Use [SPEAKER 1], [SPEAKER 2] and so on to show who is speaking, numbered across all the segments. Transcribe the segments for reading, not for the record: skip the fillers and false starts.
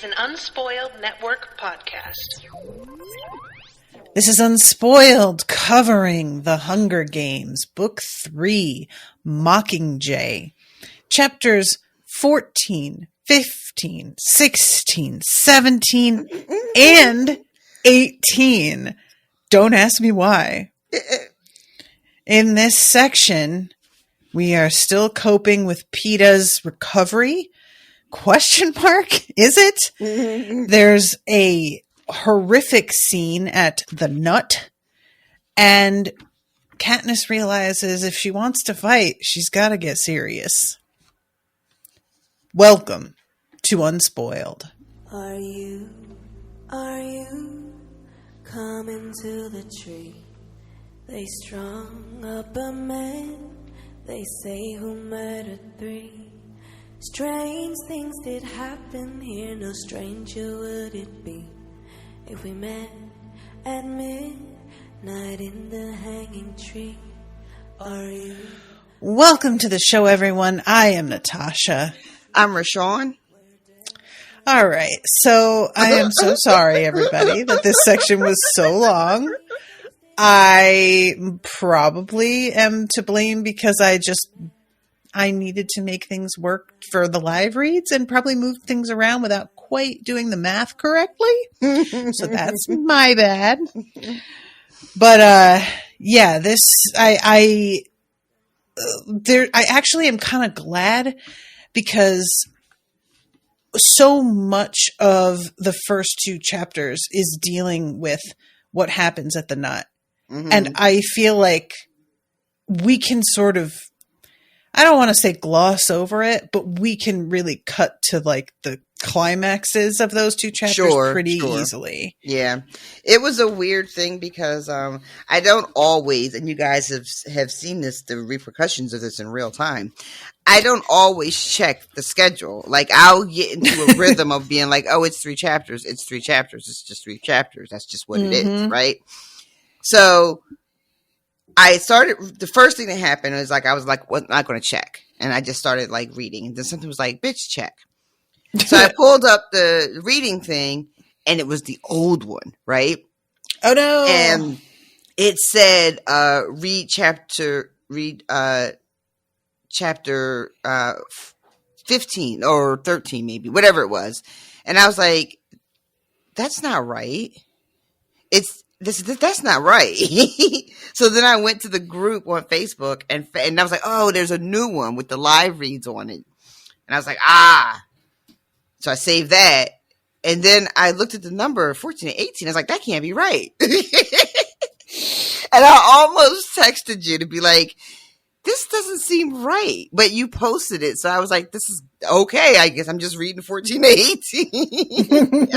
[SPEAKER 1] an Unspoiled Network podcast.
[SPEAKER 2] This is Unspoiled, covering The Hunger Games, Book 3, Mockingjay, Chapters 14, 15, 16, 17, and 18. Don't ask me why. In this section, we are still coping with Peeta's recovery. Question mark? Is it? There's a horrific scene at the Nut, and Katniss realizes if she wants to fight, she's got to get serious. Welcome to Unspoiled.
[SPEAKER 3] Are you coming to the tree? They strung up a man, they say, who murdered 3. Strange things did happen here, no stranger would it be if we met at midnight in the hanging tree. Are you?
[SPEAKER 2] Welcome to the show, everyone. I am Natasha.
[SPEAKER 4] I'm Rashawn.
[SPEAKER 2] All right, so I am so sorry, everybody, that this section was so long. I probably am to blame because I needed to make things work for the live reads and probably moved things around without quite doing the math correctly. So that's my bad. But yeah, I actually am kind of glad because so much of the first 2 chapters is dealing with what happens at the Nut. Mm-hmm. And I feel like we can sort of, I don't want to say gloss over it, but we can really cut to like the climaxes of those 2 chapters pretty easily.
[SPEAKER 4] Yeah. It was a weird thing because I don't always, and you guys have seen this, the repercussions of this in real time. I don't always check the schedule. Like I'll get into a rhythm of being like, oh, it's 3 chapters. It's 3 chapters. It's just 3 chapters. That's just what it is. Right. So I started, the first thing that happened was like, I was like, well, I'm not going to check. And I just started like reading. And then something was like, bitch, check. So I pulled up the reading thing and it was the old one, right?
[SPEAKER 2] Oh no.
[SPEAKER 4] And it said, read chapter 15 or 13, maybe, whatever it was. And I was like, that's not right. That's not right. So then I went to the group on Facebook and I was like, oh, there's a new one with the live reads on it. And I was like, so I saved that. And then I looked at the number 14 and 18. I was like, that can't be right. And I almost texted you to be like, this doesn't seem right. But you posted it. So I was like, this is okay. I guess I'm just reading 14 to 18.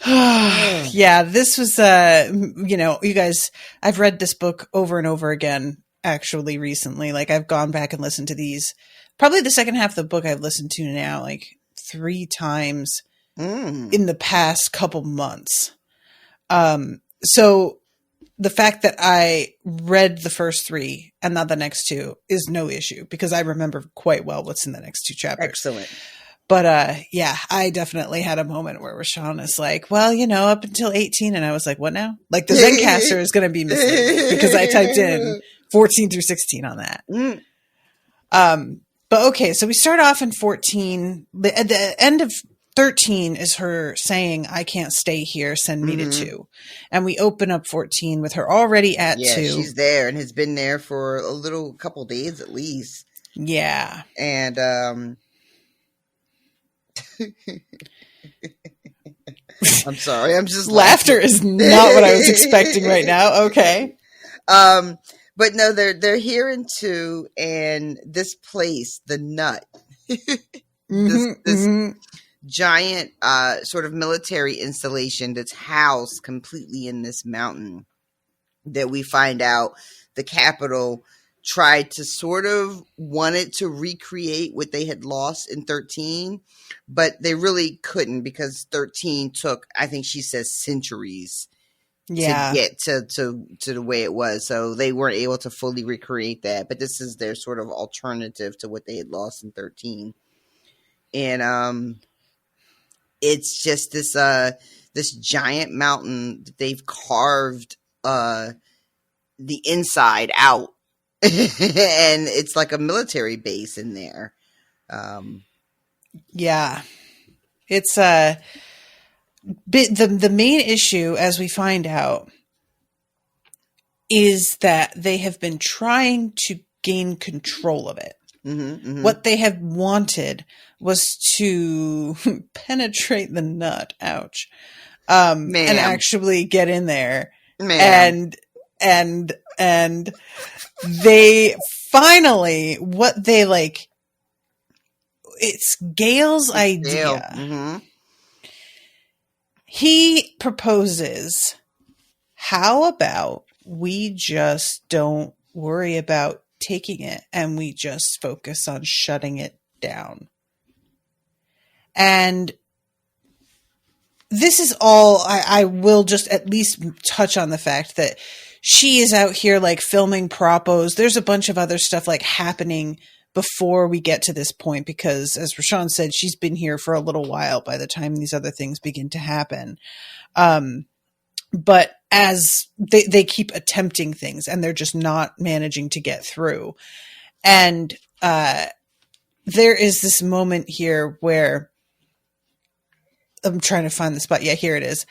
[SPEAKER 2] Yeah, this was, you guys, I've read this book over and over again, actually, recently. Like, I've gone back and listened to these. Probably the second half of the book I've listened to now, like, 3 times in the past couple months. So the fact that I read the first 3 and not the next 2 is no issue because I remember quite well what's in the next 2 chapters.
[SPEAKER 4] Excellent.
[SPEAKER 2] But, yeah, I definitely had a moment where Rashawn is like, well, up until 18. And I was like, what now? Like the Zencaster is going to be misleading because I typed in 14 through 16 on that. But okay, so we start off in 14. At the end of 13 is her saying, I can't stay here. Send me to 2. And we open up 14 with her already at 2.
[SPEAKER 4] Yeah, she's there and has been there for a couple days at least.
[SPEAKER 2] Yeah.
[SPEAKER 4] And, I'm sorry. I'm just
[SPEAKER 2] laughter is not what I was expecting right now. Okay.
[SPEAKER 4] But no, they're here in 2, and this place, the Nut, this giant sort of military installation that's housed completely in this mountain that we find out the Capitol tried to sort of wanted to recreate what they had lost in 13, but they really couldn't because 13 took, I think she says, centuries to get to the way it was. So they weren't able to fully recreate that, but this is their sort of alternative to what they had lost in 13. And it's just this giant mountain that they've carved the inside out. And it's like a military base in there.
[SPEAKER 2] Yeah. It's the main issue, as we find out, is that they have been trying to gain control of it. What they have wanted was to penetrate the nut. Ouch. And actually get in there. And they finally, what they like, it's Gale's idea.
[SPEAKER 4] Gale.
[SPEAKER 2] He proposes, how about we just don't worry about taking it and we just focus on shutting it down? And this is all, I will just at least touch on the fact that she is out here like filming propos. There's a bunch of other stuff like happening before we get to this point, because as Rashawn said, she's been here for a little while by the time these other things begin to happen. But as they keep attempting things and they're just not managing to get through. And there is this moment here where I'm trying to find the spot. Yeah, here it is.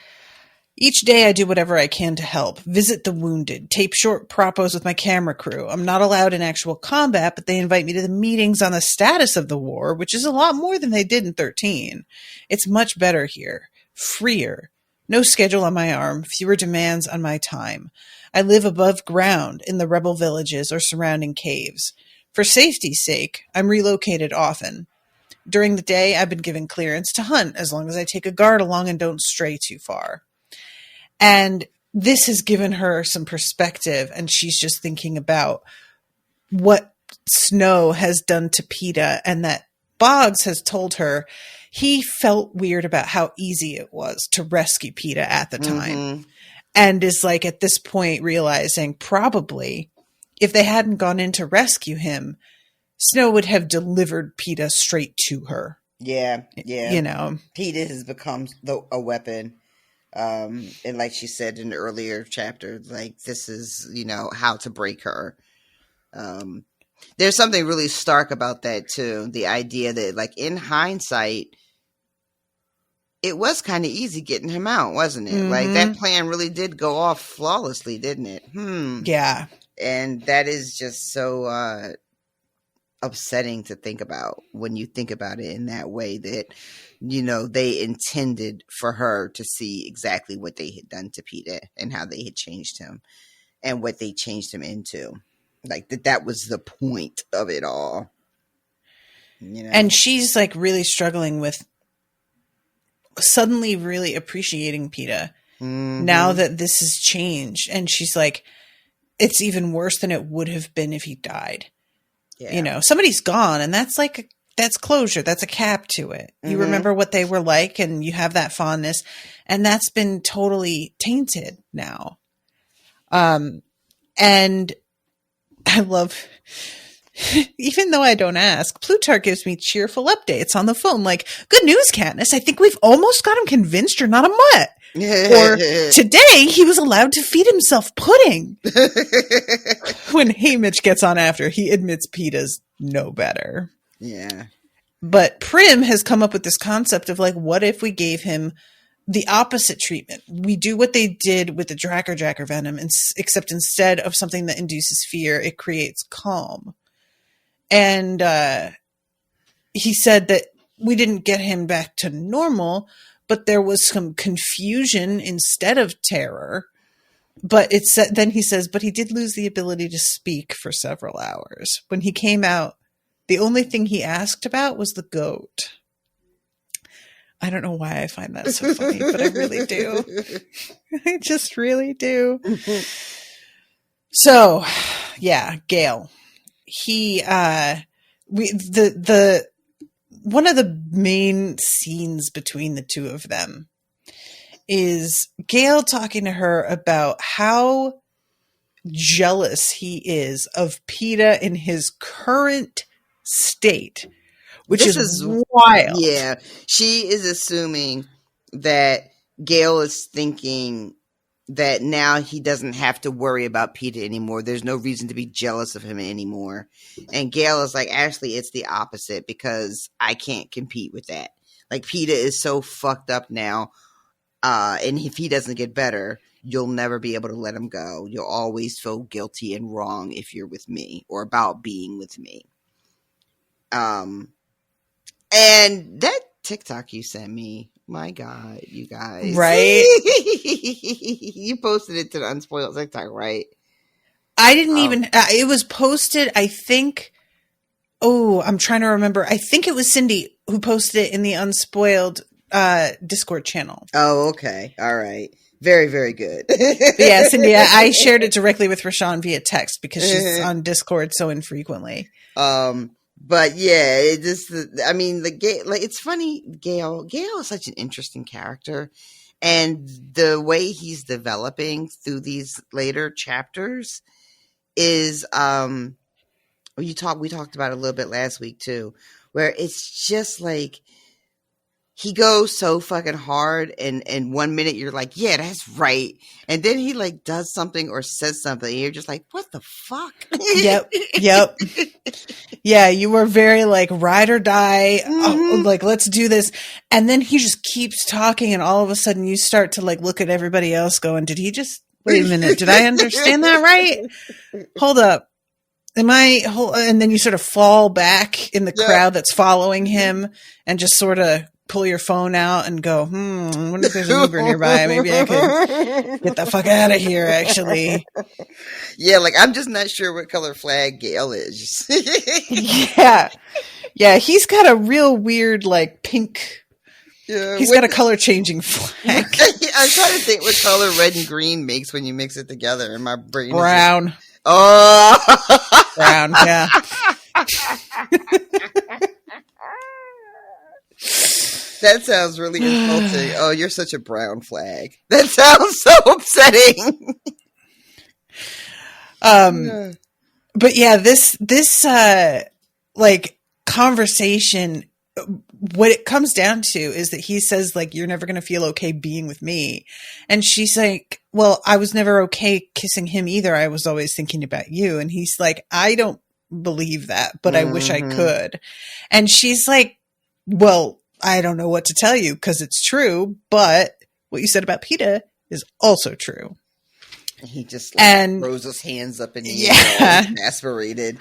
[SPEAKER 2] Each day I do whatever I can to help. Visit the wounded. Tape short propos with my camera crew. I'm not allowed in actual combat, but they invite me to the meetings on the status of the war, which is a lot more than they did in 13. It's much better here. Freer. No schedule on my arm. Fewer demands on my time. I live above ground in the rebel villages or surrounding caves. For safety's sake, I'm relocated often. During the day, I've been given clearance to hunt as long as I take a guard along and don't stray too far. And this has given her some perspective, and she's just thinking about what Snow has done to Peeta, and that Boggs has told her he felt weird about how easy it was to rescue Peeta at the time. And is like at this point realizing probably if they hadn't gone in to rescue him, Snow would have delivered Peeta straight to her.
[SPEAKER 4] Yeah.
[SPEAKER 2] You know,
[SPEAKER 4] Peeta has become a weapon. And like she said in the earlier chapter, like this is, how to break her. There's something really stark about that too. The idea that like in hindsight, it was kind of easy getting him out, wasn't it? Like that plan really did go off flawlessly, didn't it?
[SPEAKER 2] Yeah.
[SPEAKER 4] And that is just so upsetting to think about when you think about it in that way, that they intended for her to see exactly what they had done to Peeta and how they had changed him and what they changed him into. Like that was the point of it all.
[SPEAKER 2] And she's like really struggling with suddenly really appreciating Peeta now that this has changed. And she's like, it's even worse than it would have been if he died. Yeah. Somebody's gone, and that's closure. That's a cap to it. You remember what they were like, and you have that fondness, and that's been totally tainted now. And I love, even though I don't ask, Plutarch gives me cheerful updates on the phone. Like, good news, Katniss. I think we've almost got him convinced you're not a mutt. Or today he was allowed to feed himself pudding. When Haymitch gets on after, he admits Peeta's no better.
[SPEAKER 4] Yeah.
[SPEAKER 2] But Prim has come up with this concept of like, what if we gave him the opposite treatment? We do what they did with the Dracker venom, except instead of something that induces fear, it creates calm. And he said that we didn't get him back to normal, but there was some confusion instead of terror. But then he says, but he did lose the ability to speak for several hours. When he came out, the only thing he asked about was the goat. I don't know why I find that so funny, but I really do. I just really do. So, yeah, Gale. He, one of the main scenes between the two of them is Gale talking to her about how jealous he is of Peeta in his current state, which is wild.
[SPEAKER 4] Yeah. She is assuming that Gale is thinking that now he doesn't have to worry about Peeta anymore. There's no reason to be jealous of him anymore. And Gale is like, actually, it's the opposite because I can't compete with that. Like, Peeta is so fucked up now. And if he doesn't get better, you'll never be able to let him go. You'll always feel guilty and wrong if you're with me or about being with me. And that TikTok you sent me, my God, you guys.
[SPEAKER 2] Right?
[SPEAKER 4] You posted it to the Unspoiled TikTok, right?
[SPEAKER 2] I didn't even, it was posted, I think, I'm trying to remember. I think it was Cindy who posted it in the Unspoiled Discord channel.
[SPEAKER 4] Oh, okay. All right. Very, very good.
[SPEAKER 2] But yeah, Cindy, I shared it directly with Rashawn via text because she's on Discord so infrequently.
[SPEAKER 4] But yeah, it just, I mean, it's funny. Gale is such an interesting character, and the way he's developing through these later chapters is, we talked about it a little bit last week too, where it's just like, he goes so fucking hard, and 1 minute you're like, yeah, that's right. And then he like does something or says something, and you're just like, what the fuck?
[SPEAKER 2] Yep. Yeah, you were very like ride or die, like let's do this. And then he just keeps talking, and all of a sudden you start to like look at everybody else going, did he just, wait a minute, did I understand that right? Hold up. And then you sort of fall back in the crowd that's following him and just sort of pull your phone out and go, I wonder if there's an Uber nearby. Maybe I could get the fuck out of here, actually.
[SPEAKER 4] Yeah, like, I'm just not sure what color flag Gale is.
[SPEAKER 2] Yeah, he's got a real weird, like, pink.
[SPEAKER 4] Yeah,
[SPEAKER 2] he's got a color-changing flag.
[SPEAKER 4] I'm trying to think what color red and green makes when you mix it together, and my brain
[SPEAKER 2] Brown.
[SPEAKER 4] is just,
[SPEAKER 2] Brown, yeah.
[SPEAKER 4] That sounds really insulting. Oh, you're such a brown flag. That sounds so upsetting.
[SPEAKER 2] But yeah, this like conversation, what it comes down to is that he says like, you're never going to feel okay being with me. And she's like, well, I was never okay kissing him either. I was always thinking about you. And he's like, I don't believe that, but I wish I could. And she's like, well, I don't know what to tell you because it's true, but what you said about Peeta is also true.
[SPEAKER 4] He just throws his hands up in the air, exasperated.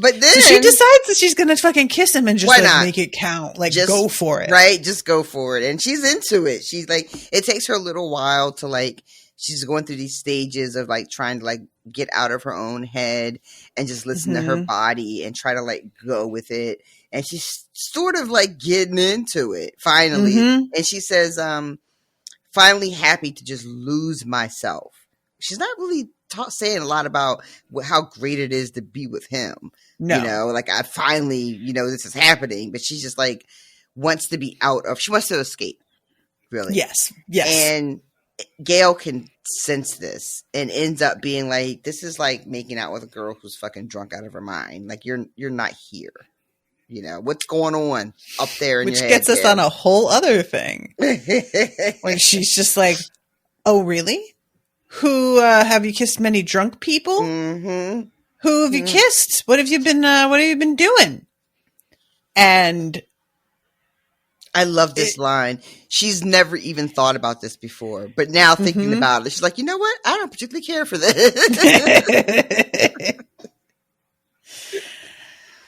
[SPEAKER 4] But then
[SPEAKER 2] so she decides that she's gonna fucking kiss him and just like, make it count. Like,
[SPEAKER 4] just
[SPEAKER 2] go for it.
[SPEAKER 4] Right? Just go for it. And she's into it. She's like, it takes her a little while to like, she's going through these stages of like trying to like get out of her own head and just listen to her body and try to like go with it. And she's sort of like getting into it finally. And she says, finally happy to just lose myself. She's not really saying a lot about how great it is to be with him. No. You know, like I finally, you know, this is happening, but she's just like wants to be she wants to escape. Really.
[SPEAKER 2] Yes.
[SPEAKER 4] And Gale can sense this and ends up being like, this is like making out with a girl who's fucking drunk out of her mind. Like you're not here. You know, what's going on up there in your head?
[SPEAKER 2] Which gets us on a whole other thing. When she's just like, oh, really? Who have you kissed many drunk people? Who have you kissed? What have you been doing? And
[SPEAKER 4] I love this line. She's never even thought about this before, but now thinking about it, she's like, you know what? I don't particularly care for this.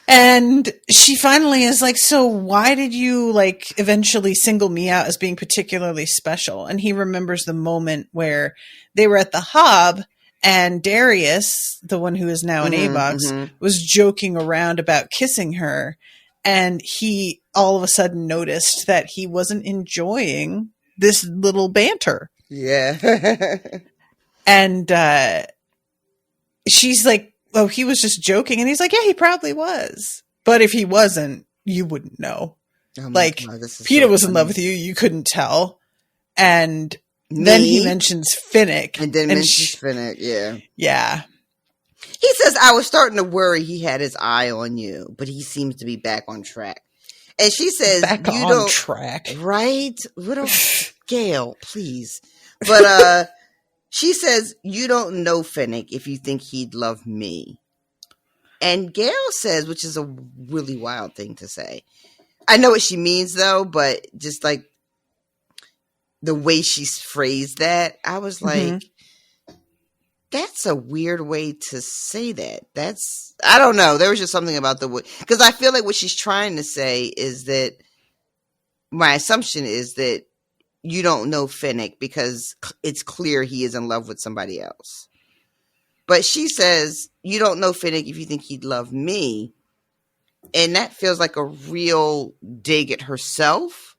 [SPEAKER 2] And she finally is like, so why did you like eventually single me out as being particularly special? And he remembers the moment where they were at the Hob and Darius, the one who is now in A-Box, was joking around about kissing her. And he all of a sudden noticed that he wasn't enjoying this little banter.
[SPEAKER 4] Yeah.
[SPEAKER 2] And she's like, oh, he was just joking. And he's like, yeah, he probably was. But if he wasn't, you wouldn't know. Oh like, God, Peeta was in love with you. You couldn't tell. And then he mentions Finnick.
[SPEAKER 4] And then mentions Finnick, yeah.
[SPEAKER 2] Yeah.
[SPEAKER 4] He says, I was starting to worry he had his eye on you, but he seems to be back on track. And she says,
[SPEAKER 2] Back
[SPEAKER 4] you
[SPEAKER 2] on
[SPEAKER 4] don't,
[SPEAKER 2] track.
[SPEAKER 4] right? Little Gail, please. But she says, you don't know Finnick if you think he'd love me. And Gail says, which is a really wild thing to say. I know what she means, though, but just like the way she's phrased that, I was like, that's a weird way to say that. I don't know. There was just something about the way, because I feel like what she's trying to say is that my assumption is that you don't know Finnick because it's clear he is in love with somebody else. But she says, you don't know Finnick if you think he'd love me. And that feels like a real dig at herself.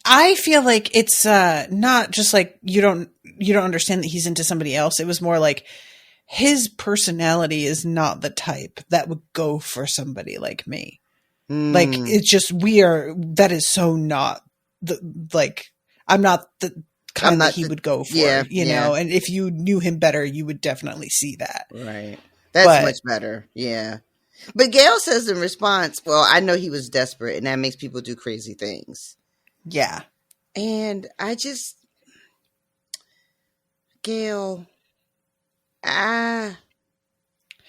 [SPEAKER 2] I feel like it's not just like you don't understand that he's into somebody else. It was more like his personality is not the type that would go for somebody like me. Like, it's just that is so not I'm not the kind that he would go for, you know, and if you knew him better, you would definitely see that.
[SPEAKER 4] Right. That's much better. Yeah. But Gail says in response, well, I know he was desperate and that makes people do crazy things.
[SPEAKER 2] Yeah.
[SPEAKER 4] And Gail, I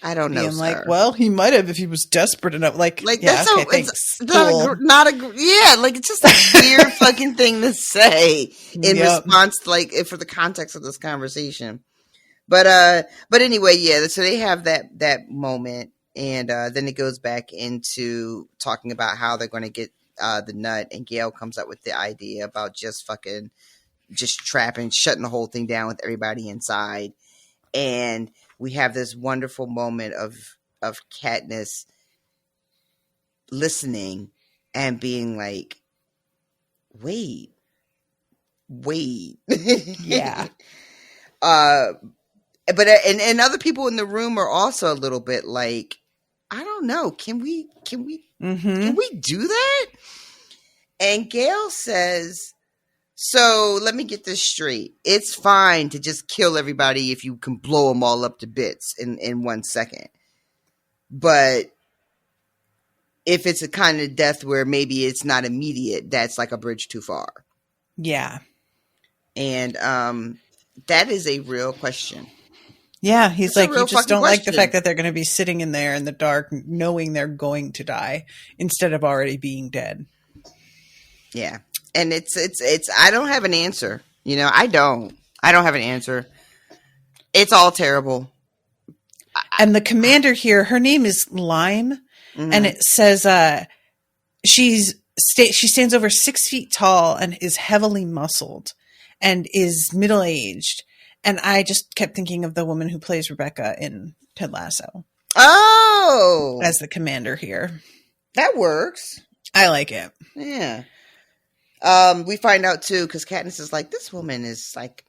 [SPEAKER 4] don't know.
[SPEAKER 2] Being like, well, he might have if he was desperate enough. Like yeah,
[SPEAKER 4] that's
[SPEAKER 2] okay,
[SPEAKER 4] it's
[SPEAKER 2] cool.
[SPEAKER 4] like it's just a weird fucking thing to say in response to, like, for the context of this conversation. But anyway, yeah. So they have that moment, and then it goes back into talking about how they're going to get the nut, and Gail comes up with the idea about just shutting the whole thing down with everybody inside. And we have this wonderful moment of Katniss listening and being like, wait.
[SPEAKER 2] Yeah.
[SPEAKER 4] But and other people in the room are also a little bit like, I don't know, can we do that? And Gail says, so let me get this straight. It's fine to just kill everybody if you can blow them all up to bits in 1 second. But if it's a kind of death where maybe it's not immediate, that's like a bridge too far.
[SPEAKER 2] Yeah.
[SPEAKER 4] And that is a real question.
[SPEAKER 2] Yeah, he's like, you just don't like the fact that they're going to be sitting in there in the dark knowing they're going to die instead of already being dead.
[SPEAKER 4] Yeah. And it's I don't have an answer. You know, I don't have an answer. It's all terrible.
[SPEAKER 2] And the commander here, her name is Lime, and it says she stands over 6 feet tall and is heavily muscled and is middle-aged. And I just kept thinking of the woman who plays Rebecca in Ted Lasso.
[SPEAKER 4] Oh!
[SPEAKER 2] As the commander here.
[SPEAKER 4] That works.
[SPEAKER 2] I like it.
[SPEAKER 4] Yeah. We find out too, because Katniss is like, this woman is like,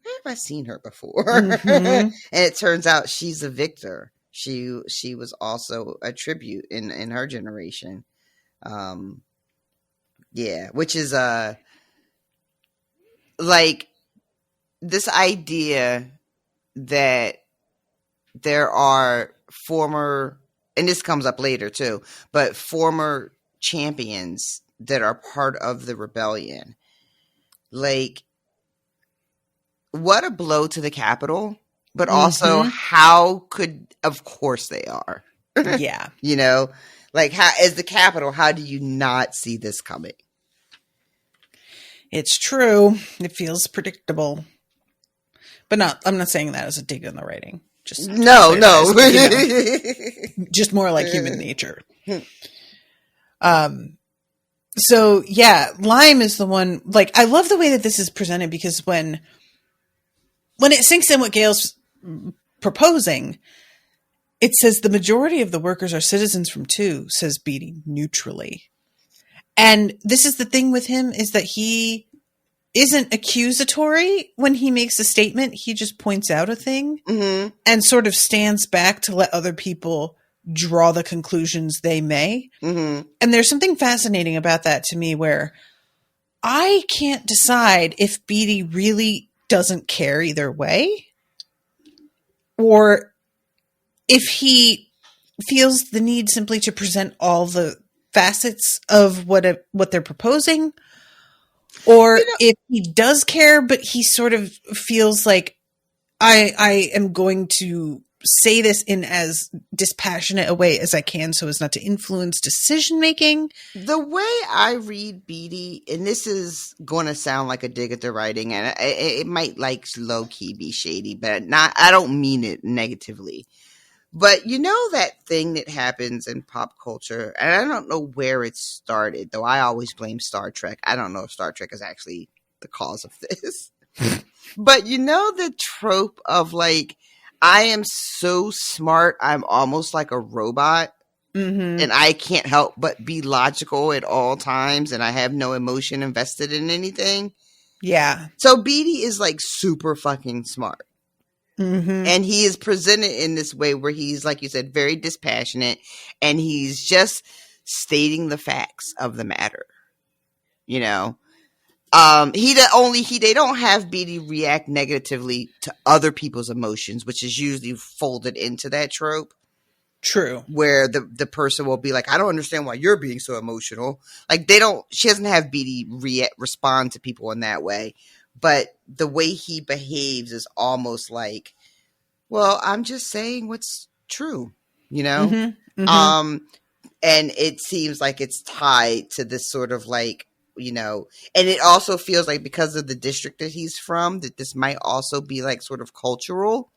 [SPEAKER 4] where have I seen her before? And it turns out she's a victor. She was also a tribute in her generation. Yeah, which is like this idea that there are former, and this comes up later too, but former champions that are part of the rebellion. Like, what a blow to the Capitol, but also how of course they are.
[SPEAKER 2] Yeah.
[SPEAKER 4] You know, like, how, as the Capitol, how do you not see this coming?
[SPEAKER 2] It's true. It feels predictable. But I'm not saying that as a dig on the writing. Just
[SPEAKER 4] no.
[SPEAKER 2] Just more like human nature. So yeah, Lime is the one, like, I love the way that this is presented, because when it sinks in what Gail's proposing, it says the majority of the workers are citizens from 2, says Beatty neutrally. And this is the thing with him, is that he isn't accusatory when he makes a statement. He just points out a thing and sort of stands back to let other people draw the conclusions they may. And there's something fascinating about that to me, where I can't decide if Beatty really doesn't care either way, or if he feels the need simply to present all the facets of what they're proposing, or if he does care, but he sort of feels like I am going to say this in as dispassionate a way as I can so as not to influence decision making.
[SPEAKER 4] The way I read Beatty, and this is going to sound like a dig at the writing, and it might like low key be shady, but I don't mean it negatively. But you know that thing that happens in pop culture, and I don't know where it started, though I always blame Star Trek. I don't know if Star Trek is actually the cause of this. But you know the trope of like, I am so smart, I'm almost like a robot, and I can't help but be logical at all times, and I have no emotion invested in anything.
[SPEAKER 2] Yeah.
[SPEAKER 4] So Beatty is like super fucking smart. And he is presented in this way where he's, like you said, very dispassionate, and he's just stating the facts of the matter. You know, they don't have Beatty react negatively to other people's emotions, which is usually folded into that trope.
[SPEAKER 2] True.
[SPEAKER 4] Where the person will be like, I don't understand why you're being so emotional. Like she doesn't have Beatty respond to people in that way. But the way he behaves is almost like, well, I'm just saying what's true, you know? And it seems like it's tied to this sort of like, you know, and it also feels like because of the district that he's from, that this might also be like sort of cultural.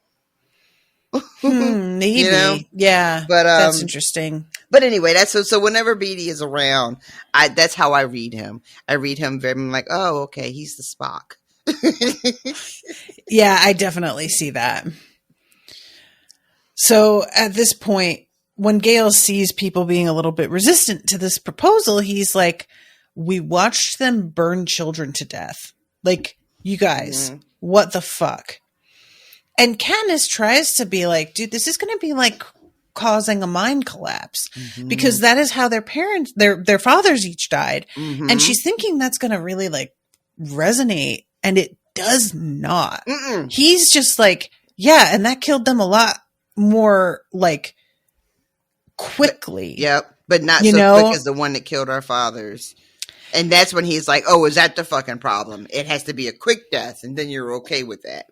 [SPEAKER 2] Maybe.
[SPEAKER 4] You know?
[SPEAKER 2] Yeah.
[SPEAKER 4] But
[SPEAKER 2] that's interesting.
[SPEAKER 4] But anyway, that's so whenever Beatty is around, that's how I read him. I read him very like, oh, okay, he's the Spock.
[SPEAKER 2] Yeah, I definitely see that. So at this point, when Gale sees people being a little bit resistant to this proposal, he's like, we watched them burn children to death. Like, you guys, what the fuck? And Katniss tries to be like, dude, this is going to be like causing a mind collapse, because that is how their parents, their fathers each died. And she's thinking that's going to really like resonate. And it does not. He's just like, yeah, and that killed them a lot more like quickly.
[SPEAKER 4] But not so quick as the one that killed our fathers. And that's when he's like, oh, is that the fucking problem? It has to be a quick death, and then you're okay with that.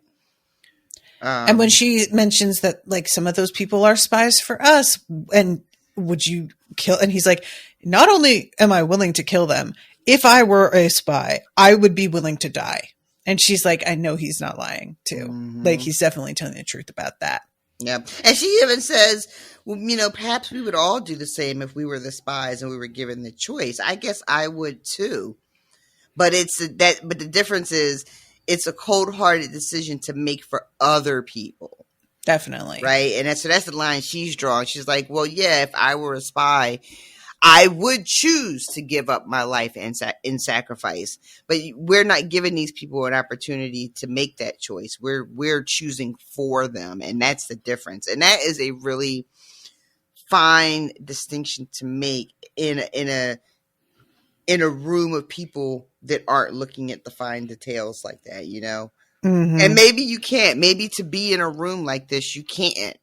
[SPEAKER 2] And when she mentions that like some of those people are spies for us, and would you kill? And he's like, not only am I willing to kill them, if I were a spy, I would be willing to die. And she's like, I know he's not lying too. Like, he's definitely telling the truth about that.
[SPEAKER 4] Yeah. And she even says, well, you know, perhaps we would all do the same if we were the spies and we were given the choice. I guess I would too. But but the difference is it's a cold-hearted decision to make for other people.
[SPEAKER 2] Definitely.
[SPEAKER 4] Right? And that's the line she's drawing. She's like, well, yeah, if I were a spy, I would choose to give up my life in sacrifice, but we're not giving these people an opportunity to make that choice. We're choosing for them, and that's the difference. And that is a really fine distinction to make in a room of people that aren't looking at the fine details like that, you know. And maybe you can't. Maybe to be in a room like this, you can't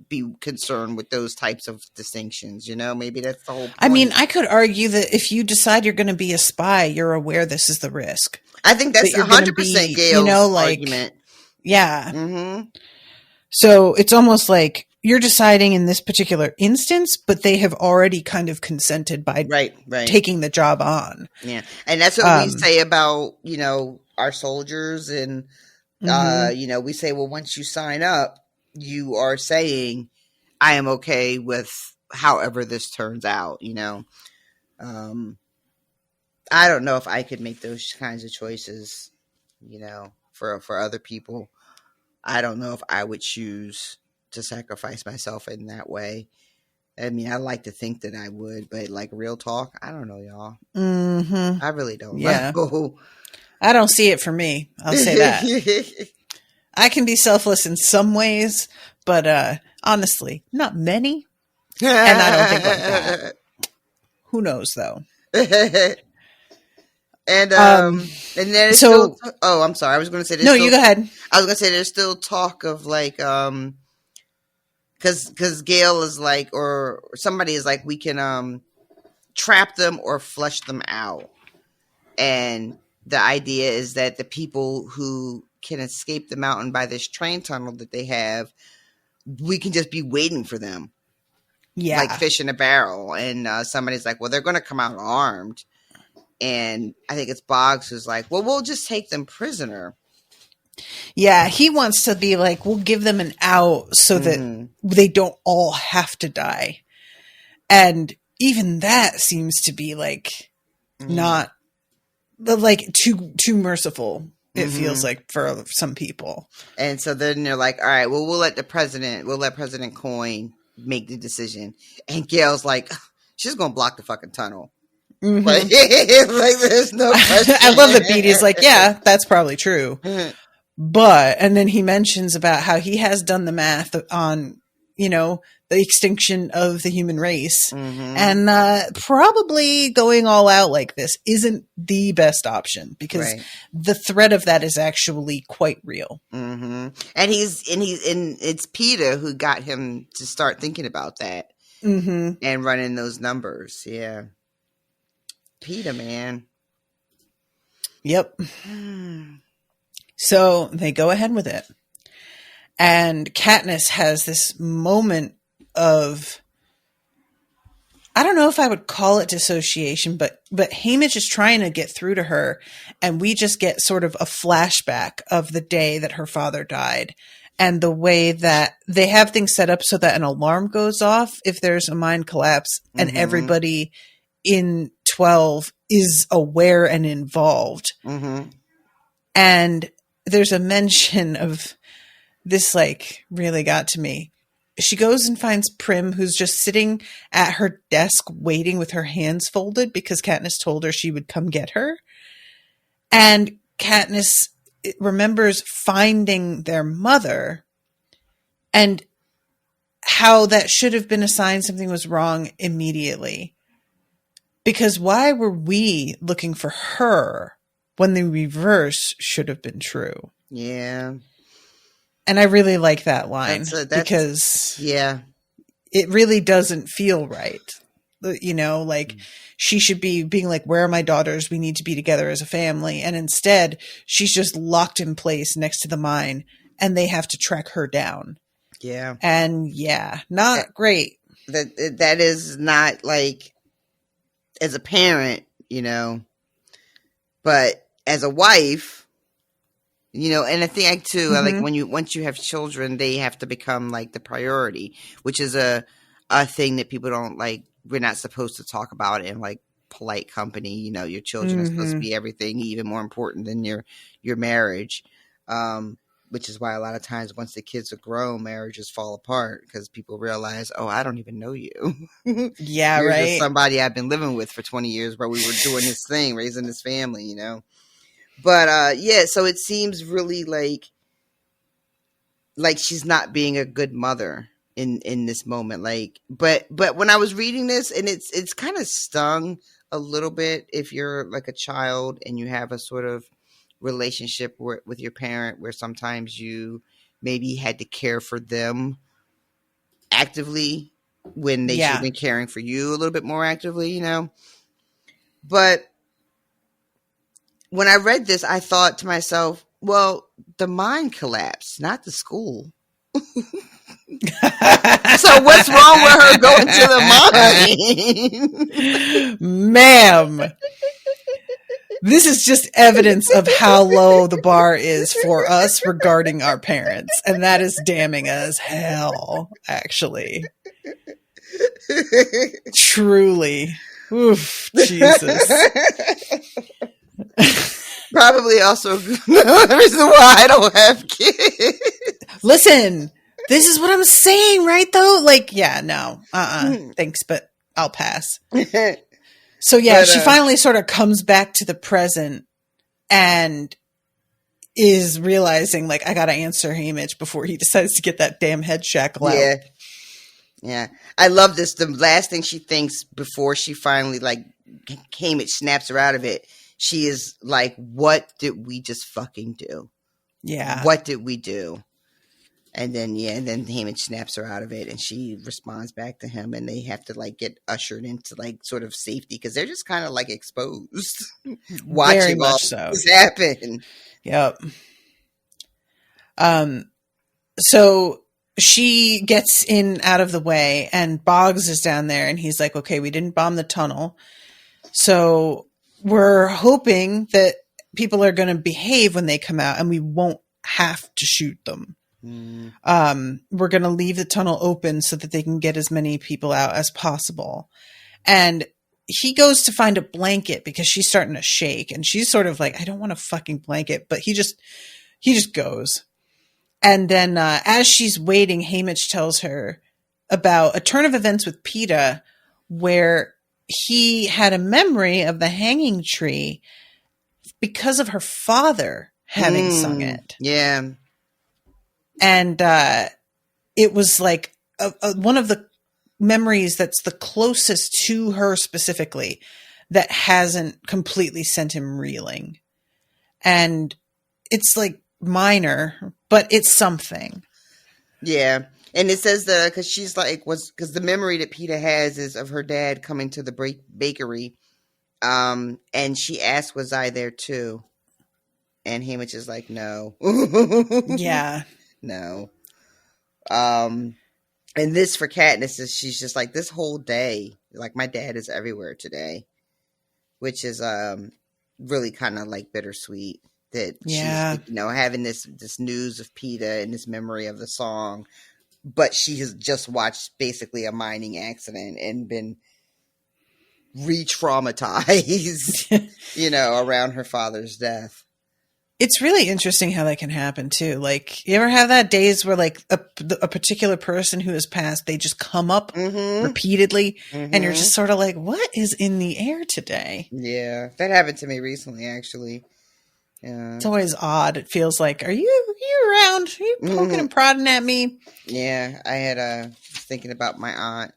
[SPEAKER 4] be concerned with those types of distinctions, you know. Maybe that's the whole point.
[SPEAKER 2] I mean, I could argue that if you decide you're going to be a spy, you're aware this is the risk.
[SPEAKER 4] I think that's 100% Gale's argument.
[SPEAKER 2] Yeah. So it's almost like you're deciding in this particular instance, but they have already kind of consented by taking the job on.
[SPEAKER 4] Yeah. And that's what we say about, you know, our soldiers, and you know, we say, well, once you sign up, you are saying, I am okay with however this turns out, you know. I don't know if I could make those kinds of choices, you know, for other people. I don't know if I would choose to sacrifice myself in that way. I mean, I like to think that I would, but like real talk, I don't know, y'all. I really don't know.
[SPEAKER 2] I don't see it for me. I'll say that. I can be selfless in some ways, but honestly, not many. And I don't think like that. Who knows, though?
[SPEAKER 4] And there's still. Oh, I'm sorry. I was going to say.
[SPEAKER 2] No, you go ahead.
[SPEAKER 4] I was going to say there's still talk of like because Gail is like, or somebody is like, we can trap them or flush them out. And the idea is that the people who can escape the mountain by this train tunnel that they have, we can just be waiting for them.
[SPEAKER 2] Yeah.
[SPEAKER 4] Like fish in a barrel. And somebody's like, well, they're going to come out armed. And I think it's Boggs who's like, well, we'll just take them prisoner.
[SPEAKER 2] Yeah, he wants to be like, we'll give them an out so that they don't all have to die. And even that seems to be like not like too merciful. It feels like for some people. And
[SPEAKER 4] so then they're like, all right, well, we'll let President Coin make the decision. And Gail's like, she's going to block the fucking tunnel. Like, there's no question.
[SPEAKER 2] I love that Beatty's like, yeah, that's probably true. But, and then he mentions about how he has done the math on, the extinction of the human race. And probably going all out like this isn't the best option because the threat of that is actually quite real.
[SPEAKER 4] And it's Peter who got him to start thinking about that and running those numbers. Yeah. Peter, man.
[SPEAKER 2] Yep. So they go ahead with it. And Katniss has this moment of, I don't know if I would call it dissociation, but Haymitch is trying to get through to her. And we just get sort of a flashback of the day that her father died. And the way that they have things set up so that an alarm goes off if there's a mind collapse and everybody in 12 is aware and involved. And there's a mention of this, like, really got to me. She goes and finds Prim, who's just sitting at her desk waiting with her hands folded because Katniss told her she would come get her. And Katniss remembers finding their mother and how that should have been a sign something was wrong immediately. Because why were we looking for her when the reverse should have been true?
[SPEAKER 4] Yeah.
[SPEAKER 2] And I really like that line because it really doesn't feel right. Like she should be being like, where are my daughters? We need to be together as a family. And instead she's just locked in place next to the mine and they have to track her down.
[SPEAKER 4] Yeah.
[SPEAKER 2] And not great.
[SPEAKER 4] That is not like, as a parent, but as a wife, and I think too, like once you have children, they have to become like the priority, which is a thing that people don't like. We're not supposed to talk about in like polite company. Your children are supposed to be everything, even more important than your marriage. Which is why a lot of times once the kids are grown, marriages fall apart because people realize, oh, I don't even know you.
[SPEAKER 2] Yeah,
[SPEAKER 4] You're
[SPEAKER 2] right.
[SPEAKER 4] just somebody I've been living with for 20 years where we were doing this thing, raising this family, But so it seems really like she's not being a good mother in this moment. Like, but when I was reading this, and it's kind of stung a little bit if you're like a child and you have a sort of relationship with your parent where sometimes you maybe had to care for them actively when they should have been caring for you a little bit more actively, But when I read this, I thought to myself, well, the mine collapsed, not the school. So what's wrong with her going to the mine?
[SPEAKER 2] Ma'am. This is just evidence of how low the bar is for us regarding our parents. And that is damning as hell, actually. Truly. Oof, Jesus.
[SPEAKER 4] Probably also the reason why I don't have kids.
[SPEAKER 2] Listen, this is what I'm saying, right, though? Like, no. Thanks, but I'll pass. So she finally sort of comes back to the present and is realizing, like, I got to answer Haymitch before he decides to get that damn head shackle out.
[SPEAKER 4] Yeah. I love this. The last thing she thinks before she finally, like, Haymitch snaps her out of it, she is like, what did we just fucking do?
[SPEAKER 2] Yeah.
[SPEAKER 4] What did we do? And then Heyman snaps her out of it, and she responds back to him, and they have to like get ushered into like sort of safety because they're just kind of like exposed,
[SPEAKER 2] Very
[SPEAKER 4] watching all
[SPEAKER 2] much so.
[SPEAKER 4] this happen.
[SPEAKER 2] Yep. So she gets in out of the way, and Boggs is down there, and he's like, okay, we didn't bomb the tunnel. So we're hoping that people are going to behave when they come out, and we won't have to shoot them. We're going to leave the tunnel open so that they can get as many people out as possible. And he goes to find a blanket because she's starting to shake, and she's sort of like, I don't want a fucking blanket, but he just goes. And then as she's waiting, Haymitch tells her about a turn of events with PETA where he had a memory of the hanging tree because of her father having sung it.
[SPEAKER 4] Yeah.
[SPEAKER 2] And it was like one of the memories that's the closest to her specifically that hasn't completely sent him reeling. And it's like minor, but it's something.
[SPEAKER 4] Yeah. And it says because she's like, because the memory that PETA has is of her dad coming to the bakery. And she asked, was I there too? And Haymitch is like, no.
[SPEAKER 2] Yeah.
[SPEAKER 4] No. And this for Katniss is she's just like, this whole day, like my dad is everywhere today, which is really kind of like bittersweet that she's, you know, having this news of PETA and this memory of the song, but she has just watched basically a mining accident and been re-traumatized, you know, around her father's death.
[SPEAKER 2] It's really interesting how that can happen too. Like, you ever have that days where like a particular person who has passed, they just come up repeatedly and you're just sort of like, what is in the air today?
[SPEAKER 4] Yeah, that happened to me recently, actually. Yeah.
[SPEAKER 2] It's always odd. It feels like, are you around? Are you poking and prodding at me?
[SPEAKER 4] Yeah, I had thinking about my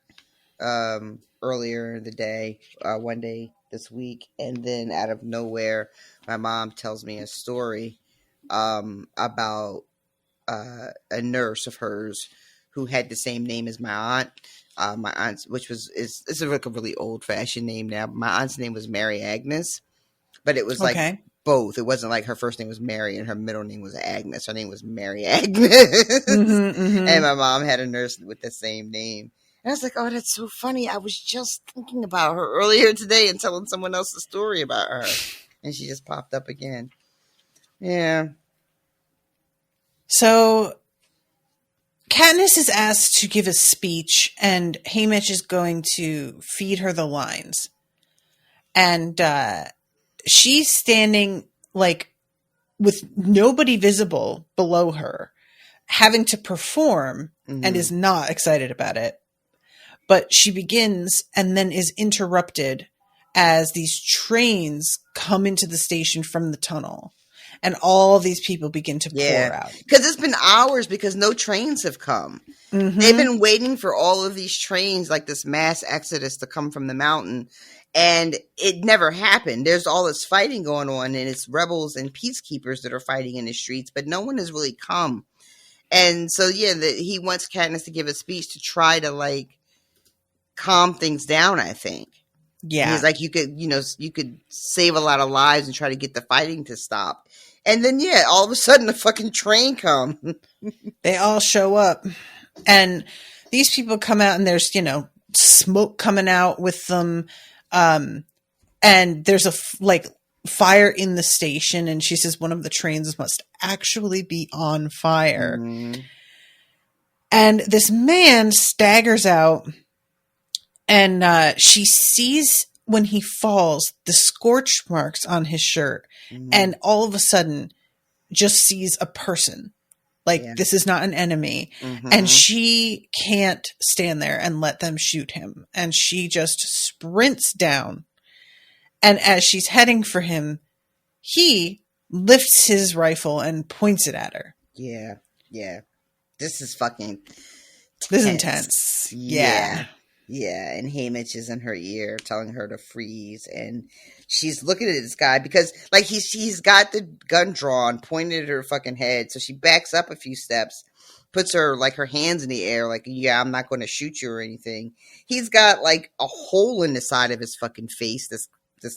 [SPEAKER 4] aunt earlier in the day, one day this week, and then out of nowhere, my mom tells me a story about a nurse of hers who had the same name as my aunt. My aunt's, which it's like a really old fashioned name now. My aunt's name was Mary Agnes, but it was like both. It wasn't like her first name was Mary and her middle name was Agnes. Her name was Mary Agnes, and my mom had a nurse with the same name. And I was like, oh, that's so funny. I was just thinking about her earlier today and telling someone else a story about her. And she just popped up again. Yeah.
[SPEAKER 2] So Katniss is asked to give a speech, and Haymitch is going to feed her the lines. And she's standing like with nobody visible below her, having to perform, and is not excited about it. But she begins and then is interrupted as these trains come into the station from the tunnel. And all these people begin to pour out.
[SPEAKER 4] Because it's been hours because no trains have come. They've been waiting for all of these trains, like this mass exodus to come from the mountain. And it never happened. There's all this fighting going on, and it's rebels and peacekeepers that are fighting in the streets, but no one has really come. And so, he wants Katniss to give a speech to try to, like, calm things down, I think.
[SPEAKER 2] Yeah.
[SPEAKER 4] He's like, you could save a lot of lives and try to get the fighting to stop. And then, all of a sudden, a fucking train comes.
[SPEAKER 2] They all show up. And these people come out, and there's, smoke coming out with them. And there's a, fire in the station. And she says one of the trains must actually be on fire. And this man staggers out. And she sees when he falls the scorch marks on his shirt, and all of a sudden just sees a person. This is not an enemy. And she can't stand there and let them shoot him. And she just sprints down. And as she's heading for him, he lifts his rifle and points it at her.
[SPEAKER 4] Yeah. This is fucking tense.
[SPEAKER 2] This is intense. Yeah.
[SPEAKER 4] Yeah, and Haymitch is in her ear telling her to freeze, and she's looking at this guy because, he's got the gun drawn, pointed at her fucking head, so she backs up a few steps, puts her like her hands in the air, like, yeah, I'm not going to shoot you or anything. He's got like a hole in the side of his fucking face. This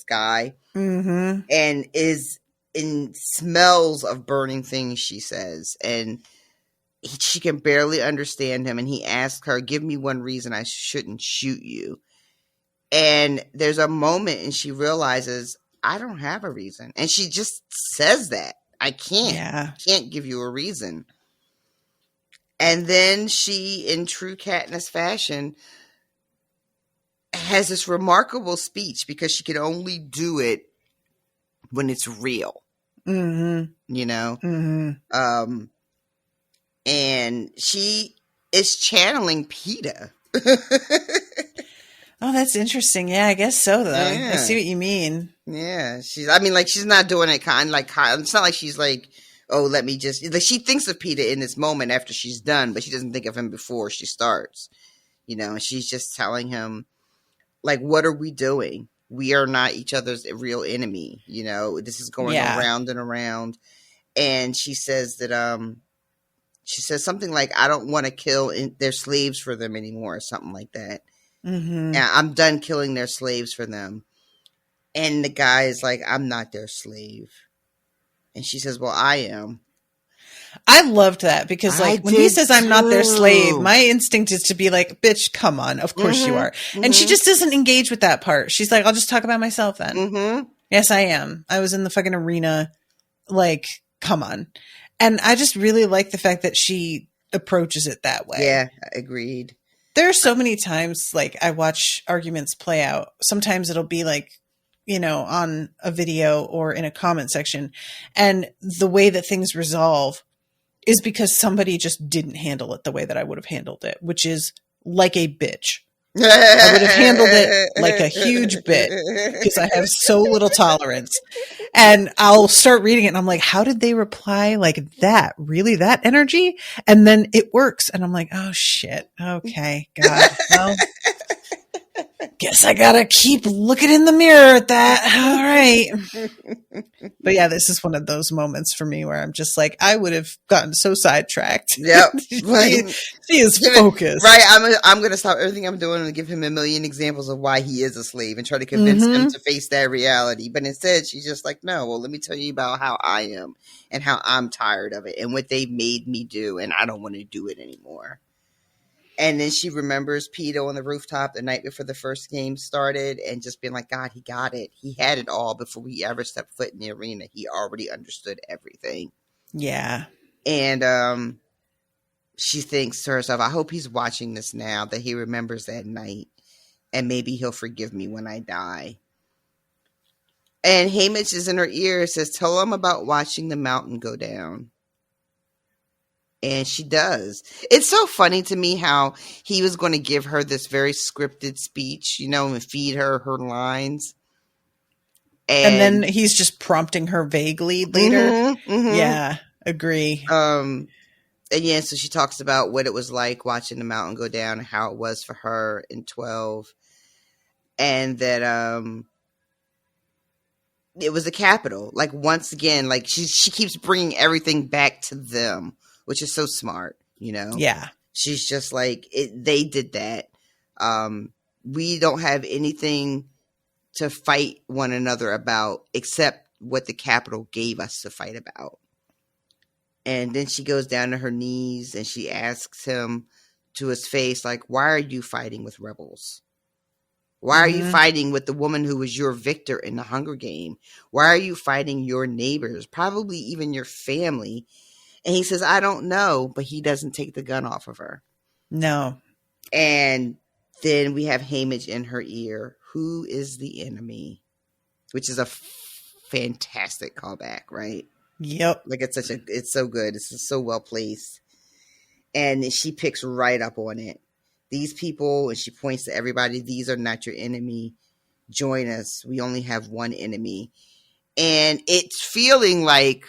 [SPEAKER 4] guy,
[SPEAKER 2] Mm-hmm.
[SPEAKER 4] and is in smells of burning things. She says, and she can barely understand him. And he asks her, "Give me one reason I shouldn't shoot you." And there's a moment, and she realizes, I don't have a reason, and she just says that. I can't give you a reason. And then she, in true Katniss fashion, has this remarkable speech because she can only do it when it's real.
[SPEAKER 2] Mm-hmm.
[SPEAKER 4] You know?
[SPEAKER 2] Mm-hmm.
[SPEAKER 4] And she is channeling PETA.
[SPEAKER 2] Oh, that's interesting. Yeah, I guess so, though.
[SPEAKER 4] Yeah.
[SPEAKER 2] I see what you mean.
[SPEAKER 4] Yeah, she's not doing it it's not like she's like, oh, let me just, like, she thinks of PETA in this moment after she's done, but she doesn't think of him before she starts, you know, and she's just telling him, like, what are we doing? We are not each other's real enemy, you know, this is going around and around. And she says that, she says something like, I don't want to kill their slaves for them anymore, or something like that.
[SPEAKER 2] Mm-hmm.
[SPEAKER 4] Yeah, I'm done killing their slaves for them. And the guy is like, I'm not their slave. And she says, well, I am.
[SPEAKER 2] I loved that because, like, when he says I'm not their slave, my instinct is to be like, bitch, come on. Of course you are. And she just doesn't engage with that part. She's like, I'll just talk about myself then. Mm-hmm. Yes, I am. I was in the fucking arena. Like, come on. And I just really like the fact that she approaches it that way.
[SPEAKER 4] Yeah, agreed.
[SPEAKER 2] There are so many times, like, I watch arguments play out. Sometimes it'll be like, you know, on a video or in a comment section. And the way that things resolve is because somebody just didn't handle it the way that I would have handled it, which is like a bitch. I would have handled it like a huge bit because I have so little tolerance. And I'll start reading it and I'm like, how did they reply like that? Really? That energy? And then it works. And I'm like, oh shit. Okay. God. Well, guess I gotta keep looking in the mirror at that. All right. But yeah, this is one of those moments for me where I'm just like, I would have gotten so sidetracked.
[SPEAKER 4] Yep.
[SPEAKER 2] she is focused.
[SPEAKER 4] Right. I'm going to stop everything I'm doing and give him a million examples of why he is a slave and try to convince him to face that reality. But instead, she's just like, no, well, let me tell you about how I am and how I'm tired of it and what they made me do. And I don't want to do it anymore. And then she remembers PETA on the rooftop the night before the first game started and just being like, God, he got it. He had it all before we ever stepped foot in the arena. He already understood everything.
[SPEAKER 2] Yeah.
[SPEAKER 4] And she thinks to herself, I hope he's watching this now, that he remembers that night. And maybe he'll forgive me when I die. And Haymitch is in her ear, says, tell him about watching the mountain go down. And she does. It's so funny to me how he was going to give her this very scripted speech, you know, and feed her lines.
[SPEAKER 2] And then he's just prompting her vaguely later. Yeah, agree.
[SPEAKER 4] And yeah, so she talks about what it was like watching the mountain go down and how it was for her in 12. And that it was the capital. Like, once again, like she keeps bringing everything back to them, which is so smart, you know?
[SPEAKER 2] Yeah.
[SPEAKER 4] She's just like, they did that. We don't have anything to fight one another about except what the Capitol gave us to fight about. And then she goes down to her knees and she asks him to his face, like, why are you fighting with rebels? Why are you fighting with the woman who was your victor in the Hunger Game? Why are you fighting your neighbors, probably even your family? And he says, I don't know, but he doesn't take the gun off of her.
[SPEAKER 2] No.
[SPEAKER 4] And then we have Haymitch in her ear. Who is the enemy? Which is a fantastic callback, right?
[SPEAKER 2] Yep.
[SPEAKER 4] Like, it's so good. It's so well placed. And she picks right up on it. These people, and she points to everybody, these are not your enemy. Join us. We only have one enemy. And it's feeling like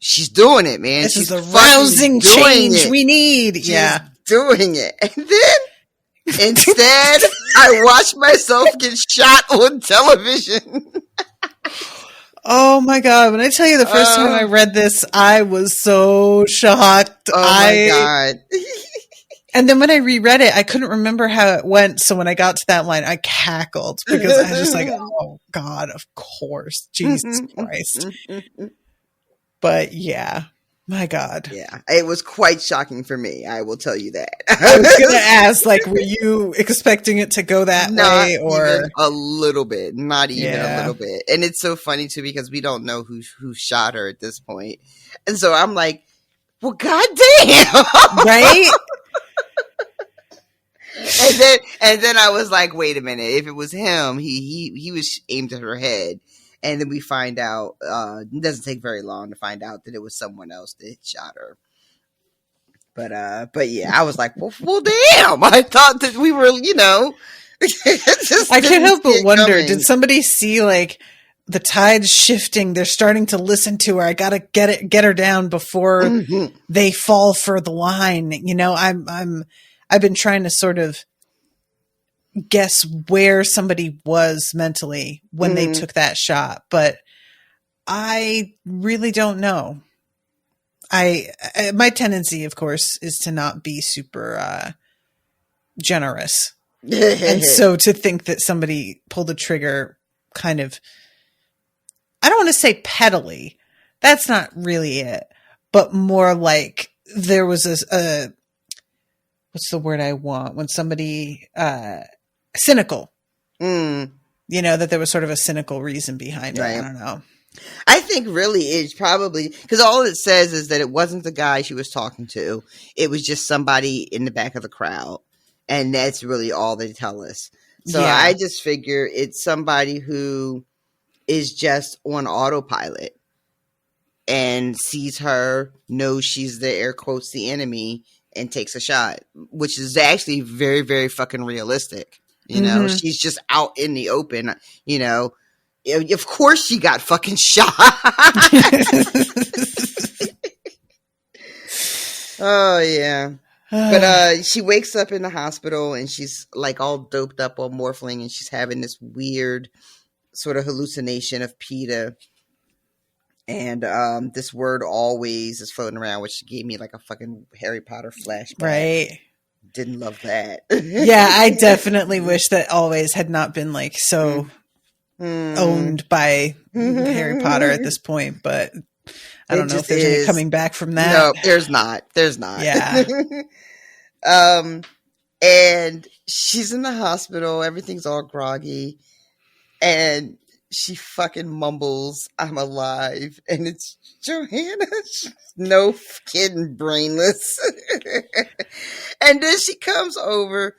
[SPEAKER 4] she's doing it, man.
[SPEAKER 2] This
[SPEAKER 4] she's
[SPEAKER 2] is the rousing change we need.
[SPEAKER 4] She's
[SPEAKER 2] yeah.
[SPEAKER 4] doing it. And then, instead, I watch myself get shot on television.
[SPEAKER 2] Oh my God. When I tell you the first time I read this, I was so shocked.
[SPEAKER 4] Oh my God.
[SPEAKER 2] And then when I reread it, I couldn't remember how it went. So when I got to that line, I cackled because I was just like, oh God, of course. Jesus Christ. But yeah, my God.
[SPEAKER 4] Yeah, it was quite shocking for me. I will tell you that.
[SPEAKER 2] I was going to ask, like, were you expecting it to go that way? Or
[SPEAKER 4] even a little bit, not even a little bit. And it's so funny too, because we don't know who shot her at this point. And so I'm like, well, goddamn.
[SPEAKER 2] right?
[SPEAKER 4] And then I was like, wait a minute. If it was him, he was aimed at her head. And then we find out, it doesn't take very long to find out that it was someone else that shot her. But yeah, I was like, well damn. I thought that we were,
[SPEAKER 2] I can't help but wonder, did somebody see like the tides shifting? They're starting to listen to her. I got to get her down before they fall for the line. I've been trying to sort of guess where somebody was mentally when they took that shot, but I really don't know. My tendency, of course, is to not be super generous. And so to think that somebody pulled the trigger kind of, I don't want to say pettily, that's not really it, but more like there was a what's the word I want? When somebody, cynical, that there was sort of a cynical reason behind it. Right. I don't know.
[SPEAKER 4] I think really it's probably because all it says is that it wasn't the guy she was talking to. It was just somebody in the back of the crowd. And that's really all they tell us. So I just figure it's somebody who is just on autopilot and sees her, knows she's the air quotes the enemy, and takes a shot, which is actually very, very fucking realistic. She's just out in the open, Of course she got fucking shot. Oh, yeah. But she wakes up in the hospital and she's like all doped up on morphine and she's having this weird sort of hallucination of PETA. And this word always is floating around, which gave me like a fucking Harry Potter flashback.
[SPEAKER 2] Right.
[SPEAKER 4] Didn't love that.
[SPEAKER 2] Yeah, I definitely wish that always had not been like so owned by Harry Potter at this point, but I don't know if there's any coming back from that.
[SPEAKER 4] No, there's not.
[SPEAKER 2] Yeah.
[SPEAKER 4] And she's in the hospital. Everything's all groggy. And she fucking mumbles, I'm alive. And it's Joanna. No kidding, brainless. And then she comes over,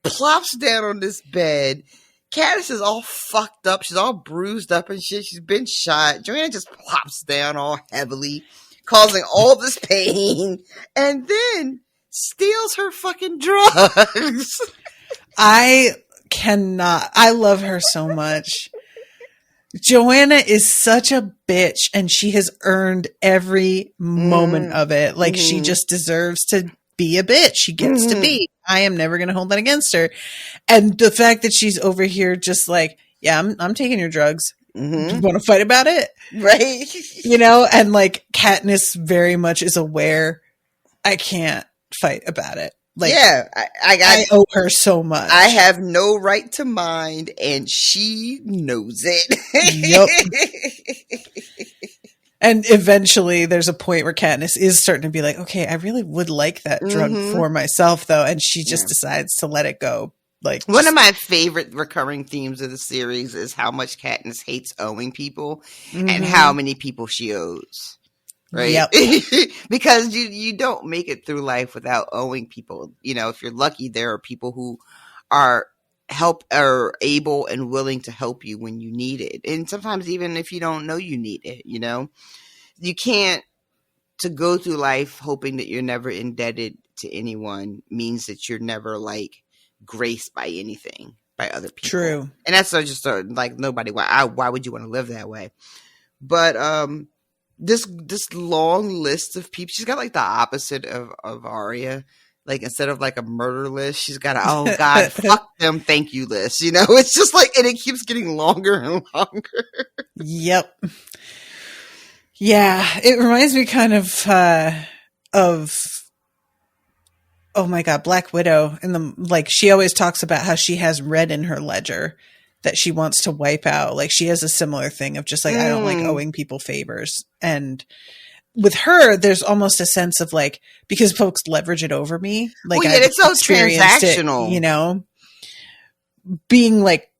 [SPEAKER 4] plops down on this bed. Katniss is all fucked up. She's all bruised up and shit. She's been shot. Joanna just plops down all heavily, causing all this pain, and then steals her fucking drugs.
[SPEAKER 2] I love her so much. Joanna is such a bitch, and she has earned every moment of it. Like, she just deserves to be a bitch. She gets to be. I am never going to hold that against her. And the fact that she's over here just like, yeah, I'm taking your drugs. You want to fight about it?
[SPEAKER 4] Right.
[SPEAKER 2] And like Katniss very much is aware I can't fight about it. Like,
[SPEAKER 4] yeah,
[SPEAKER 2] I owe her so much.
[SPEAKER 4] I have no right to mind, and she knows it.
[SPEAKER 2] Yep. And eventually there's a point where Katniss is starting to be like, okay, I really would like that drug for myself though. And she just decides to let it go. Like,
[SPEAKER 4] one of my favorite recurring themes of the series is how much Katniss hates owing people and how many people she owes. Right.
[SPEAKER 2] Yep.
[SPEAKER 4] Because you don't make it through life without owing people. If you're lucky, there are people who are able and willing to help you when you need it. And sometimes even if you don't know you need it, you can't, to go through life hoping that you're never indebted to anyone means that you're never like graced by anything, by other people.
[SPEAKER 2] True.
[SPEAKER 4] And that's just like nobody, why would you want to live that way? But, this long list of people, she's got like the opposite of Arya. Like, instead of like a murder list, she's got a, oh God, fuck them, thank you list. It's just like, and it keeps getting longer and longer.
[SPEAKER 2] Yep. Yeah, it reminds me kind of oh my God, Black Widow. And she always talks about how she has red in her ledger that she wants to wipe out. Like she has a similar thing of just like, I don't like owing people favors. And with her, there's almost a sense of like, because folks leverage it over me. Like
[SPEAKER 4] it's so transactional,
[SPEAKER 2] being like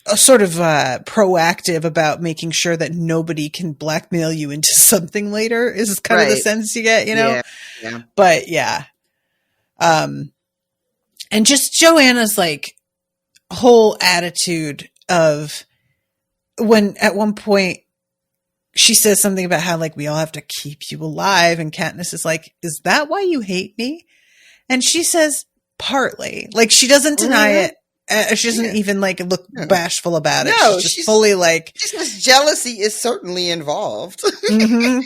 [SPEAKER 2] a sort of proactive about making sure that nobody can blackmail you into something later is kind of the sense you get, Yeah. But yeah. And just Joanna's like whole attitude of when at one point she says something about how like we all have to keep you alive, and Katniss is like, is that why you hate me? And she says partly. Like she doesn't deny it. She doesn't even like look bashful about it.
[SPEAKER 4] No,
[SPEAKER 2] she's fully like,
[SPEAKER 4] just jealousy is certainly involved. Mm-hmm.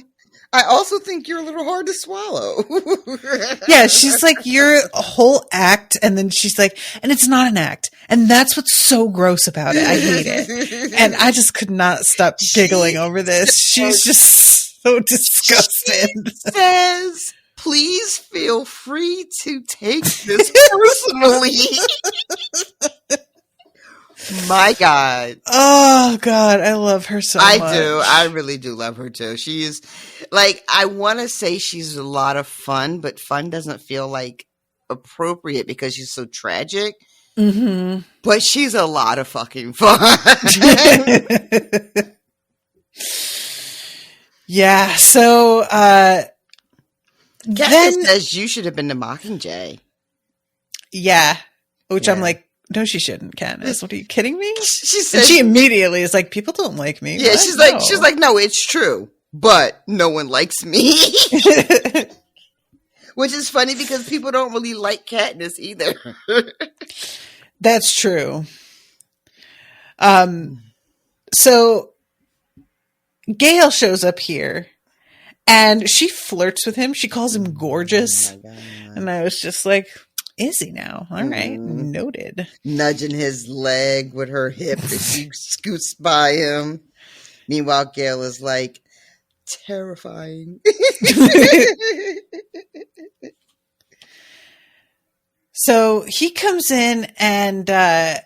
[SPEAKER 4] I also think you're a little hard to swallow.
[SPEAKER 2] Yeah, she's like, you're a whole act. And then she's like, and it's not an act. And that's what's so gross about it. I hate it. And I just could not stop giggling over this. She's just so disgusted.
[SPEAKER 4] She says, please feel free to take this personally. My God.
[SPEAKER 2] Oh God, I love her so much.
[SPEAKER 4] I do. I really do love her too. She is like, I want to say she's a lot of fun, but fun doesn't feel like appropriate because she's so tragic. Mm-hmm. But she's a lot of fucking fun.
[SPEAKER 2] Yeah. So,
[SPEAKER 4] Katniss says you should have been the Mockingjay.
[SPEAKER 2] Yeah. Which I'm like, no, she shouldn't, Katniss. What, are you kidding me?
[SPEAKER 4] She said,
[SPEAKER 2] and she immediately is like, people don't like me.
[SPEAKER 4] Yeah, she's like, no, it's true, but no one likes me. Which is funny because people don't really like Katniss either.
[SPEAKER 2] That's true. So Gale shows up here and she flirts with him. She calls him gorgeous. Oh and I was just like, is he now? All right. Noted.
[SPEAKER 4] Nudging his leg with her hip as she scoots by him. Meanwhile, Gale is like, terrifying.
[SPEAKER 2] So he comes in and they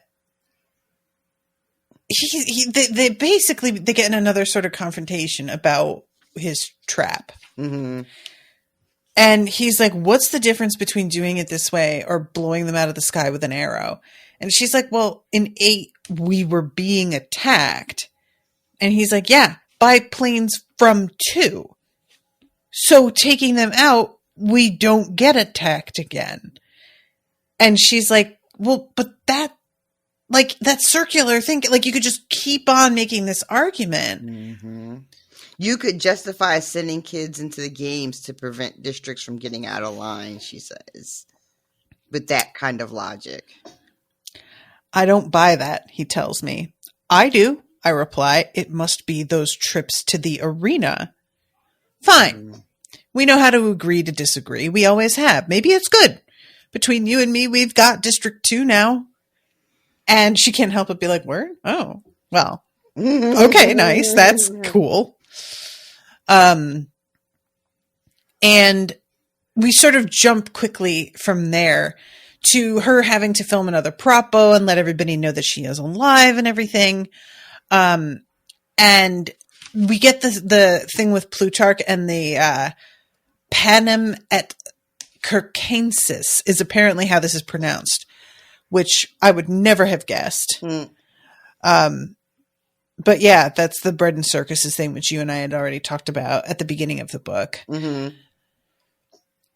[SPEAKER 2] basically get in another sort of confrontation about his trap. Mm-hmm. And he's like, what's the difference between doing it this way or blowing them out of the sky with an arrow? And she's like, well, in 8, we were being attacked. And he's like, yeah, by planes from 2. So taking them out, we don't get attacked again. And she's like, well, but that circular thing, like you could just keep on making this argument. Mm-hmm.
[SPEAKER 4] You could justify sending kids into the games to prevent districts from getting out of line, she says. With that kind of logic.
[SPEAKER 2] I don't buy that, he tells me. I do, I reply. It must be those trips to the arena. Fine. We know how to agree to disagree. We always have. Maybe it's good. Between you and me, we've got District 2 now. And she can't help but be like, word? Oh, well. Okay, nice. That's cool. And we sort of jump quickly from there to her having to film another propo and let everybody know that she is alive and everything. And we get the thing with Plutarch and the Panem et Circenses is apparently how this is pronounced, which I would never have guessed. But yeah, that's the bread and circuses thing, which you and I had already talked about at the beginning of the book. Mm-hmm.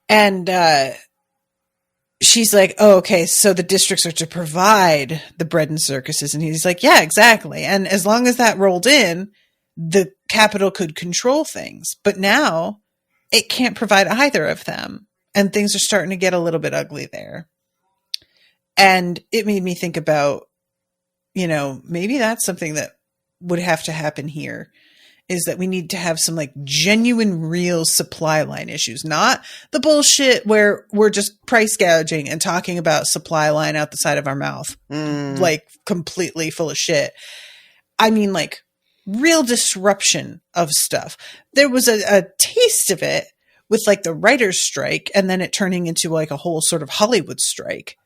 [SPEAKER 2] And she's like, oh, okay, so the districts are to provide the bread and circuses. And he's like, yeah, exactly. And as long as that rolled in, the capital could control things. But now it can't provide either of them. And things are starting to get a little bit ugly there. And it made me think about, maybe that's something that would have to happen here, is that we need to have some like genuine, real supply line issues, not the bullshit where we're just price gouging and talking about supply line out the side of our mouth, like completely full of shit. I mean, like real disruption of stuff. There was a taste of it with like the writer's strike, and then it turning into like a whole sort of Hollywood strike.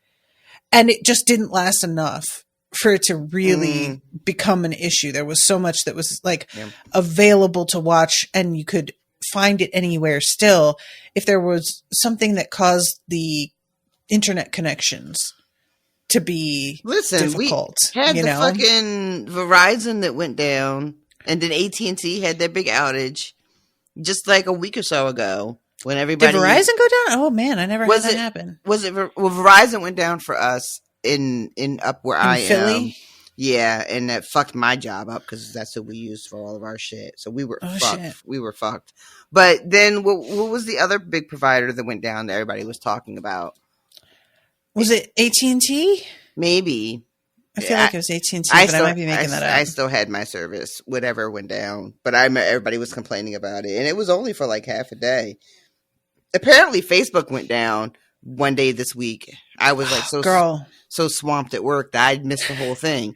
[SPEAKER 2] And it just didn't last enough for it to really become an issue. There was so much that was like available to watch, and you could find it anywhere still. If there was something that caused the internet connections to be difficult,
[SPEAKER 4] we had fucking Verizon that went down, and then AT&T had their big outage just like a week or so ago when everybody.
[SPEAKER 2] Did Verizon go down? Oh man, I never had that happen.
[SPEAKER 4] Verizon went down for us in up where I
[SPEAKER 2] Philly?
[SPEAKER 4] am. Yeah, and that fucked my job up because that's what we used for all of our shit. So we were fucked.
[SPEAKER 2] Shit.
[SPEAKER 4] We were fucked. But then what was the other big provider that went down that everybody was talking about?
[SPEAKER 2] Was it AT&T?
[SPEAKER 4] Maybe.
[SPEAKER 2] I feel like it was AT&T, but I might be making that up.
[SPEAKER 4] I still had my service, whatever went down. But I remember everybody was complaining about it. And it was only for like half a day. Apparently, Facebook went down one day this week. I was like so swamped at work that I missed the whole thing.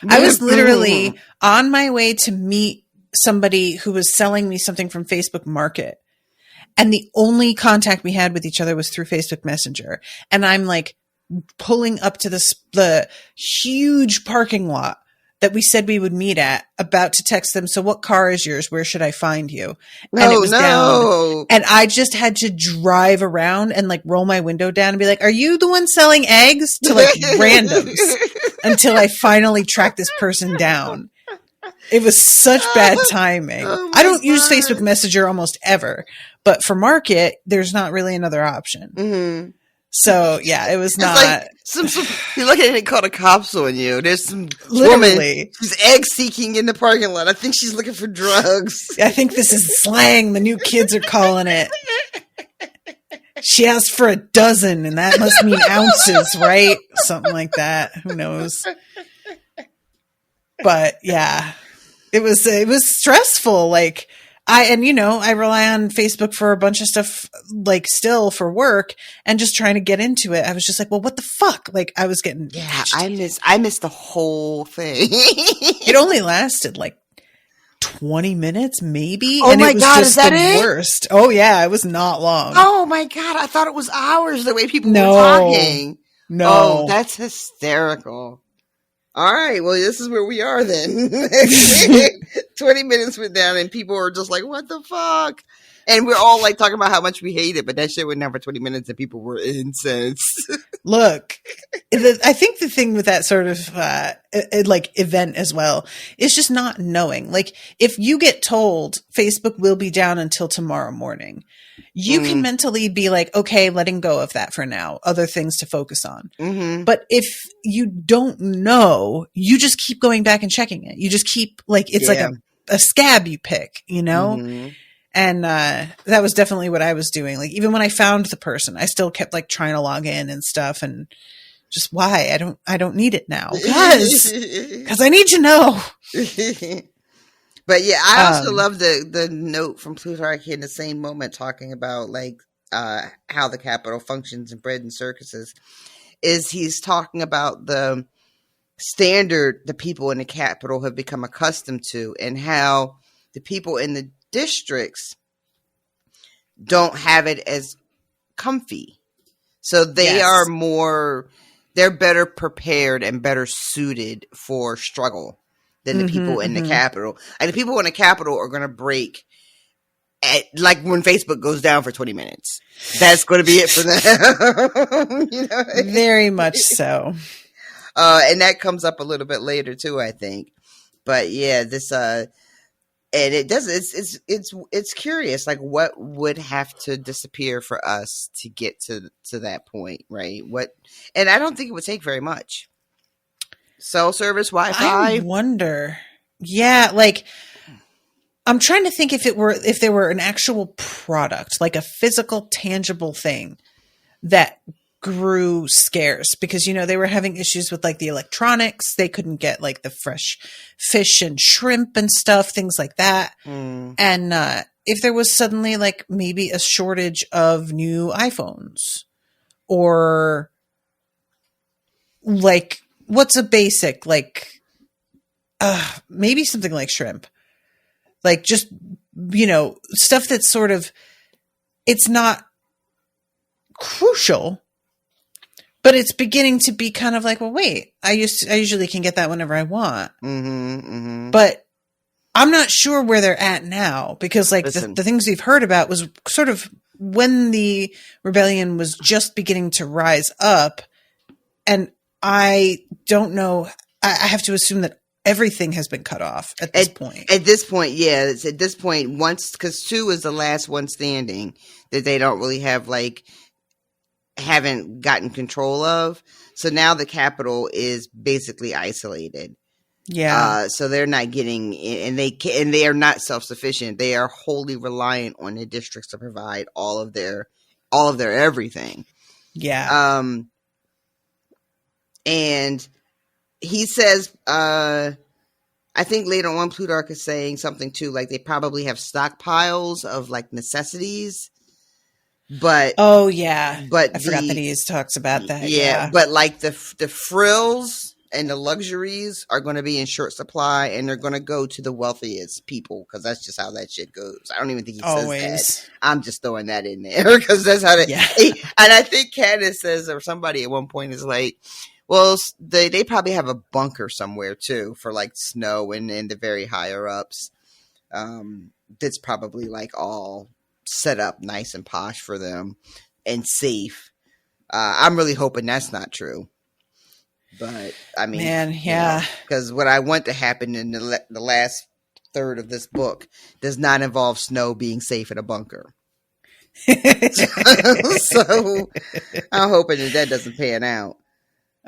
[SPEAKER 2] I was literally on my way to meet somebody who was selling me something from Facebook Market. And the only contact we had with each other was through Facebook Messenger. And I'm like pulling up to the huge parking lot that we said we would meet at, about to text them. So what car is yours? Where should I find you? And it was down. And I just had to drive around and like roll my window down and be like, are you the one selling eggs to like randoms? Until I finally tracked this person down. It was such bad timing. I don't use Facebook Messenger almost ever, but for Market, there's not really another option.
[SPEAKER 4] Mm-hmm.
[SPEAKER 2] So yeah, it was not.
[SPEAKER 4] Like you look at it and call the cops on you. There's some
[SPEAKER 2] Literally.
[SPEAKER 4] woman who's egg seeking in the parking lot. I think she's looking for drugs.
[SPEAKER 2] I think this is slang. The new kids are calling it. She asked for a dozen, and that must mean ounces, right? Something like that. Who knows? But yeah, it was stressful. Like I rely on Facebook for a bunch of stuff, like still for work, and just trying to get into it. I was just like, well, what the fuck? Like I was getting agitated.
[SPEAKER 4] I missed the whole thing.
[SPEAKER 2] It only lasted like 20 minutes, maybe.
[SPEAKER 4] Oh
[SPEAKER 2] and
[SPEAKER 4] my
[SPEAKER 2] it was
[SPEAKER 4] God,
[SPEAKER 2] just
[SPEAKER 4] is that
[SPEAKER 2] the
[SPEAKER 4] it?
[SPEAKER 2] worst. Oh yeah, it was not long.
[SPEAKER 4] Oh my God, I thought it was hours the way people were talking.
[SPEAKER 2] No.
[SPEAKER 4] Oh, that's hysterical. All right, well, this is where we are then. 20 minutes went down and people were just like, what the fuck? And we're all like talking about how much we hate it, but that shit went down for 20 minutes and people were incensed.
[SPEAKER 2] Look, I think the thing with that sort of like event as well is just not knowing. Like if you get told Facebook will be down until tomorrow morning, you can mentally be like, okay, letting go of that for now, other things to focus on. Mm-hmm. But if you don't know, you just keep going back and checking it. You just keep like, it's like a scab you pick, you know? Mm-hmm. And that was definitely what I was doing. Like even when I found the person, I still kept like trying to log in and stuff. And just why? I don't need it now because I need to know.
[SPEAKER 4] But yeah, I also love the note from Plutarch in the same moment talking about like how the Capitol functions in bread and circuses. Is he's talking about the standard the people in the Capitol have become accustomed to, and how the people in the districts don't have it as comfy. So they are they're better prepared and better suited for struggle than the people in the Capitol. And the people in the Capitol are going to break at like when Facebook goes down for 20 minutes. That's going to be it for them. You know?
[SPEAKER 2] Very much so.
[SPEAKER 4] And that comes up a little bit later too, I think. But yeah, this and it does. It's curious. Like, what would have to disappear for us to get to that point, right? And I don't think it would take very much. Cell service, Wi-Fi.
[SPEAKER 2] I wonder. Yeah, like I'm trying to think if there were an actual product, like a physical, tangible thing that grew scarce, because they were having issues with like the electronics. They couldn't get like the fresh fish and shrimp and stuff, things like that. And if there was suddenly like maybe a shortage of new iPhones, or like what's a basic like maybe something like shrimp. Like just, you know, stuff that's sort of, it's not crucial, but it's beginning to be kind of like, well, wait, I usually can get that whenever I want. But I'm not sure where they're at now, because like the things we've heard about was sort of when the rebellion was just beginning to rise up. And I don't know. I have to assume that everything has been cut off at this point.
[SPEAKER 4] At this point, yeah. It's at this point, once, because 2 is the last one standing that they don't really have, like, haven't gotten control of. So now the capital is basically isolated.
[SPEAKER 2] Yeah.
[SPEAKER 4] So they're not getting, and they are not self-sufficient. They are wholly reliant on the districts to provide all of their everything.
[SPEAKER 2] Yeah.
[SPEAKER 4] And he says, I think later on Plutarch is saying something too, like they probably have stockpiles of like necessities. But
[SPEAKER 2] oh yeah,
[SPEAKER 4] but
[SPEAKER 2] I forgot that he talks about that.
[SPEAKER 4] Yeah, but like the frills and the luxuries are going to be in short supply, and they're going to go to the wealthiest people, because that's just how that shit goes. I don't even think he says that. I'm just throwing that in there because that's how that. Yeah. And I think Katniss says, or somebody at one point is like, well, they probably have a bunker somewhere too for like Snow and the very higher ups. That's probably like all set up nice and posh for them and safe. I'm really hoping that's not true. But I mean,
[SPEAKER 2] man, yeah,
[SPEAKER 4] because what I want to happen in the last third of this book does not involve Snow being safe in a bunker. So I'm hoping that doesn't pan out.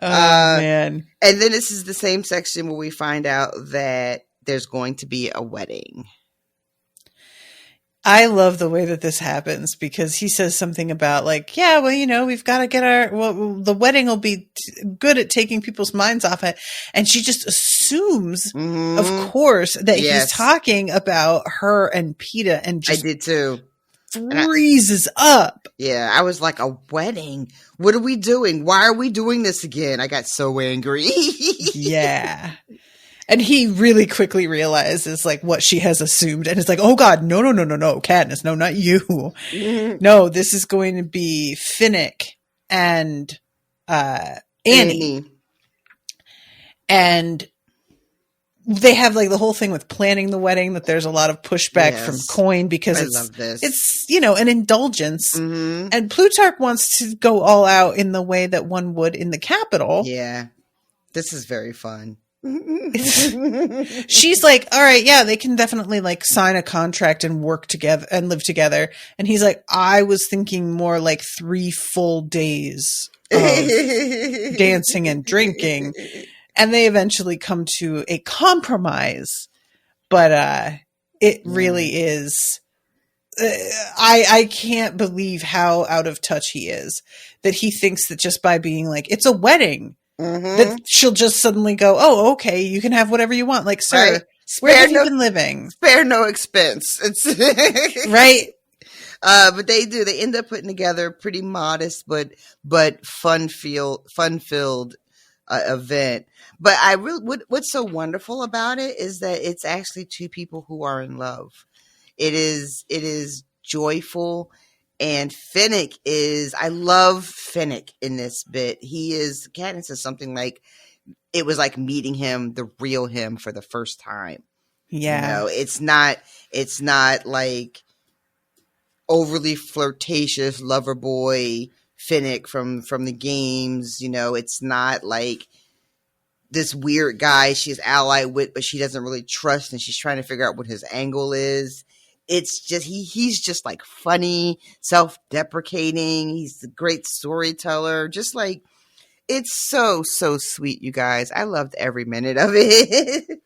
[SPEAKER 2] Oh man.
[SPEAKER 4] And then this is the same section where we find out that there's going to be a wedding.
[SPEAKER 2] I love the way that this happens, because he says something about like, yeah, well, you know, we've got to get the wedding will be good at taking people's minds off it. And she just assumes, of course, that he's talking about her and Peeta, and just
[SPEAKER 4] I did too.
[SPEAKER 2] Freezes up.
[SPEAKER 4] Yeah, I was like, a wedding? What are we doing? Why are we doing this again? I got so angry.
[SPEAKER 2] Yeah. And he really quickly realizes like what she has assumed, and it's like, oh God, no, Katniss, no, not you. No, this is going to be Finnick and Annie. And they have like the whole thing with planning the wedding, that there's a lot of pushback from Coin, because it's, you know, an indulgence. And Plutarch wants to go all out in the way that one would in the capital.
[SPEAKER 4] Yeah. This is very fun.
[SPEAKER 2] She's like, all right, yeah, they can definitely like sign a contract and work together and live together. And he's like, I was thinking more like 3 full days of dancing and drinking. And they eventually come to a compromise, but it really is. I can't believe how out of touch he is, that he thinks that just by being like, it's a wedding, that she'll just suddenly go, oh, okay, you can have whatever you want. Like, sir, where have you been living?
[SPEAKER 4] Spare no expense. It's
[SPEAKER 2] right.
[SPEAKER 4] But they end up putting together a pretty modest but fun-filled event. But what's so wonderful about it is that it's actually 2 people who are in love. It is joyful. And Finnick I love Finnick in this bit. Katniss says something like, it was like meeting him, the real him, for the first time.
[SPEAKER 2] Yeah.
[SPEAKER 4] You know, it's not like overly flirtatious lover boy Finnick from the games. You know, it's not like this weird guy she's allied with, but she doesn't really trust, and she's trying to figure out what his angle is. It's just, he's just like funny, self-deprecating. He's a great storyteller. Just like, it's so, so sweet, you guys. I loved every minute of it.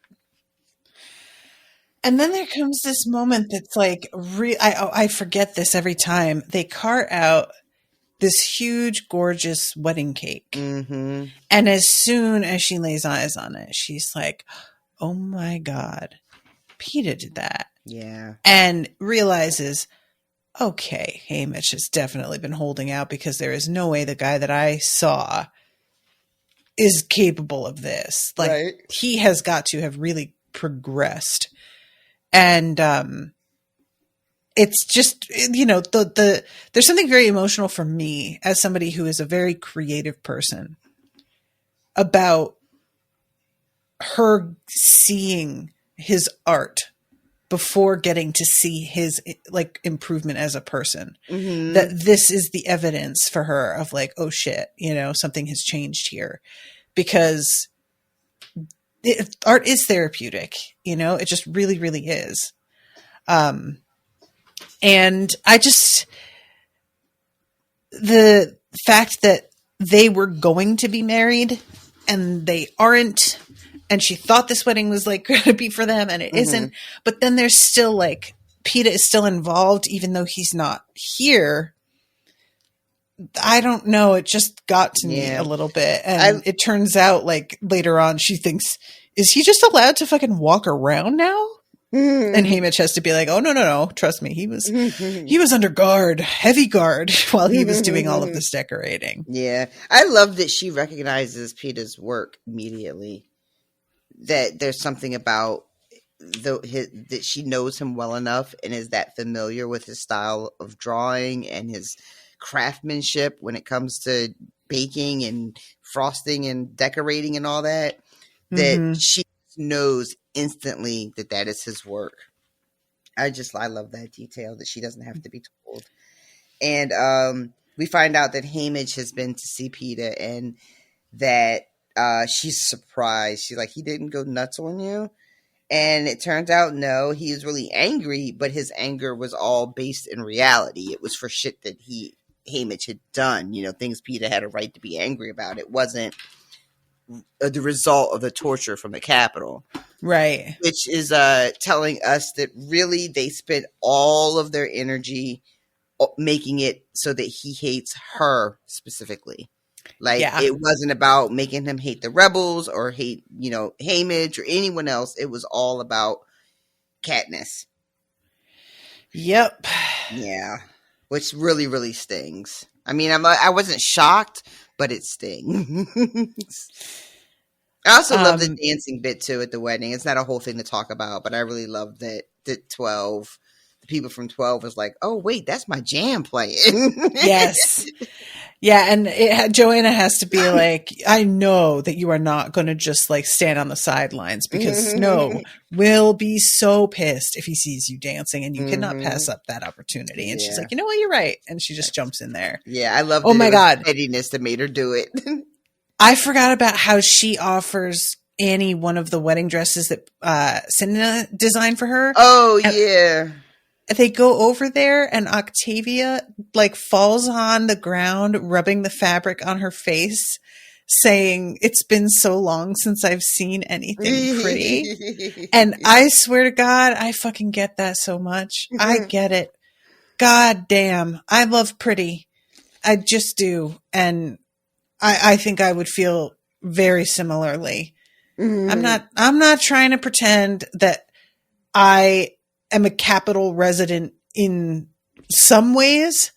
[SPEAKER 2] And then there comes this moment that's like, I forget this every time. They cart out this huge, gorgeous wedding cake. And as soon as she lays eyes on it, she's like, oh my God, Peeta did that.
[SPEAKER 4] Yeah. And
[SPEAKER 2] realizes, okay, Haymitch has definitely been holding out, because there is no way the guy that I saw is capable of this. Like
[SPEAKER 4] Right.
[SPEAKER 2] he has got to have really progressed. And it's just, you know, there's something very emotional for me as somebody who is a very creative person about her seeing his art before getting to see his like improvement as a person.
[SPEAKER 4] Mm-hmm.
[SPEAKER 2] That this is the evidence for her of like, oh shit, you know, something has changed here, because art is therapeutic, you know, it just really, really is. And I just, the fact that they were going to be married and they aren't, and she thought this wedding was like going to be for them and it isn't, but then there's still like, Peeta is still involved even though he's not here. I don't know. It just got to me a little bit. And it turns out like later on she thinks, is he just allowed to fucking walk around now? And Haymitch has to be like, oh, no. Trust me. He was under guard, heavy guard while he was doing all of this decorating.
[SPEAKER 4] Yeah. I love that she recognizes Peeta's work immediately. That there's something about that she knows him well enough and is that familiar with his style of drawing and his craftsmanship when it comes to baking and frosting and decorating and all that, that she knows instantly that is his work. I love that detail that she doesn't have to be told. And we find out that Haymitch has been to see Peeta and that she's surprised. She's like, he didn't go nuts on you? And it turns out, no, he was really angry, but his anger was all based in reality. It was for shit that Haymitch had done, you know, things Peeta had a right to be angry about. It wasn't the result of the torture from the Capitol.
[SPEAKER 2] Right.
[SPEAKER 4] Which is telling us that really they spent all of their energy making it so that he hates her specifically. Like, it wasn't about making him hate the rebels or hate, you know, Haymitch or anyone else. It was all about Katniss.
[SPEAKER 2] Yep.
[SPEAKER 4] Yeah. Which really, really stings. I mean, I wasn't shocked, but it stings. I also love the dancing bit too at the wedding. It's not a whole thing to talk about, but I really love that 12, the people from 12 was like, oh wait, that's my jam playing.
[SPEAKER 2] Yes. Yeah, and Joanna has to be like, I know that you are not going to just like stand on the sidelines, because Snow will be so pissed if he sees you dancing, and you cannot pass up that opportunity. And she's like, you know what, you're right. And she just jumps in there.
[SPEAKER 4] Yeah, I love
[SPEAKER 2] oh my God,
[SPEAKER 4] pettiness that made her do it.
[SPEAKER 2] I forgot about how she offers Annie one of the wedding dresses that Cinna designed for her.
[SPEAKER 4] Oh, yeah.
[SPEAKER 2] They go over there and Octavia like falls on the ground, rubbing the fabric on her face, saying, it's been so long since I've seen anything pretty. And I swear to God, I fucking get that so much. I get it. God damn. I love pretty. I just do. And I think I would feel very similarly. I'm not trying to pretend that I am a capital resident in some ways,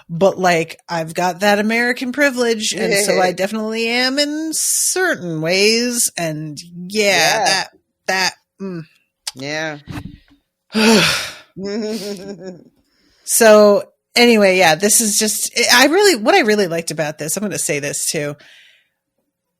[SPEAKER 2] but like I've got that American privilege, and so I definitely am in certain ways. And yeah. So anyway, yeah, this is just, what I really liked about this, I'm going to say this too.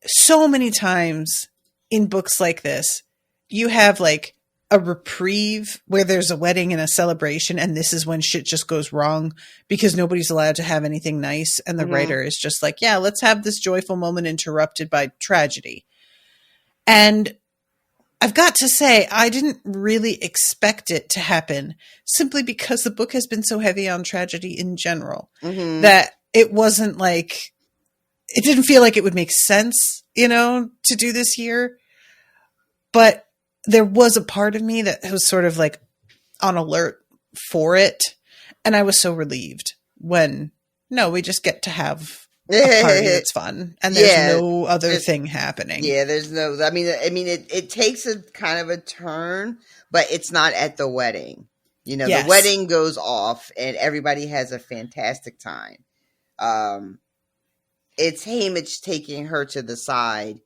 [SPEAKER 2] So many times in books like this, you have like a reprieve where there's a wedding and a celebration, and this is when shit just goes wrong because nobody's allowed to have anything nice. And the writer is just like, yeah, let's have this joyful moment interrupted by tragedy. And I've got to say, I didn't really expect it to happen, simply because the book has been so heavy on tragedy in general that it wasn't like, it didn't feel like it would make sense, you know, to do this here. But there was a part of me that was sort of like on alert for it. And I was so relieved when, no, we just get to have a party that's fun, and there's no other thing happening. Yeah,
[SPEAKER 4] there's no, I mean, it takes a kind of a turn, but it's not at the wedding. You know, the wedding goes off and everybody has a fantastic time. it's Haymitch taking her to the side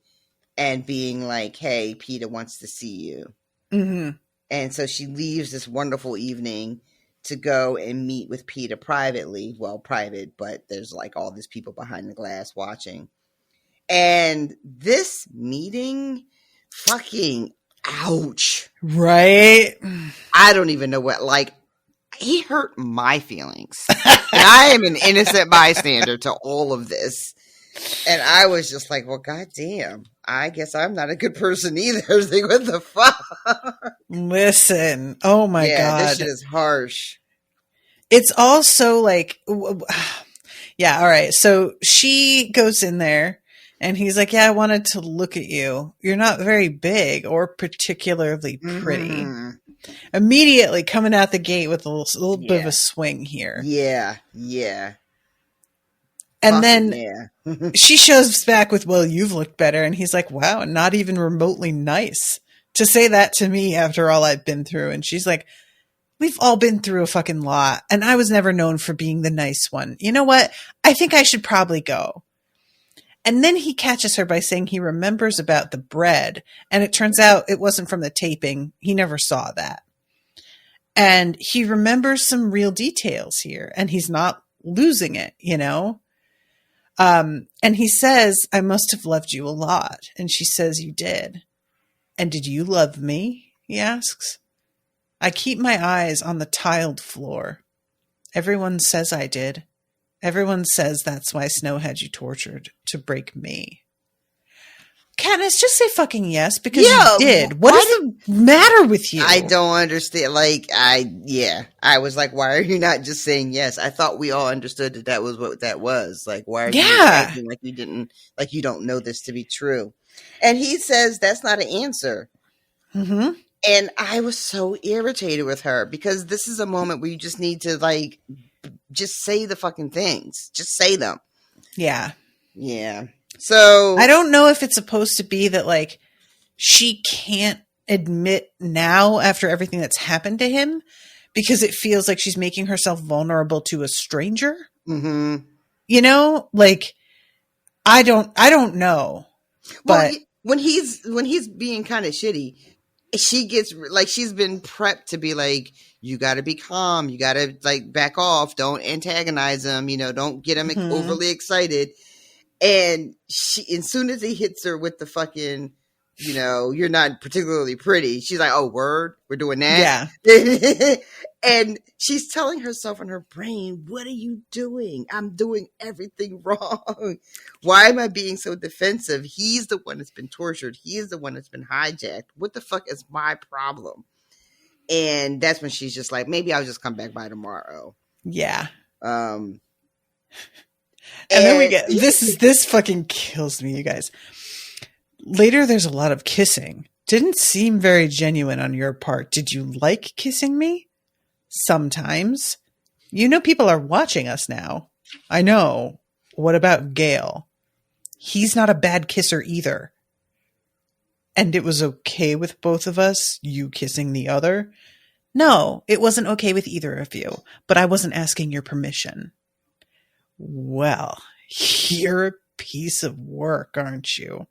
[SPEAKER 4] and being like, hey, Peeta wants to see you.
[SPEAKER 2] Mm-hmm.
[SPEAKER 4] And so she leaves this wonderful evening to go and meet with Peeta privately. Well, private, but there's like all these people behind the glass watching. And this meeting, fucking ouch.
[SPEAKER 2] Right?
[SPEAKER 4] I don't even know what, like, he hurt my feelings. And I am an innocent bystander to all of this. And I was just like, well, goddamn, I guess I'm not a good person either. I was like, what the fuck?
[SPEAKER 2] Listen. Oh my God.
[SPEAKER 4] This shit is harsh.
[SPEAKER 2] It's also like, yeah, all right. So she goes in there and he's like, yeah, I wanted to look at you. You're not very big or particularly pretty.
[SPEAKER 4] Mm-hmm.
[SPEAKER 2] Immediately coming out the gate with a little bit of a swing here.
[SPEAKER 4] Yeah.
[SPEAKER 2] And then she shows back with, well, you've looked better. And he's like, wow, not even remotely nice to say that to me after all I've been through. And she's like, we've all been through a fucking lot. And I was never known for being the nice one. You know what? I think I should probably go. And then he catches her by saying he remembers about the bread. And it turns out it wasn't from the taping. He never saw that. And he remembers some real details here. And he's not losing it, you know? And he says, I must have loved you a lot. And she says, you did. And did you love me? He asks. I keep my eyes on the tiled floor. Everyone says I did. Everyone says that's why Snow had you tortured, to break me. Katniss, just say fucking yes, because you did. What does the matter with you?
[SPEAKER 4] I don't understand. Like, I was like, why are you not just saying yes? I thought we all understood that was what that was. Like, why are you acting like you don't know this to be true? And he says that's not an answer.
[SPEAKER 2] Mm-hmm.
[SPEAKER 4] And I was so irritated with her because this is a moment where you just need to, like, just say the fucking things. Just say them.
[SPEAKER 2] Yeah.
[SPEAKER 4] Yeah. So
[SPEAKER 2] I don't know if it's supposed to be that, like, she can't admit now after everything that's happened to him because it feels like she's making herself vulnerable to a stranger.
[SPEAKER 4] Mm-hmm.
[SPEAKER 2] You know, like, I don't know. But
[SPEAKER 4] when he's being kind of shitty, she gets like, she's been prepped to be like, you got to be calm, you got to, like, back off, don't antagonize him, you know, don't get him overly excited. And as soon as he hits her with the fucking, you know, you're not particularly pretty, she's like, oh, word, we're doing that.
[SPEAKER 2] Yeah.
[SPEAKER 4] And she's telling herself in her brain, what are you doing? I'm doing everything wrong. Why am I being so defensive? He's the one that's been tortured. He's the one that's been hijacked. What the fuck is my problem? And that's when she's just like, maybe I'll just come back by tomorrow.
[SPEAKER 2] Yeah.
[SPEAKER 4] And
[SPEAKER 2] then we get this fucking kills me, you guys. Later, there's a lot of kissing. Didn't seem very genuine on your part. Did you like kissing me? Sometimes. You know people are watching us now. I know. What about Gale? He's not a bad kisser either. And it was okay with both of us, you kissing the other? No, it wasn't okay with either of you, but I wasn't asking your permission. Well, you're a piece of work, aren't you?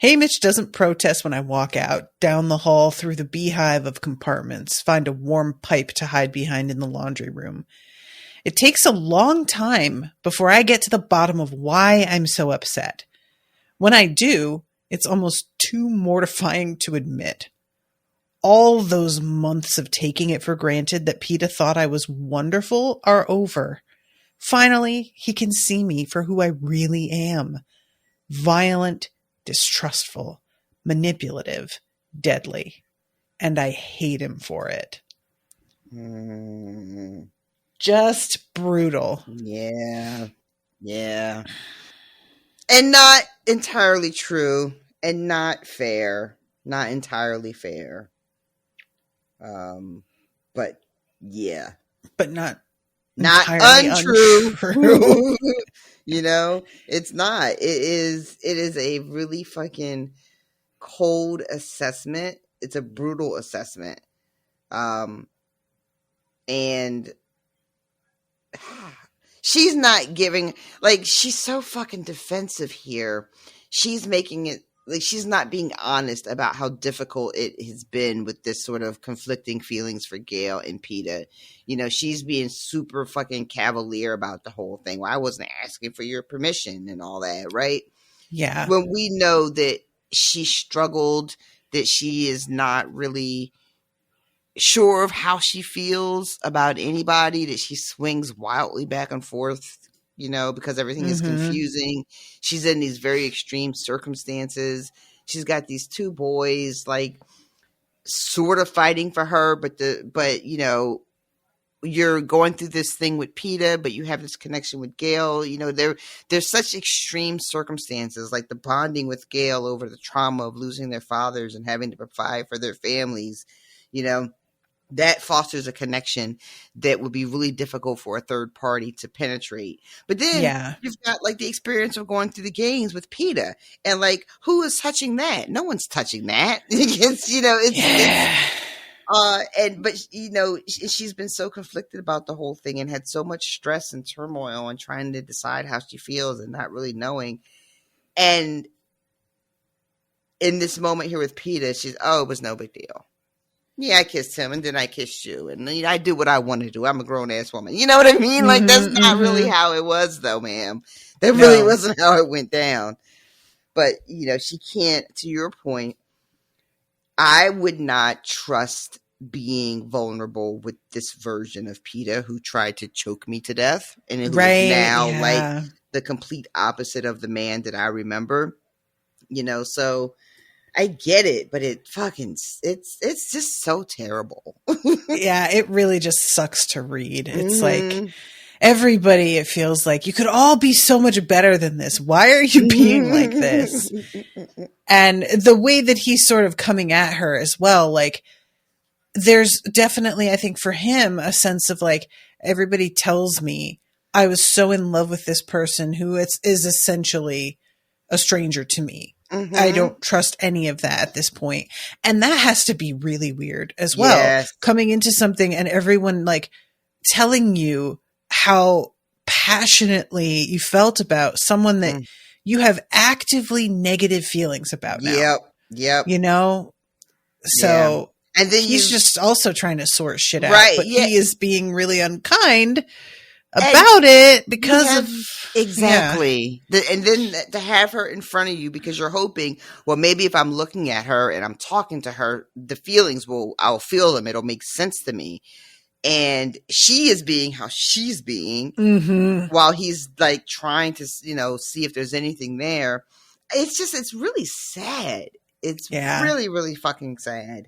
[SPEAKER 2] Haymitch doesn't protest when I walk out, down the hall through the beehive of compartments, find a warm pipe to hide behind in the laundry room. It takes a long time before I get to the bottom of why I'm so upset. When I do, it's almost too mortifying to admit. All those months of taking it for granted that Peeta thought I was wonderful are over. Finally, he can see me for who I really am. Violent, distrustful, manipulative, deadly. And I hate him for it. Just brutal.
[SPEAKER 4] Yeah. And not entirely true and not fair. Not entirely fair. But yeah.
[SPEAKER 2] But not
[SPEAKER 4] untrue. You know, it's not. It is a really fucking cold assessment. It's a brutal assessment. And she's not giving, like, she's so fucking defensive here. She's making it, like, she's not being honest about how difficult it has been with this sort of conflicting feelings for Gail and Peeta. You know, she's being super fucking cavalier about the whole thing. Well, I wasn't asking for your permission and all that, right?
[SPEAKER 2] Yeah.
[SPEAKER 4] When we know that she struggled, that she is not really sure of how she feels about anybody, that she swings wildly back and forth, you know, because everything is confusing. She's in these very extreme circumstances. She's got these two boys, like, sort of fighting for her, but you know, you're going through this thing with Peeta, but you have this connection with Gail. You know, there's such extreme circumstances, like the bonding with Gail over the trauma of losing their fathers and having to provide for their families. You know, that fosters a connection that would be really difficult for a third party to penetrate. But then you've got, like, the experience of going through the games with Peeta, and, like, who is touching that? No one's touching that. It's, you know, but you know, she's been so conflicted about the whole thing and had so much stress and turmoil and trying to decide how she feels and not really knowing. And in this moment here with Peeta, she's, it was no big deal. Yeah, I kissed him and then I kissed you, and you know, I do what I want to do. I'm a grown ass woman. You know what I mean? Like, that's not really how it was, though, ma'am. That really wasn't how it went down. But, you know, she can't, to your point, I would not trust being vulnerable with this version of Peeta who tried to choke me to death, and who is now like the complete opposite of the man that I remember. You know, so I get it, but it's just so terrible.
[SPEAKER 2] Yeah, it really just sucks to read. It's like, everybody, it feels like you could all be so much better than this. Why are you being like this? And the way that he's sort of coming at her as well, like, there's definitely, I think, for him, a sense of, like, everybody tells me I was so in love with this person who is essentially a stranger to me. I don't trust any of that at this point. And that has to be really weird as well. Yes. Coming into something and everyone, like, telling you how passionately you felt about someone that you have actively negative feelings about now. Yep. You know? So and then he's just also trying to sort shit out. Right, but he is being really unkind about it because of...
[SPEAKER 4] Exactly. And then to have her in front of you because you're hoping, well, maybe if I'm looking at her and I'm talking to her, the feelings I'll feel them. It'll make sense to me. And she is being how she's being while he's, like, trying to, you know, see if there's anything there. It's really sad. It's really, really fucking sad,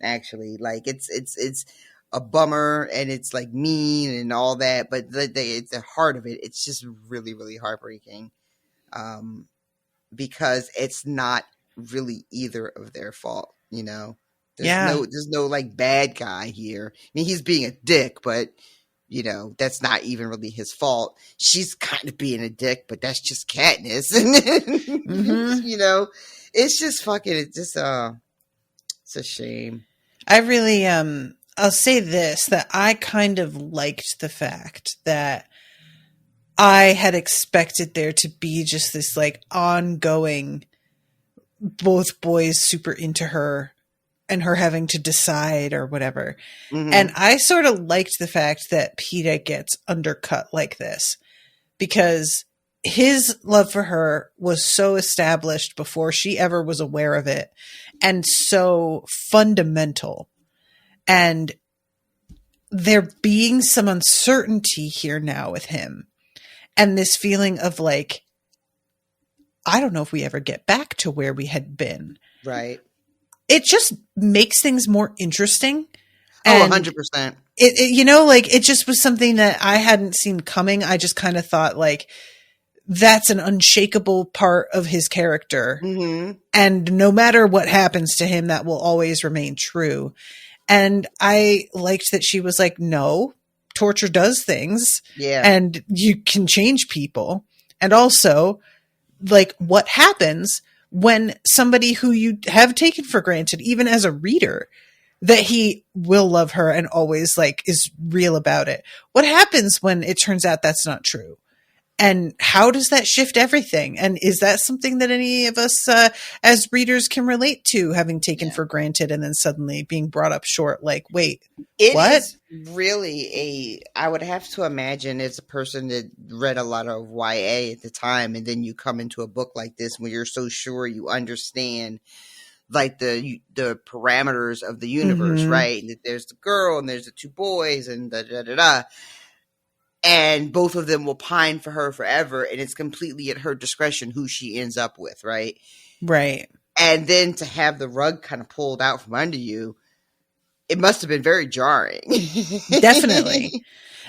[SPEAKER 4] actually. Like, it's a bummer and it's, like, mean and all that, but the heart of it, it's just really, really heartbreaking. Because it's not really either of their fault, you know? There's no like bad guy here. I mean, he's being a dick, but you know, that's not even really his fault. She's kind of being a dick, but that's just Katniss. You know, it's just fucking, it's a shame.
[SPEAKER 2] I really, I'll say this, that I kind of liked the fact that I had expected there to be just this, like, ongoing, both boys super into her and her having to decide or whatever. And I sort of liked the fact that Peeta gets undercut like this because his love for her was so established before she ever was aware of it and so fundamental. And there being some uncertainty here now with him and this feeling of, like, I don't know if we ever get back to where we had been.
[SPEAKER 4] Right.
[SPEAKER 2] It just makes things more interesting.
[SPEAKER 4] And 100%.
[SPEAKER 2] It, you know, like, it just was something that I hadn't seen coming. I just kind of thought, like, that's an unshakable part of his character. And no matter what happens to him, that will always remain true. And I liked that she was like, no, torture does things. And you can change people. And also, like, what happens when somebody who you have taken for granted, even as a reader, that he will love her and always like is real about it. What happens when it turns out that's not true? And how does that shift everything? And is that something that any of us as readers can relate to, having taken for granted and then suddenly being brought up short? Like, wait, what?
[SPEAKER 4] Is really I would have to imagine, as a person that read a lot of YA at the time, and then you come into a book like this when you're so sure you understand like the parameters of the universe, right? And that there's the girl and there's the two boys and and both of them will pine for her forever, and it's completely at her discretion who she ends up with, right?
[SPEAKER 2] Right.
[SPEAKER 4] And then to have the rug kind of pulled out from under you, it must have been very jarring.
[SPEAKER 2] Definitely.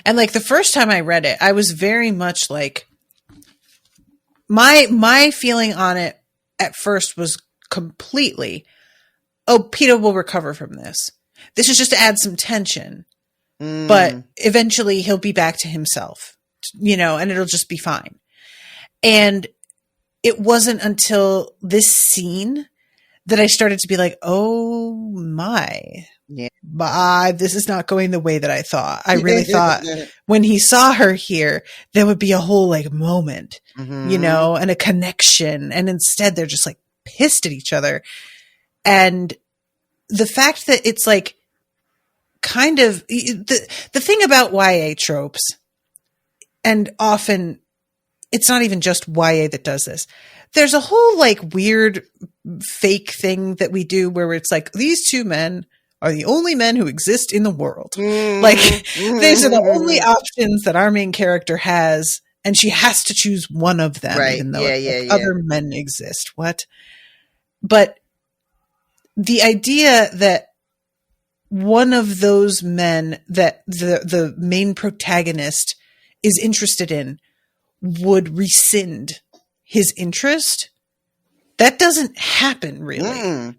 [SPEAKER 2] And like the first time I read it, I was very much like, my feeling on it at first was completely, oh, Peter will recover from this. This is just to add some tension. But eventually he'll be back to himself, you know, and it'll just be fine. And it wasn't until this scene that I started to be like, oh my, this is not going the way that I thought. I really thought when he saw her here, there would be a whole like moment, you know, and a connection. And instead they're just like pissed at each other. And the fact that it's like, kind of the thing about YA tropes, and often it's not even just YA that does this. There's a whole like weird fake thing that we do where it's like, these two men are the only men who exist in the world. Like these are the only options that our main character has, and she has to choose one of them, right? Even though other men exist. What? But the idea that one of those men that the main protagonist is interested in would rescind his interest, that doesn't happen really.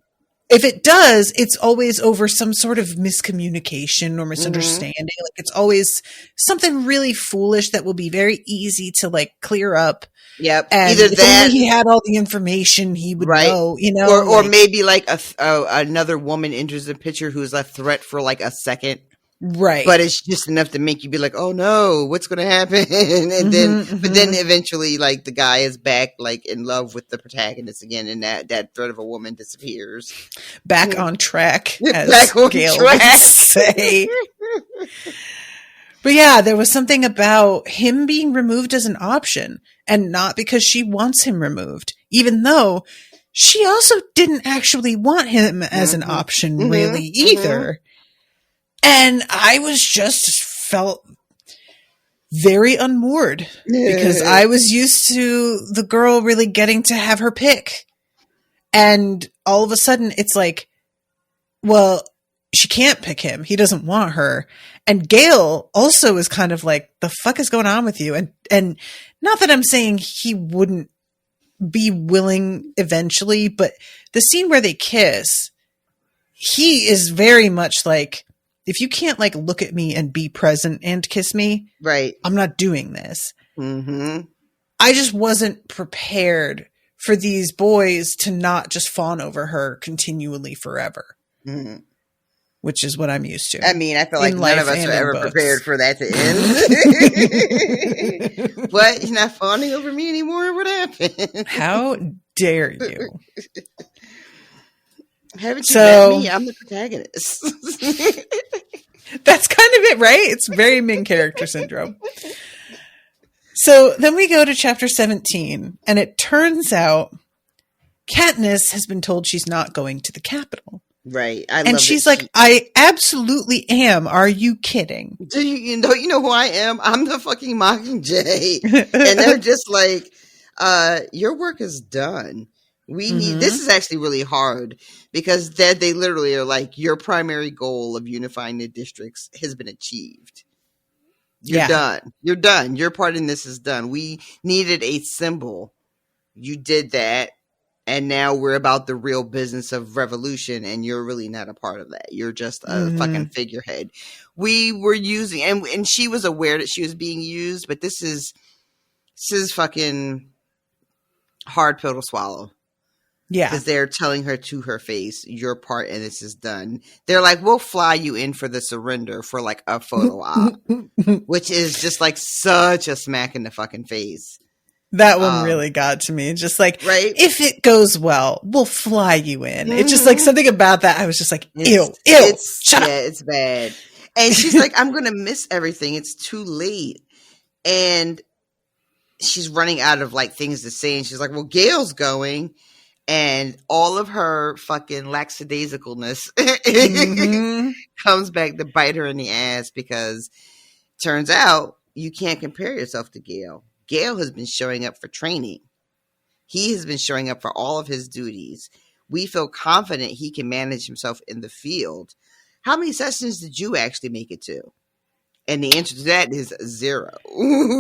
[SPEAKER 2] If it does, it's always over some sort of miscommunication or misunderstanding. Like it's always something really foolish that will be very easy to like clear up.
[SPEAKER 4] Yep.
[SPEAKER 2] And
[SPEAKER 4] either
[SPEAKER 2] if
[SPEAKER 4] that,
[SPEAKER 2] only he had all the information, he would know, you know,
[SPEAKER 4] or maybe like another woman enters the picture who's a threat for like a second.
[SPEAKER 2] Right.
[SPEAKER 4] But it's just enough to make you be like, oh no, what's going to happen? And but then eventually like the guy is back like in love with the protagonist again. And that threat of a woman disappears.
[SPEAKER 2] Back on track, as
[SPEAKER 4] back on
[SPEAKER 2] Gail
[SPEAKER 4] track.
[SPEAKER 2] would say. But yeah, there was something about him being removed as an option, and not because she wants him removed, even though she also didn't actually want him as an option really either. And I was just felt very unmoored because I was used to the girl really getting to have her pick. And all of a sudden it's like, well, she can't pick him. He doesn't want her. And Gail also is kind of like, the fuck is going on with you? And not that I'm saying he wouldn't be willing eventually, but the scene where they kiss, he is very much like, if you can't like look at me and be present and kiss me,
[SPEAKER 4] right,
[SPEAKER 2] I'm not doing this. I just wasn't prepared for these boys to not just fawn over her continually forever. Which is what I'm used to.
[SPEAKER 4] I mean, I feel like none of us are ever prepared for that to end. What? You're not fawning over me anymore? What happened?
[SPEAKER 2] How dare you?
[SPEAKER 4] Haven't you met me? I'm the protagonist.
[SPEAKER 2] That's kind of it, right? It's very main character syndrome. So then we go to chapter 17, and it turns out Katniss has been told she's not going to the Capitol.
[SPEAKER 4] Right.
[SPEAKER 2] And she's like, I absolutely am. Are you kidding?
[SPEAKER 4] Do you know who I am? I'm the fucking Mockingjay. And they're just like, your work is done. We need, this is actually really hard because they literally are like, your primary goal of unifying the districts has been achieved. You're done. You're done. Your part in this is done. We needed a symbol. You did that. And now we're about the real business of revolution, and you're really not a part of that. You're just a fucking figurehead. We were using, and she was aware that she was being used, but this is fucking hard pill to swallow.
[SPEAKER 2] Yeah.
[SPEAKER 4] Because they're telling her to her face, your part in this is done. They're like, we'll fly you in for the surrender for like a photo op, which is just like such a smack in the fucking face.
[SPEAKER 2] That one really got to me. Just like,
[SPEAKER 4] right?
[SPEAKER 2] If it goes well, we'll fly you in. It's just like something about that. I was just like, ew.
[SPEAKER 4] Shut up. It's bad. And she's like, I'm going to miss everything. It's too late. And she's running out of like things to say. And she's like, well, Gail's going. And all of her fucking lackadaisicalness comes back to bite her in the ass, because turns out you can't compare yourself to Gail. Gail has been showing up for training. He has been showing up for all of his duties. We feel confident he can manage himself in the field. How many sessions did you actually make it to? And the answer to that is 0.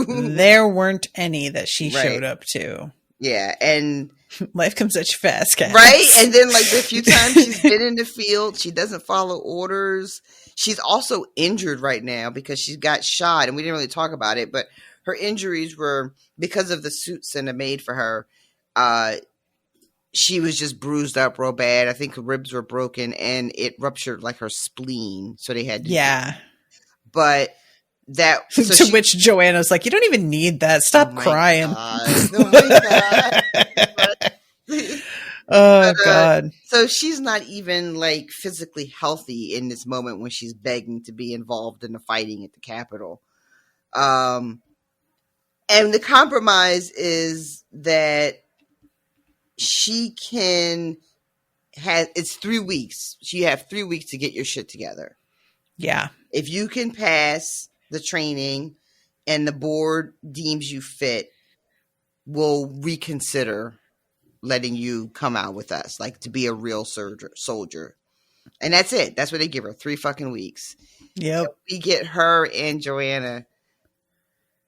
[SPEAKER 2] There weren't any that she showed up to.
[SPEAKER 4] Yeah, and
[SPEAKER 2] life comes at you fast, Kat.
[SPEAKER 4] Right? And then like the few times she's been in the field, she doesn't follow orders. She's also injured right now because she got shot, and we didn't really talk about it, but her injuries were because of the suits Cinna made for her. She was just bruised up real bad. I think her ribs were broken, and it ruptured like her spleen. So they had to but that
[SPEAKER 2] to which Joanna's like, you don't even need that. Stop crying.
[SPEAKER 4] Oh my God.
[SPEAKER 2] God.
[SPEAKER 4] So she's not even like physically healthy in this moment when she's begging to be involved in the fighting at the Capitol. And the compromise is that she can it's 3 weeks. You have 3 weeks to get your shit together.
[SPEAKER 2] Yeah.
[SPEAKER 4] If you can pass the training and the board deems you fit, we'll reconsider letting you come out with us, like to be a real soldier. And that's it. That's what they give her, 3 fucking weeks.
[SPEAKER 2] Yep.
[SPEAKER 4] So we get her and Joanna,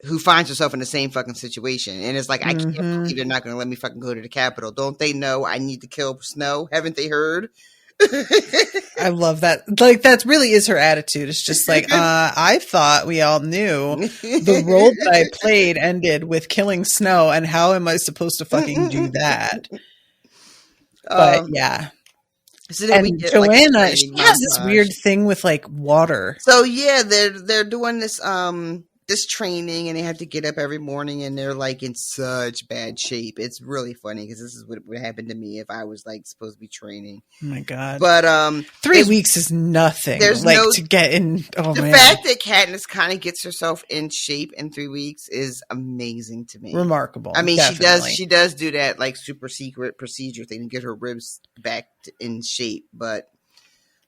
[SPEAKER 4] who finds herself in the same fucking situation. And it's like, I can't believe they're not going to let me fucking go to the Capitol. Don't they know I need to kill Snow? Haven't they heard?
[SPEAKER 2] I love that. Like, that really is her attitude. It's just like, I thought we all knew the role that I played ended with killing Snow, and how am I supposed to fucking do that? But yeah.
[SPEAKER 4] So then we get,
[SPEAKER 2] Joanna,
[SPEAKER 4] like,
[SPEAKER 2] she has this weird thing with like water.
[SPEAKER 4] So yeah, they're doing this this training, and they have to get up every morning, and they're like in such bad shape. It's really funny because this is what would happen to me if I was like supposed to be training.
[SPEAKER 2] Oh my God.
[SPEAKER 4] But
[SPEAKER 2] 3 weeks is nothing.
[SPEAKER 4] There's
[SPEAKER 2] like
[SPEAKER 4] no,
[SPEAKER 2] to get in. Oh
[SPEAKER 4] the
[SPEAKER 2] man.
[SPEAKER 4] fact that Katniss kind of gets herself in shape in 3 weeks is amazing to me.
[SPEAKER 2] Remarkable.
[SPEAKER 4] I mean,
[SPEAKER 2] definitely.
[SPEAKER 4] she does do that like super secret procedure thing to get her ribs back in shape, but.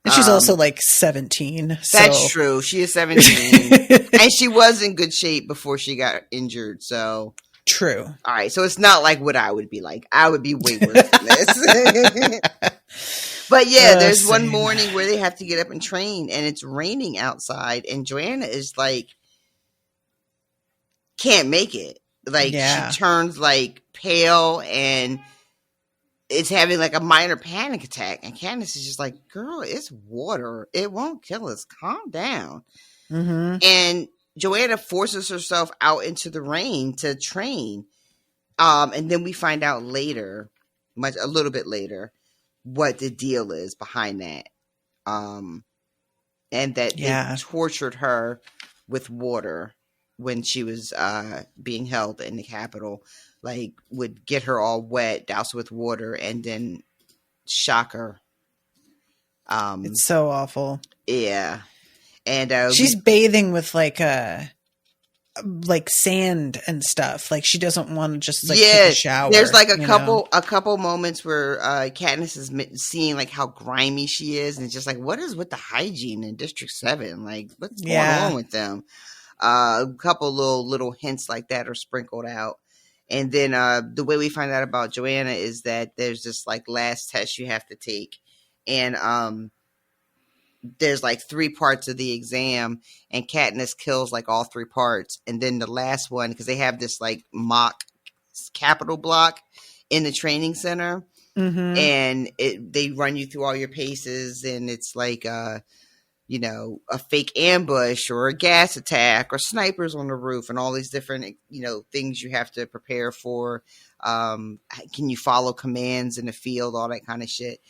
[SPEAKER 2] And she's also like 17.
[SPEAKER 4] That's true. She is 17. And she was in good shape before she got injured. So
[SPEAKER 2] true.
[SPEAKER 4] All right. So it's not like what I would be like. I would be way worse than this. But yeah, there's one morning where they have to get up and train, and it's raining outside, and Joanna is like, can't make it. Like she turns like pale and it's having like a minor panic attack, and Katniss is just like, girl, it's water. It won't kill us. Calm down.
[SPEAKER 2] Mm-hmm.
[SPEAKER 4] And Joanna forces herself out into the rain to train. And then we find out later, a little bit later, what the deal is behind that. And that they tortured her with water when she was being held in the Capitol. Like, would get her all wet, douse her with water, and then shock her.
[SPEAKER 2] It's so awful.
[SPEAKER 4] Yeah. And
[SPEAKER 2] she's bathing with like sand and stuff. Like, she doesn't want to just like take a shower.
[SPEAKER 4] There's like a couple moments where Katniss is seeing like how grimy she is, and it's just like, what is with the hygiene in District 7? Like, what's going on with them? A couple little hints like that are sprinkled out. And then the way we find out about Joanna is that there's this like last test you have to take, and there's like 3 parts of the exam, and Katniss kills like all 3 parts, and then the last one, because they have this like mock Capitol block in the training center, and they run you through all your paces, and it's like a fake ambush or a gas attack or snipers on the roof and all these different, things you have to prepare for. Can you follow commands in the field, all that kind of shit.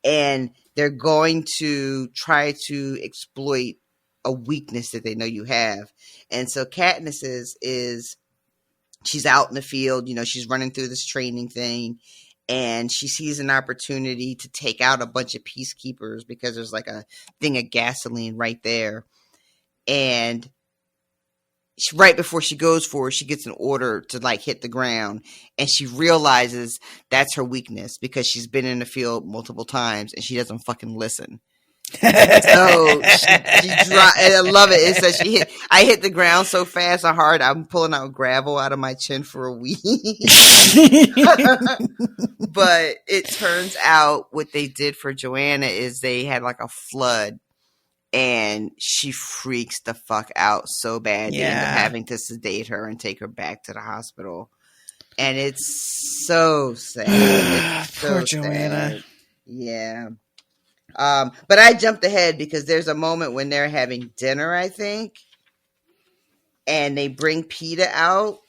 [SPEAKER 4] And they're going to try to exploit a weakness that they know you have. And so Katniss is she's out in the field, she's running through this training thing, and she sees an opportunity to take out a bunch of peacekeepers because there's like a thing of gasoline right there. And right before she goes for it, she gets an order to like hit the ground, and she realizes that's her weakness because she's been in the field multiple times and she doesn't fucking listen. So and I love it. It says I hit the ground so fast and hard, I'm pulling out gravel out of my chin for a week. But it turns out what they did for Joanna is they had like a flood, and she freaks the fuck out so bad. They end up having to sedate her and take her back to the hospital. And it's so sad.
[SPEAKER 2] Poor Joanna.
[SPEAKER 4] Sad. Yeah. But I jumped ahead because there's a moment when they're having dinner, I think, and they bring Peeta out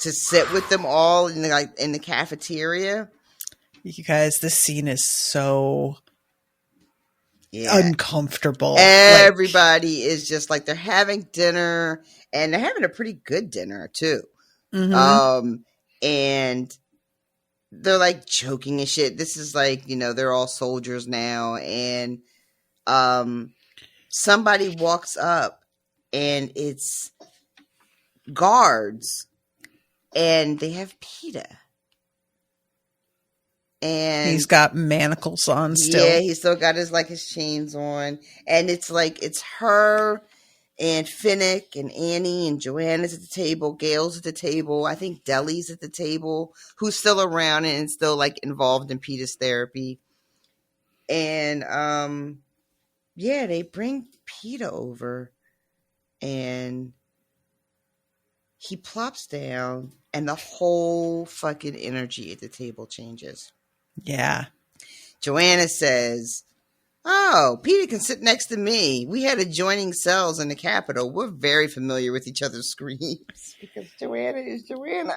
[SPEAKER 4] to sit with them all in the cafeteria.
[SPEAKER 2] You guys, this scene is so uncomfortable.
[SPEAKER 4] Everybody is just like, they're having dinner, and they're having a pretty good dinner too. Mm-hmm. And they're like joking and shit. This is like, they're all soldiers now. And somebody walks up, and it's guards, and they have Peeta. And
[SPEAKER 2] he's got manacles on still.
[SPEAKER 4] Yeah, he's still got his chains on. And it's like, it's her and Finnick and Annie and Joanna's at the table. Gail's at the table. I think Deli's at the table, who's still around and still like involved in Peeta's therapy. And they bring Peeta over, and he plops down, and the whole fucking energy at the table changes.
[SPEAKER 2] Yeah.
[SPEAKER 4] Joanna says, "Oh, Peeta can sit next to me. We had adjoining cells in the Capitol. We're very familiar with each other's screams." Because Joanna is Joanna.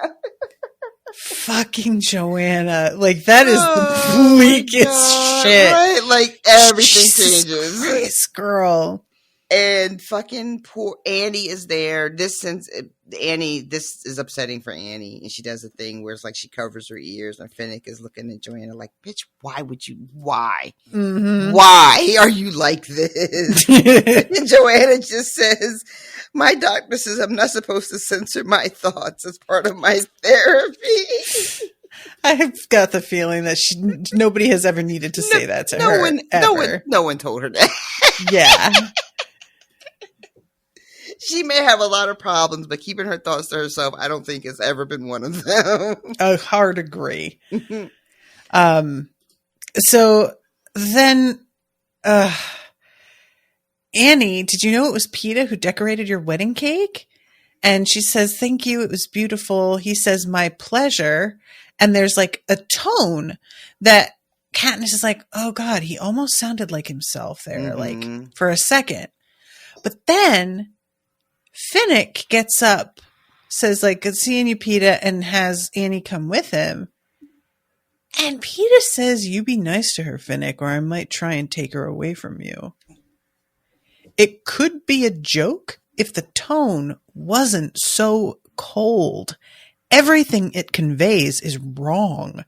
[SPEAKER 2] Fucking Joanna. Like, that is the bleakest shit.
[SPEAKER 4] Right? Like, everything
[SPEAKER 2] Jesus
[SPEAKER 4] changes.
[SPEAKER 2] Christ, girl.
[SPEAKER 4] And fucking poor Annie is there. This is upsetting for Annie. And she does a thing where it's like she covers her ears, and Finnick is looking at Joanna like, bitch, why? Mm-hmm. Why are you like this? And Joanna just says, my doctor says I'm not supposed to censor my thoughts as part of my therapy.
[SPEAKER 2] I've got the feeling that nobody has ever needed to say that to her.
[SPEAKER 4] No one told her that.
[SPEAKER 2] Yeah.
[SPEAKER 4] She may have a lot of problems, but keeping her thoughts to herself, I don't think has ever been one of them.
[SPEAKER 2] I hard agree. So then, Annie, did you know it was Peeta who decorated your wedding cake? And she says, "Thank you. It was beautiful." He says, "My pleasure." And there's like a tone that Katniss is like, oh God, he almost sounded like himself there, like for a second. But then Finnick gets up, says like, "Good seeing you, Peeta," and has Annie come with him. And Peeta says, "You be nice to her, Finnick, or I might try and take her away from you." It could be a joke if the tone wasn't so cold. Everything it conveys is wrong.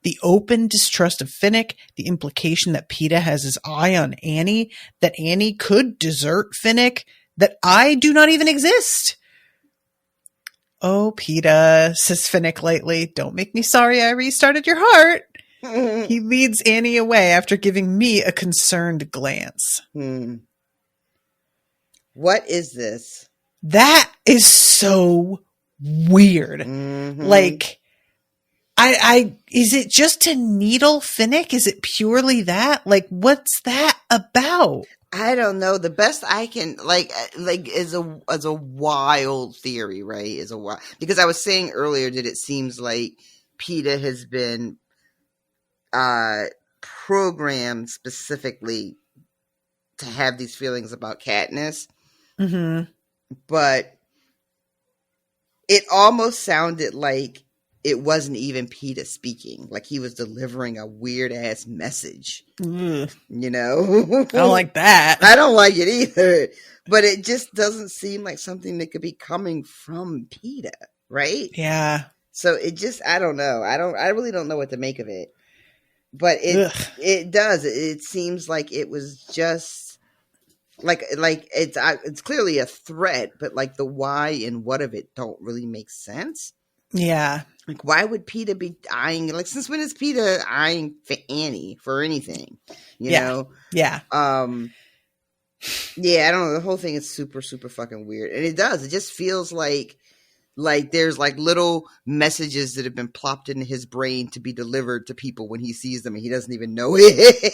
[SPEAKER 2] The open distrust of Finnick, the implication that Peeta has his eye on Annie, that Annie could desert Finnick, that I do not even exist. "Oh, Peeta," says Finnick lightly, "don't make me sorry I restarted your heart." He leads Annie away after giving me a concerned glance.
[SPEAKER 4] What is this?
[SPEAKER 2] That is so weird. Like, I is it just to needle Finnick? Is it purely that? Like, what's that about?
[SPEAKER 4] I don't know. The best I can like is a wild theory, right? Because I was saying earlier that it seems like Peeta has been programmed specifically to have these feelings about Katniss.
[SPEAKER 2] Mm-hmm.
[SPEAKER 4] But it almost sounded like it wasn't even Peeta speaking. Like he was delivering a weird ass message.
[SPEAKER 2] Ugh.
[SPEAKER 4] You know?
[SPEAKER 2] I don't like that.
[SPEAKER 4] I don't like it either. But it just doesn't seem like something that could be coming from Peeta, right?
[SPEAKER 2] Yeah.
[SPEAKER 4] So it just, I don't know. I really don't know what to make of it. But it does. It seems like it was just like it's clearly a threat, but like the why and what of it don't really make sense.
[SPEAKER 2] Yeah.
[SPEAKER 4] Like, why would Peeta be eyeing, like, since when is Peeta eyeing for Annie for anything? You know?
[SPEAKER 2] Yeah.
[SPEAKER 4] Yeah, I don't know. The whole thing is super, super fucking weird. And it does. It just feels like there's like little messages that have been plopped into his brain to be delivered to people when he sees them and he doesn't even know it.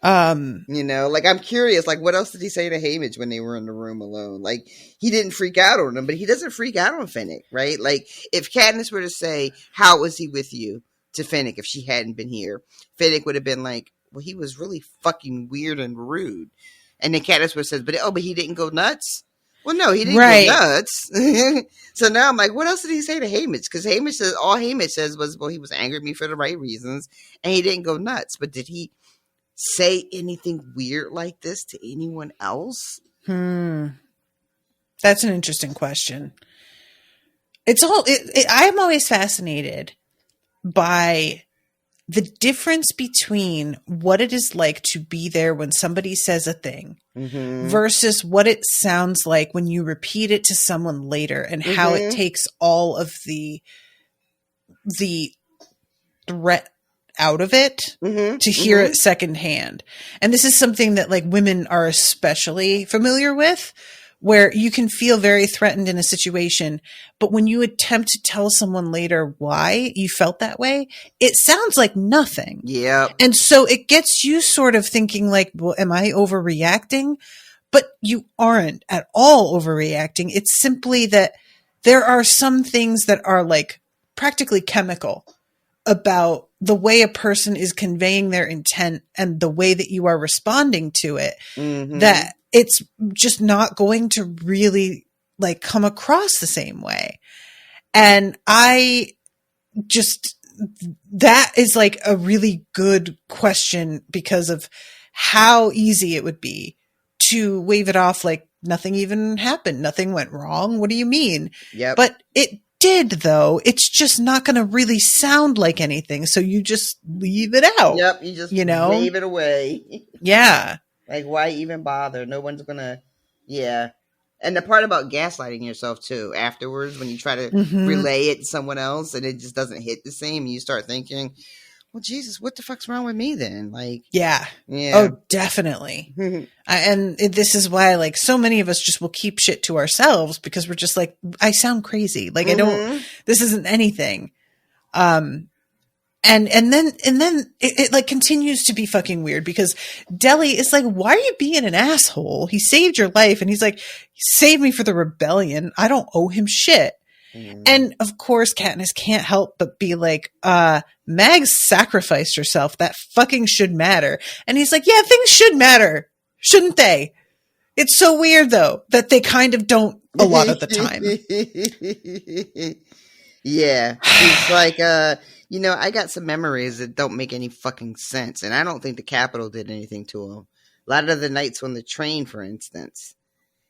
[SPEAKER 4] You know, like, I'm curious, like, what else did he say to Haymitch when they were in the room alone? Like, he didn't freak out on him, but he doesn't freak out on Finnick, right? Like, if Katniss were to say, how was he with you, to Finnick if she hadn't been here, Finnick would have been like, well, he was really fucking weird and rude. And then Katniss would have said, but he didn't go nuts? Well, no, he didn't go nuts. So now I'm like, what else did he say to Haymitch? Because Haymitch says, all Haymitch says was, well, he was angry at me for the right reasons, and he didn't go nuts. But did he say anything weird like this to anyone else?
[SPEAKER 2] That's an interesting question. I'm always fascinated by the difference between what it is like to be there when somebody says a thing versus what it sounds like when you repeat it to someone later, and how it takes all of the threat out of it to hear it secondhand. And this is something that like women are especially familiar with, where you can feel very threatened in a situation, but when you attempt to tell someone later why you felt that way, it sounds like nothing.
[SPEAKER 4] Yeah.
[SPEAKER 2] And so it gets you sort of thinking like, well, am I overreacting? But you aren't at all overreacting. It's simply that there are some things that are like practically chemical about the way a person is conveying their intent and the way that you are responding to it, that it's just not going to really like come across the same way. And that is like a really good question because of how easy it would be to wave it off like nothing even happened. Nothing went wrong. What do you mean?
[SPEAKER 4] Yep.
[SPEAKER 2] But it did, though. It's just not going to really sound like anything. So you just leave it out.
[SPEAKER 4] Yep. You just wave it away.
[SPEAKER 2] Yeah.
[SPEAKER 4] Like, why even bother? No one's going to. Yeah. And the part about gaslighting yourself, too, afterwards, when you try to relay it to someone else and it just doesn't hit the same, and you start thinking, well, Jesus, what the fuck's wrong with me then? Like, yeah.
[SPEAKER 2] Oh, definitely. And this is why, like, so many of us just will keep shit to ourselves because we're just like, I sound crazy. Like, this isn't anything. And then it like continues to be fucking weird because Deli is like, why are you being an asshole? He saved your life. And he's like, he saved me for the rebellion. I don't owe him shit. And of course, Katniss can't help but be like, Mag sacrificed herself. That fucking should matter. And he's like, yeah, things should matter. Shouldn't they? It's so weird though, that they kind of don't a lot of the time.
[SPEAKER 4] Yeah. It's like, I got some memories that don't make any fucking sense. And I don't think the Capitol did anything to him. A lot of the nights on the train, for instance.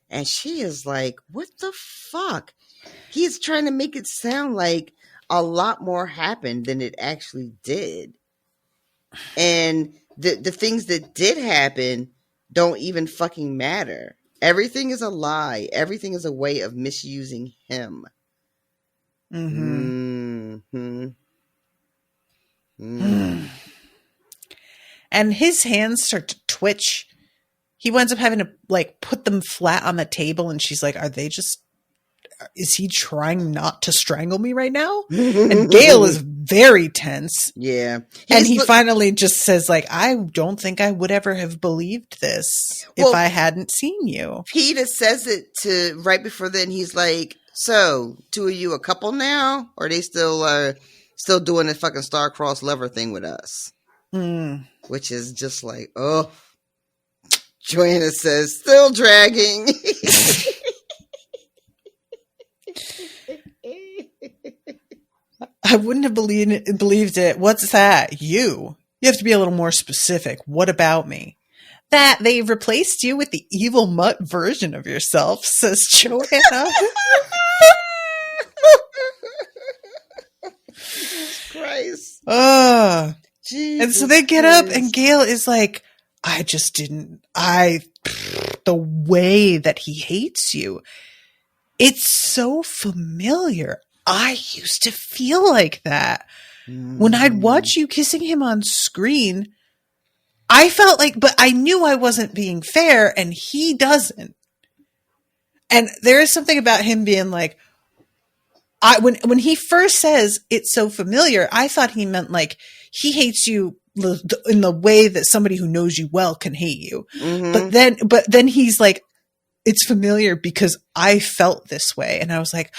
[SPEAKER 4] And she is like, what the fuck? He's trying to make it sound like a lot more happened than it actually did. And the things that did happen don't even fucking matter. Everything is a lie. Everything is a way of misusing him. And
[SPEAKER 2] his hands start to twitch. He winds up having to like put them flat on the table, and she's like, is he trying not to strangle me right now? And Gale is very tense.
[SPEAKER 4] Yeah.
[SPEAKER 2] And he finally just says like, I don't think I would ever have believed this if I hadn't seen you.
[SPEAKER 4] Peeta says it to right before then. He's like, so 2 of you a couple now? Or are they still doing the fucking star-crossed lover thing with us? which is just like, oh, Joanna says, still dragging.
[SPEAKER 2] I wouldn't have believed it. What's that? You have to be a little more specific. What about me? That they've replaced you with the evil mutt version of yourself, says Joanna.
[SPEAKER 4] Jesus Christ.
[SPEAKER 2] And so they get up and Gale is like, the way that he hates you, it's so familiar. I used to feel like that. When I'd watch you kissing him on screen, I felt like, but I knew I wasn't being fair and he doesn't. And there is something about him being like, when he first says it's so familiar, I thought he meant like he hates you in the way that somebody who knows you well can hate you. Mm-hmm. But then he's like, it's familiar because I felt this way. And I was like,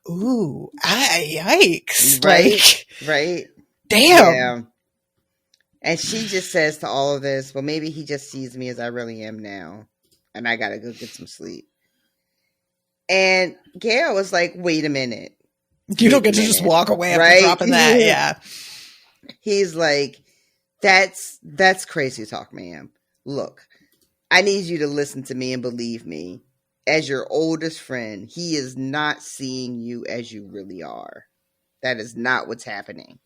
[SPEAKER 2] ooh, yikes.
[SPEAKER 4] Right. Right.
[SPEAKER 2] Damn.
[SPEAKER 4] Yeah. And she just says to all of this, well, maybe he just sees me as I really am now. And I got to go get some sleep. And Gale was like, wait a minute.
[SPEAKER 2] You don't get to just walk away after dropping that. Yeah.
[SPEAKER 4] He's like, that's crazy talk, ma'am. Look, I need you to listen to me and believe me. As your oldest friend, he is not seeing you as you really are. That is not what's happening.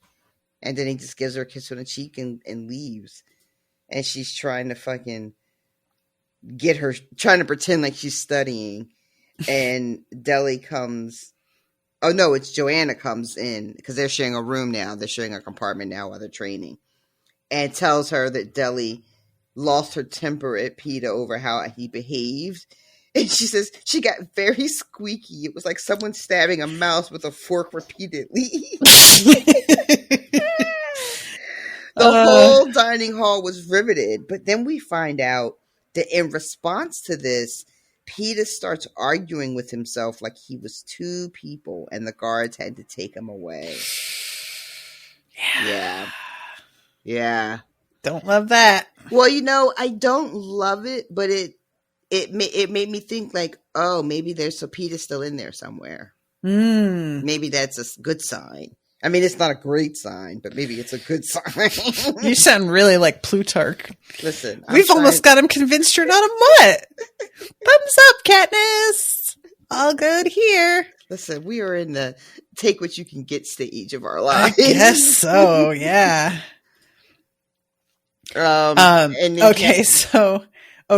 [SPEAKER 4] And then he just gives her a kiss on the cheek and leaves. And she's trying to fucking trying to pretend like she's studying. And Deli comes. Oh, no, it's Joanna comes in because they're sharing a room now. They're sharing a compartment now while they're training. And tells her that Deli lost her temper at Peeta over how he behaved. And she says she got very squeaky. It was like someone stabbing a mouse with a fork repeatedly. The whole dining hall was riveted. But then we find out that in response to this, Peeta starts arguing with himself like he was two people and the guards had to take him away. Yeah.
[SPEAKER 2] Don't love that.
[SPEAKER 4] Well, I don't love it, but it made me think like, oh, maybe there's Peeta's still in there somewhere. Maybe that's a good sign. I mean, it's not a great sign, but maybe it's a good sign.
[SPEAKER 2] You sound really like Plutarch.
[SPEAKER 4] Listen,
[SPEAKER 2] we've almost got him convinced you're not a mutt. Thumbs up, Katniss. All good here.
[SPEAKER 4] Listen, we are in the take what you can get stage of our lives.
[SPEAKER 2] I guess so, yeah. Okay, so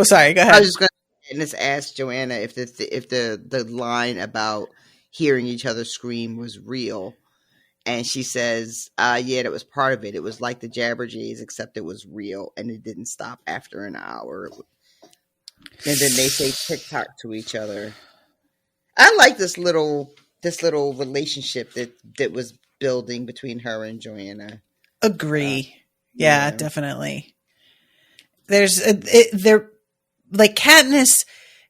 [SPEAKER 2] sorry, go ahead.
[SPEAKER 4] I was just going to ask Joanna if the line about hearing each other scream was real. And she says, yeah, that was part of it. It was like the Jabberjays, except it was real, and it didn't stop after an hour. And then they say TikTok to each other. I like this little relationship that was building between her and Joanna.
[SPEAKER 2] Agree. Yeah, definitely. They're like Katniss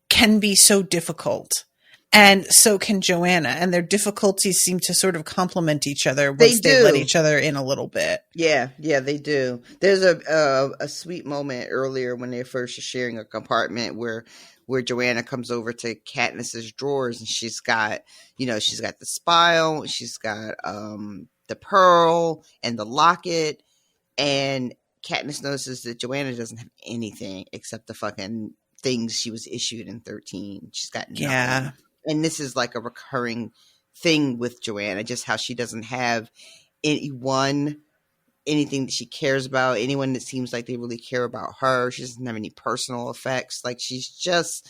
[SPEAKER 2] can be so difficult. And so can Joanna, and their difficulties seem to sort of complement each other once they let each other in a little bit. Yeah, they do. There's a sweet moment earlier when they're first sharing a compartment where Joanna comes over to Katniss's drawers, and she's got the spile, she's got the pearl and the locket, and Katniss notices that Joanna doesn't have anything except the fucking things she was issued in 13. She's got nothing. Yeah. And this is like a recurring thing with Joanna, just how she doesn't have anything that she cares about, anyone that seems like they really care about her. She doesn't have any personal effects. Like, she's just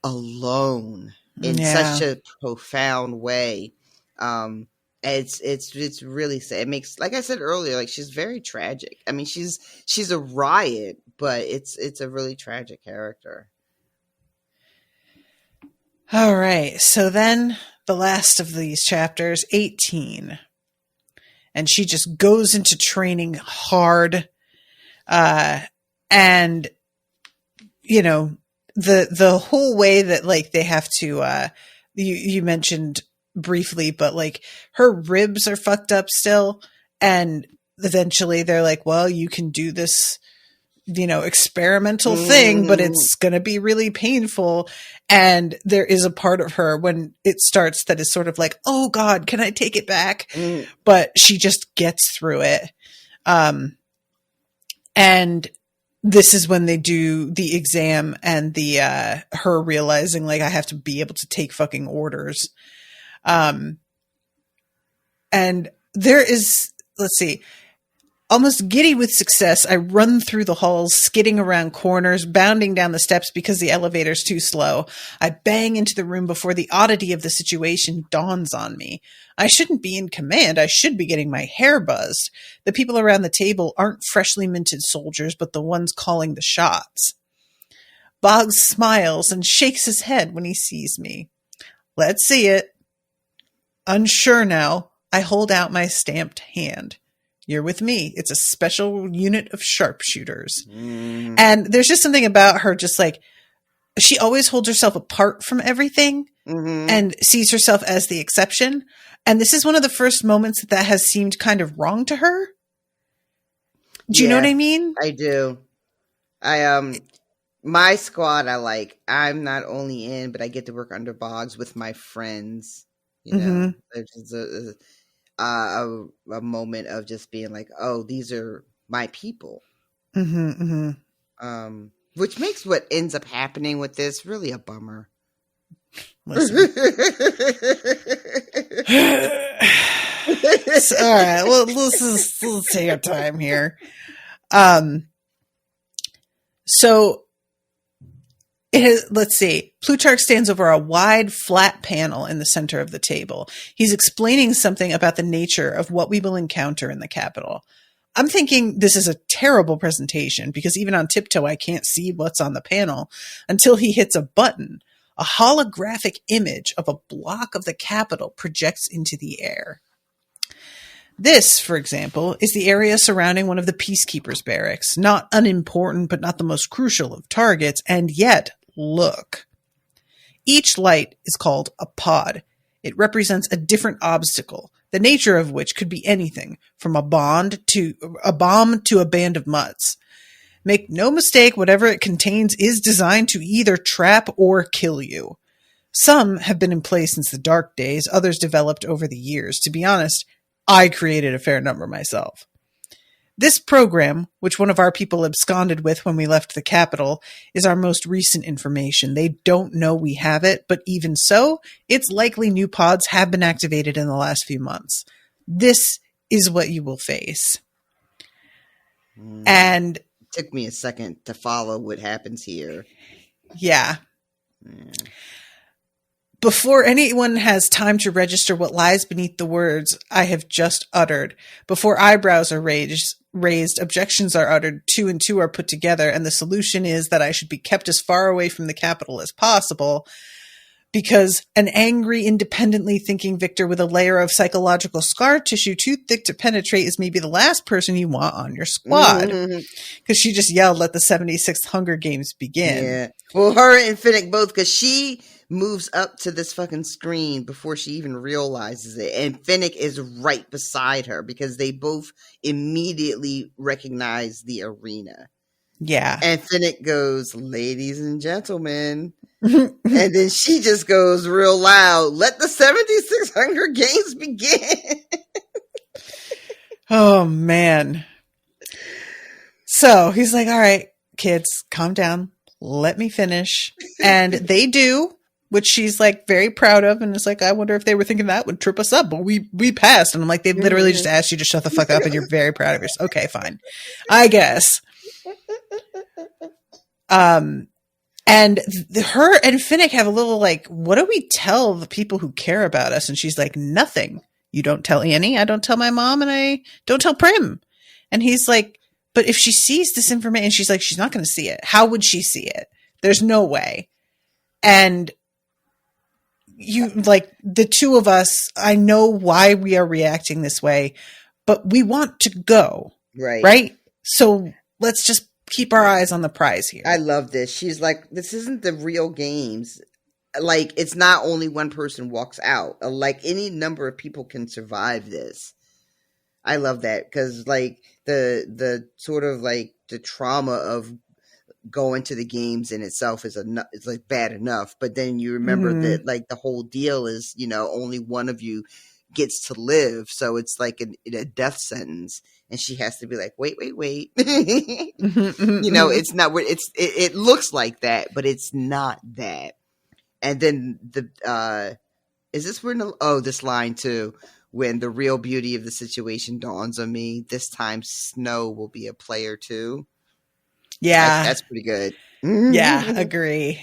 [SPEAKER 2] alone in such a profound way. It's really sad. It makes, like I said earlier, like, she's very tragic. I mean, she's a riot, but it's a really tragic character. All right. So then the last of these chapters, 18. And she just goes into training hard. And, the whole way that, like, they have to, you mentioned briefly, but, like, her ribs are fucked up still. And eventually they're like, well, you can do this, experimental thing, but it's going to be really painful. And there is a part of her when it starts that is sort of like, oh God, can I take it back? But she just gets through it. And this is when they do the exam and the, her realizing like, I have to be able to take fucking orders. And there is, let's see, almost giddy with success, I run through the halls, skidding around corners, bounding down the steps because the elevator's too slow. I bang into the room before the oddity of the situation dawns on me. I shouldn't be in command. I should be getting my hair buzzed. The people around the table aren't freshly minted soldiers, but the ones calling the shots. Boggs smiles and shakes his head when he sees me. Let's see it. Unsure now, I hold out my stamped hand. You're with me. It's a special unit of sharpshooters. And there's just something about her, just like, she always holds herself apart from everything and sees herself as the exception. And this is one of the first moments that has seemed kind of wrong to her. Do you know what I mean?
[SPEAKER 4] I do. My squad, I'm not only in, but I get to work under Boggs with my friends. There's a moment of just being like, oh, these are my people. Which makes what ends up happening with this really a bummer.
[SPEAKER 2] Listen. All right. Well, let's take our time here. So let's see. Plutarch stands over a wide, flat panel in the center of the table. He's explaining something about the nature of what we will encounter in the capital. I'm thinking this is a terrible presentation because even on tiptoe, I can't see what's on the panel until he hits a button. A holographic image of a block of the capital projects into the air. This, for example, is the area surrounding one of the peacekeepers' barracks. Not unimportant, but not the most crucial of targets, and yet, look. Each light is called a pod. It represents a different obstacle, the nature of which could be anything, from a bomb to a band of mutts. Make no mistake, whatever it contains is designed to either trap or kill you. Some have been in place since the dark days, others developed over the years. To be honest, I created a fair number myself. This program, which one of our people absconded with when we left the capital, is our most recent information. They don't know we have it, but even so, it's likely new pods have been activated in the last few months. This is what you will face. And
[SPEAKER 4] it took me a second to follow what happens here.
[SPEAKER 2] Yeah. Before anyone has time to register what lies beneath the words I have just uttered, before eyebrows are raised, objections are uttered, 2 and 2 are put together, and the solution is that I should be kept as far away from the capital as possible, because an angry, independently thinking victor with a layer of psychological scar tissue too thick to penetrate is maybe the last person you want on your squad. Because she just yelled, let the 76th Hunger Games begin.
[SPEAKER 4] Yeah. Well, her and Finnick both, because she moves up to this fucking screen before she even realizes it. And Finnick is right beside her because they both immediately recognize the arena.
[SPEAKER 2] Yeah.
[SPEAKER 4] And Finnick goes, ladies and gentlemen. And then she just goes real loud, let the 76 Hunger Games begin.
[SPEAKER 2] Oh, man. So he's like, all right, kids, calm down. Let me finish. And they do, which she's like very proud of. And it's like, I wonder if they were thinking that would trip us up, but we passed. And I'm like, they literally just asked you to shut the fuck up and you're very proud of yourself. Okay, fine. I guess. And her and Finnick have a little like, what do we tell the people who care about us? And she's like, nothing. You don't tell Annie. I don't tell my mom, and I don't tell Prim. And he's like, but if she sees this information, she's like, she's not going to see it. How would she see it? There's no way. And you, like, the two of us, I know why we are reacting this way, but we want to go.
[SPEAKER 4] Right.
[SPEAKER 2] Right? So let's just keep our eyes on the prize here.
[SPEAKER 4] I love this. She's like, this isn't the real games. Like, it's not only one person walks out. Like, any number of people can survive this. I love that because like the sort of like the trauma of going to the games in itself is it's like bad enough, but then you remember that like the whole deal is, you know, only one of you gets to live, so it's like a death sentence, and she has to be like, wait. You know, it's not where it looks like that, but it's not that. And then is this where this line too, when the real beauty of the situation dawns on me, this time Snow will be a player too.
[SPEAKER 2] Yeah.
[SPEAKER 4] That's pretty good.
[SPEAKER 2] Yeah, agree.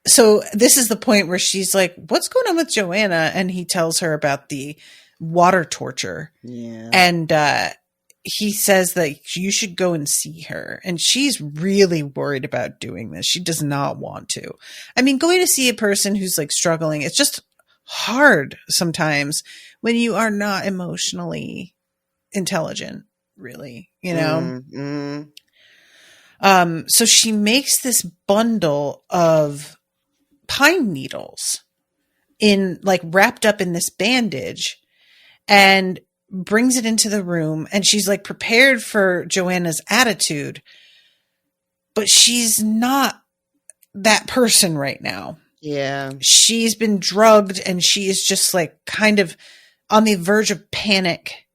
[SPEAKER 2] So this is the point where she's like, what's going on with Joanna? And he tells her about the water torture.
[SPEAKER 4] Yeah.
[SPEAKER 2] And he says that you should go and see her. And she's really worried about doing this. She does not want to. I mean, going to see a person who's like struggling, it's just hard sometimes when you are not emotionally intelligent, really, you know? So she makes this bundle of pine needles in like wrapped up in this bandage and brings it into the room, and she's like prepared for Joanna's attitude, but she's not that person right now.
[SPEAKER 4] Yeah.
[SPEAKER 2] She's been drugged and she is just like kind of on the verge of panic.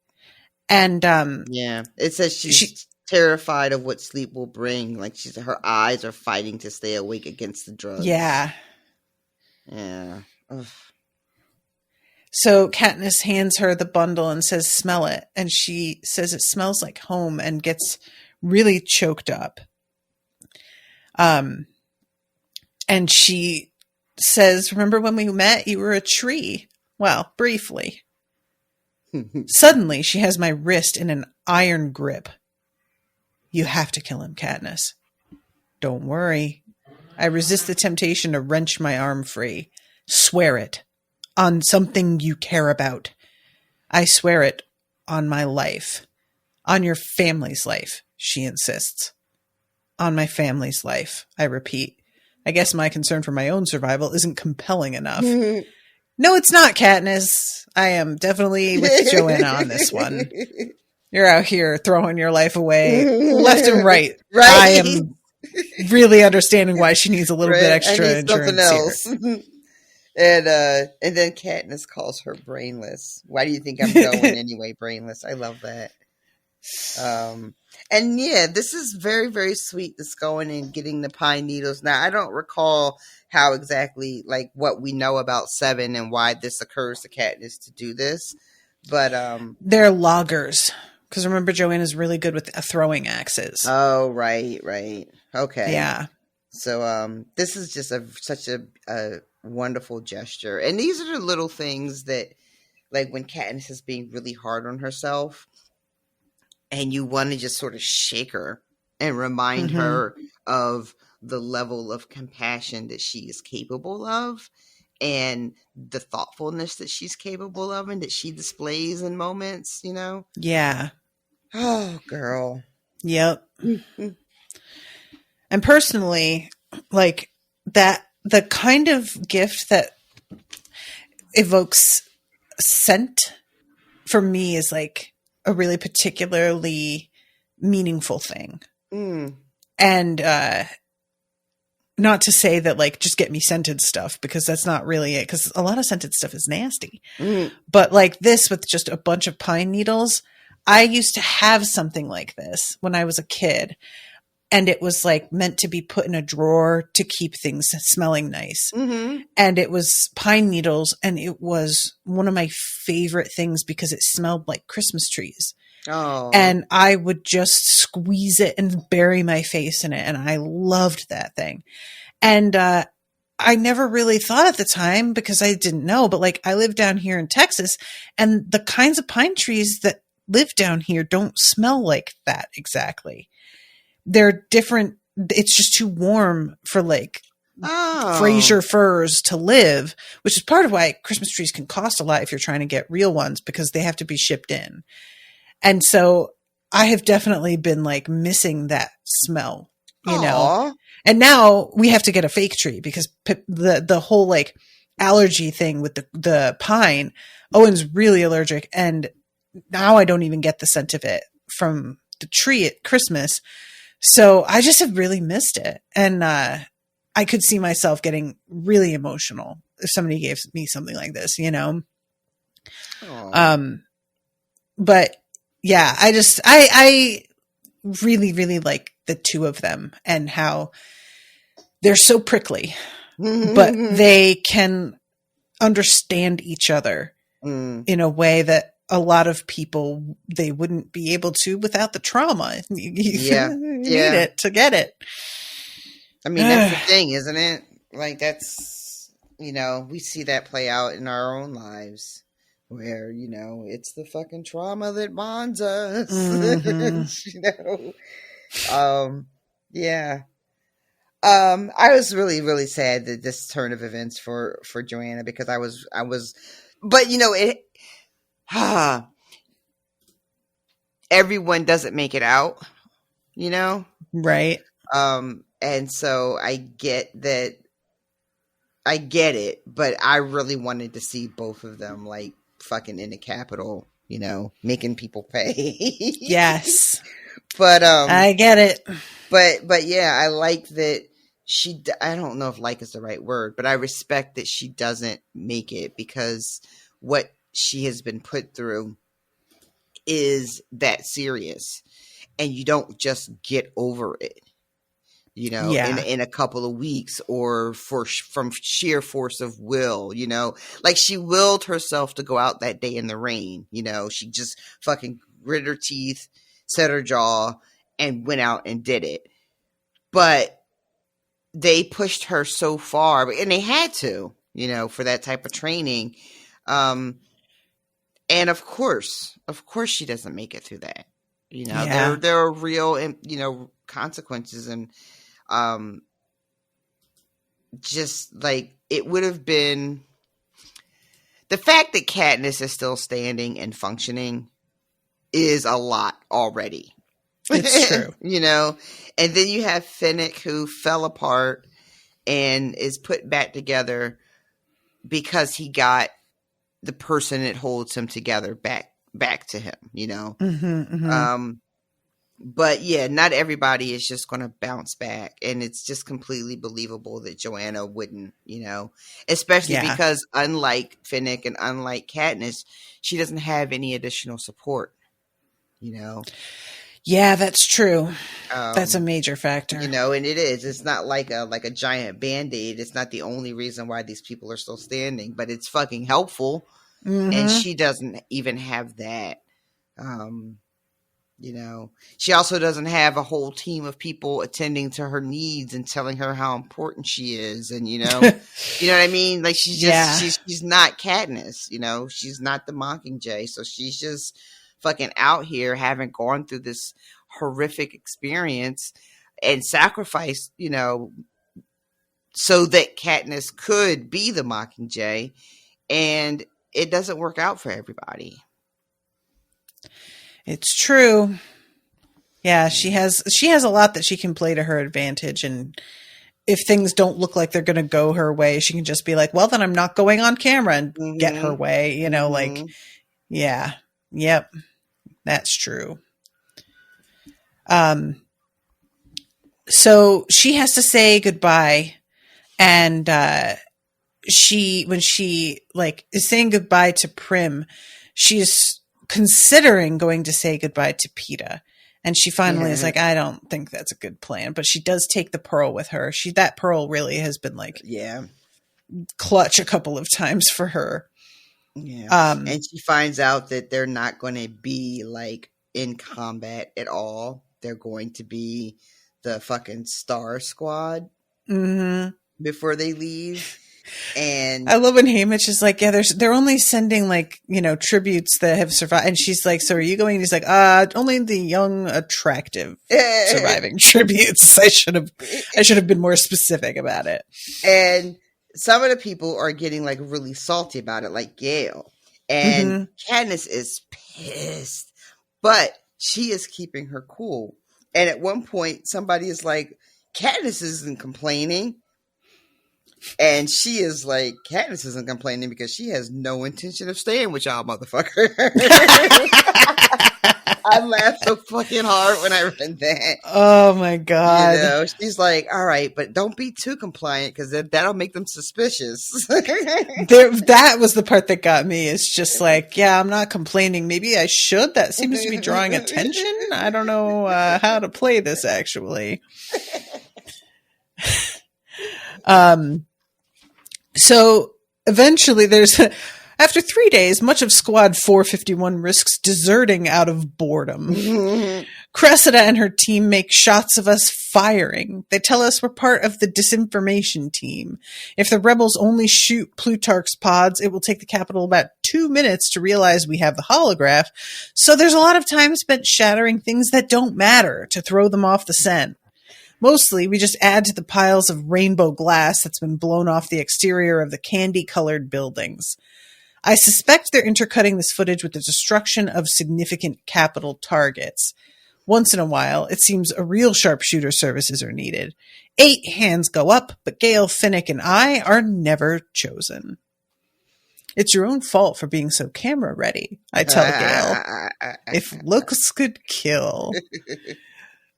[SPEAKER 2] And
[SPEAKER 4] yeah, it says she's terrified of what sleep will bring. Like her eyes are fighting to stay awake against the drugs.
[SPEAKER 2] Yeah.
[SPEAKER 4] Yeah. Ugh.
[SPEAKER 2] So Katniss hands her the bundle and says, smell it. And she says it smells like home and gets really choked up. And she says, remember when we met? You were a tree. Well, briefly. Suddenly, she has my wrist in an iron grip. You have to kill him, Katniss. Don't worry. I resist the temptation to wrench my arm free. Swear it. On something you care about. I swear it on my life. On your family's life, she insists. On my family's life, I repeat. I guess my concern for my own survival isn't compelling enough. No, it's not, Katniss. I am definitely with Joanna on this one. You're out here throwing your life away left and right.
[SPEAKER 4] Right.
[SPEAKER 2] I am really understanding why she needs a little bit extra
[SPEAKER 4] I need something
[SPEAKER 2] insurance
[SPEAKER 4] else.
[SPEAKER 2] here.
[SPEAKER 4] And then Katniss calls her brainless. Why do you think I'm going anyway, brainless? I love that. And yeah, this is very, very sweet. This going and getting the pine needles. Now, I don't recall how exactly, like, what we know about Seven and why this occurs to Katniss to do this. But
[SPEAKER 2] they're loggers. Because remember, Joanna's really good with throwing axes.
[SPEAKER 4] Oh, right. Okay.
[SPEAKER 2] Yeah.
[SPEAKER 4] So this is just such a wonderful gesture. And these are the little things that, like, when Katniss is being really hard on herself and you want to just sort of shake her and remind her of the level of compassion that she is capable of and the thoughtfulness that she's capable of and that she displays in moments, you know?
[SPEAKER 2] Yeah.
[SPEAKER 4] Oh, girl.
[SPEAKER 2] Yep. And personally, like that, the kind of gift that evokes scent for me is like a really particularly meaningful thing. And not to say that like just get me scented stuff, because that's not really it, because a lot of scented stuff is nasty. But like this with just a bunch of pine needles, I used to have something like this when I was a kid, and it was like meant to be put in a drawer to keep things smelling nice. And it was pine needles, and it was one of my favorite things because it smelled like Christmas trees.
[SPEAKER 4] Oh.
[SPEAKER 2] And I would just squeeze it and bury my face in it. And I loved that thing. And I never really thought at the time because I didn't know, but like I live down here in Texas, and the kinds of pine trees that live down here don't smell like that exactly. They're different. It's just too warm for like Fraser firs to live, which is part of why Christmas trees can cost a lot if you're trying to get real ones, because they have to be shipped in. And so I have definitely been like missing that smell, you know? And now we have to get a fake tree because the whole like allergy thing with the pine. Owen's really allergic, and now I don't even get the scent of it from the tree at Christmas. So I just have really missed it. And I could see myself getting really emotional if somebody gave me something like this, you know?
[SPEAKER 4] Aww.
[SPEAKER 2] But yeah, I really, really like the two of them and how they're so prickly, but they can understand each other in a way that a lot of people, they wouldn't be able to without the trauma. You need it to get it.
[SPEAKER 4] I mean, that's the thing, isn't it? Like, that's, you know, we see that play out in our own lives where, you know, it's the fucking trauma that bonds us. You know? Yeah. I was really, really sad that this turn of events for Joanna, because I was, but you know, everyone doesn't make it out, you know?
[SPEAKER 2] Right.
[SPEAKER 4] And so I get it, but I really wanted to see both of them like fucking in the Capitol, you know, making people pay.
[SPEAKER 2] Yes.
[SPEAKER 4] But,
[SPEAKER 2] I get it.
[SPEAKER 4] But yeah, I like that I don't know if like is the right word, but I respect that she doesn't make it, because what she has been put through is that serious, and you don't just get over it, you know, in a couple of weeks or from sheer force of will, you know, like she willed herself to go out that day in the rain, you know, she just fucking gritted her teeth, set her jaw, and went out and did it. But they pushed her so far, and they had to, you know, for that type of training. And of course she doesn't make it through that. You know, there are real, you know, consequences, and just like it would have been the fact that Katniss is still standing and functioning is a lot already.
[SPEAKER 2] It's true.
[SPEAKER 4] You know, and then you have Finnick, who fell apart and is put back together because he got the person that holds him together back to him, you know? But yeah, not everybody is just going to bounce back. And it's just completely believable that Joanna wouldn't, you know, especially because unlike Finnick and unlike Katniss, she doesn't have any additional support, you know?
[SPEAKER 2] Yeah, that's true. That's a major factor.
[SPEAKER 4] You know, and it is. It's not like a giant Band-Aid. It's not the only reason why these people are still standing, but it's fucking helpful. And she doesn't even have that. You know, she also doesn't have a whole team of people attending to her needs and telling her how important she is. And, you know, you know what I mean? Like she's just, she's not Katniss, you know, she's not the Mockingjay. So she's just fucking out here having gone through this horrific experience and sacrificed, you know, so that Katniss could be the Mockingjay, and it doesn't work out for everybody.
[SPEAKER 2] It's true. Yeah, she has a lot that she can play to her advantage, and if things don't look like they're going to go her way, she can just be like, well, then I'm not going on camera and get her way, you know, like, yeah. Yep. That's true. So she has to say goodbye, and when she like is saying goodbye to Prim, she's considering going to say goodbye to Peeta, and she finally is like, I don't think that's a good plan, but she does take the pearl with her. That pearl really has been like clutch a couple of times for her.
[SPEAKER 4] Yeah. And she finds out that they're not going to be like in combat at all. They're going to be the fucking Star Squad before they leave. And
[SPEAKER 2] I love when Haymitch is like, yeah, they're only sending like, you know, tributes that have survived. And she's like, so are you going? And he's like, only the young, attractive surviving tributes. I should have been more specific about it.
[SPEAKER 4] And some of the people are getting like really salty about it, like Gail. And Katniss is pissed, but she is keeping her cool. And at one point, somebody is like, Katniss isn't complaining. And she is like, Katniss isn't complaining because she has no intention of staying with y'all, motherfucker. I laughed so fucking hard when I read that.
[SPEAKER 2] Oh my God.
[SPEAKER 4] You know, she's like, all right, but don't be too compliant because that'll make them suspicious.
[SPEAKER 2] That was the part that got me. It's just like, yeah, I'm not complaining. Maybe I should. That seems to be drawing attention. I don't know how to play this actually. So eventually after 3 days, much of Squad 451 risks deserting out of boredom. Cressida and her team make shots of us firing. They tell us we're part of the disinformation team. If the rebels only shoot Plutarch's pods, it will take the Capitol about 2 minutes to realize we have the holograph. So there's a lot of time spent shattering things that don't matter to throw them off the scent. Mostly, we just add to the piles of rainbow glass that's been blown off the exterior of the candy-colored buildings. I suspect they're intercutting this footage with the destruction of significant Capitol targets. Once in a while, it seems a real sharpshooter services are needed. 8 hands go up, but Gale, Finnick, and I are never chosen. It's your own fault for being so camera ready, I tell Gale. If looks could kill.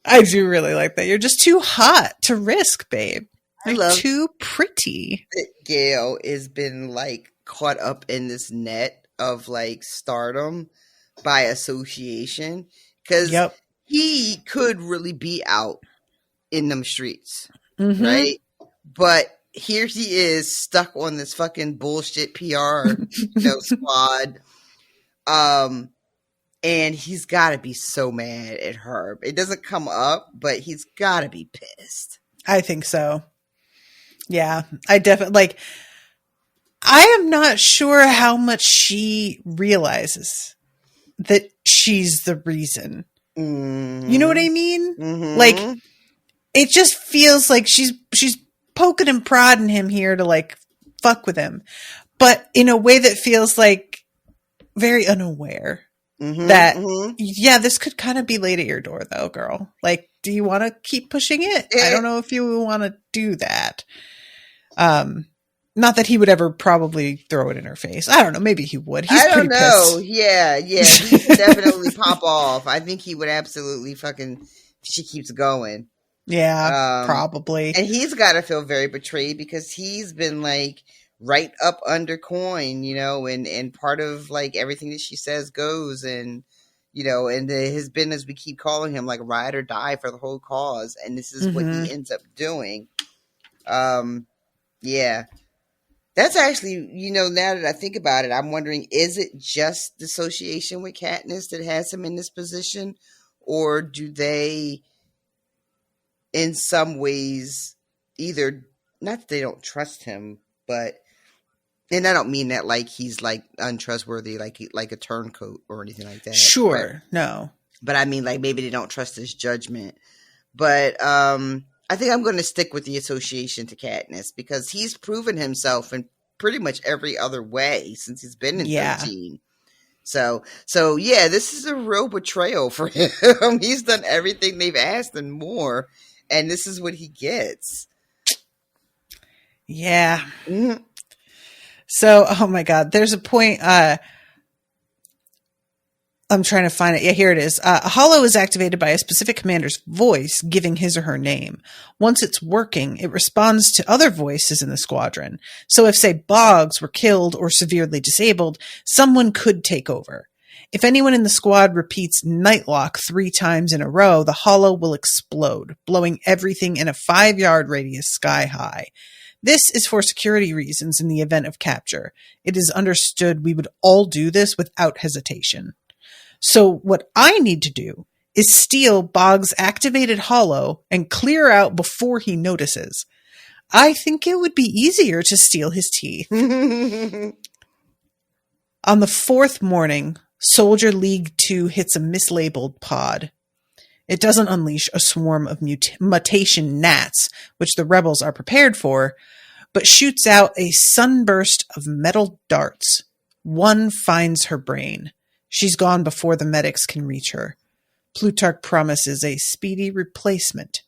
[SPEAKER 2] I do really like that. You're just too hot to risk, babe. You're too pretty.
[SPEAKER 4] Gale has been like caught up in this net of like stardom by association because he could really be out in them streets, right? But here he is stuck on this fucking bullshit PR squad. And he's got to be so mad at her. It doesn't come up, but he's got to be pissed.
[SPEAKER 2] I think so. Yeah, I definitely I am not sure how much she realizes that she's the reason. You know what I mean? Like, it just feels like she's poking and prodding him here to like fuck with him, but in a way that feels like very unaware. Yeah, this could kind of be laid at your door though, girl. Like, do you want to keep pushing it? I don't know if you want to do that. Not that he would ever probably throw it in her face. I don't know. Maybe he would. He's
[SPEAKER 4] I don't
[SPEAKER 2] pretty
[SPEAKER 4] know.
[SPEAKER 2] pissed.
[SPEAKER 4] Yeah. He could definitely pop off. I think he would absolutely fucking, she keeps going.
[SPEAKER 2] Yeah, probably.
[SPEAKER 4] And he's got to feel very betrayed because he's been like, right up under Coin, and part of like everything that she says goes, and and his business, we keep calling him like ride or die for the whole cause, and this is what he ends up doing. Yeah, that's actually, now that I think about it, I'm wondering, is it just the association with Katniss that has him in this position, or do they, in some ways, either not that they don't trust him, but and I don't mean that like he's like untrustworthy, like a turncoat or anything like that.
[SPEAKER 2] Sure, no.
[SPEAKER 4] But I mean, like maybe they don't trust his judgment. But I think I'm going to stick with the association to Katniss because he's proven himself in pretty much every other way since he's been in 13. So yeah, this is a real betrayal for him. He's done everything they've asked and more, and this is what he gets.
[SPEAKER 2] Yeah. So, oh my God, there's a point, I'm trying to find it. Yeah, here it is. A holo is activated by a specific commander's voice giving his or her name. Once it's working, it responds to other voices in the squadron. So if, say, Boggs were killed or severely disabled, someone could take over. If anyone in the squad repeats Nightlock 3 times in a row, the holo will explode, blowing everything in a 5-yard radius sky high. This is for security reasons in the event of capture. It is understood we would all do this without hesitation. So what I need to do is steal Boggs' activated holo and clear out before he notices. I think it would be easier to steal his teeth. On the 4th morning, Soldier League 2 hits a mislabeled pod. It doesn't unleash a swarm of mutation gnats, which the rebels are prepared for, but shoots out a sunburst of metal darts. One finds her brain. She's gone before the medics can reach her. Plutarch promises a speedy replacement.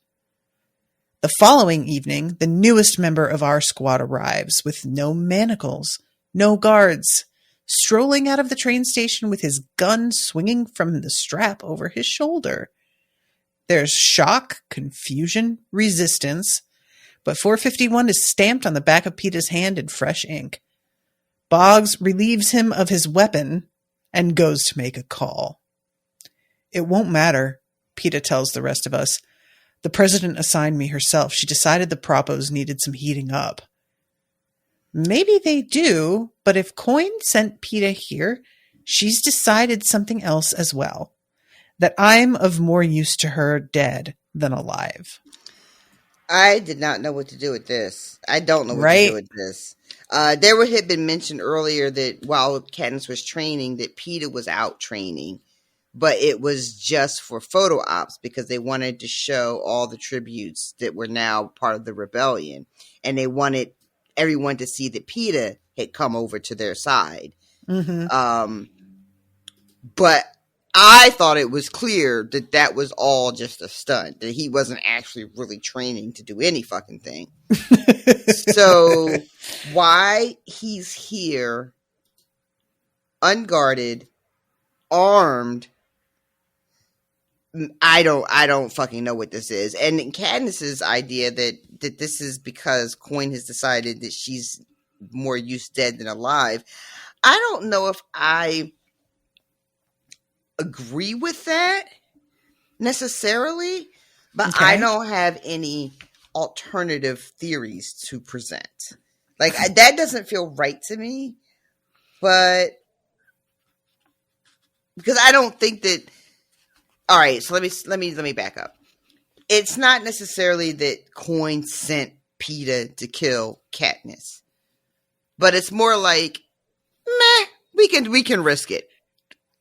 [SPEAKER 2] The following evening, the newest member of our squad arrives with no manacles, no guards, strolling out of the train station with his gun swinging from the strap over his shoulder. There's shock, confusion, resistance, but 451 is stamped on the back of Peeta's hand in fresh ink. Boggs relieves him of his weapon and goes to make a call. It won't matter, Peeta tells the rest of us. The president assigned me herself. She decided the propos needed some heating up. Maybe they do, but if Coin sent Peeta here, she's decided something else as well. That I'm of more use to her dead than alive.
[SPEAKER 4] I did not know what to do with this. I don't know what to do with this. There had been mentioned earlier that while Katniss was training, that Peeta was out training, but it was just for photo ops because they wanted to show all the tributes that were now part of the rebellion, and they wanted everyone to see that Peeta had come over to their side. Mm-hmm. But I thought it was clear that that was all just a stunt, that he wasn't actually really training to do any fucking thing. So why he's here unguarded, armed, I don't fucking know what this is. And Katniss's idea that this is because Coin has decided that she's more used dead than alive. I don't know if I agree with that necessarily, but okay. I don't have any alternative theories to present. Like that doesn't feel right to me, but because I don't think that. All right, so let me back up. It's not necessarily that Coin sent Peeta to kill Katniss, but it's more like, meh, we can risk it.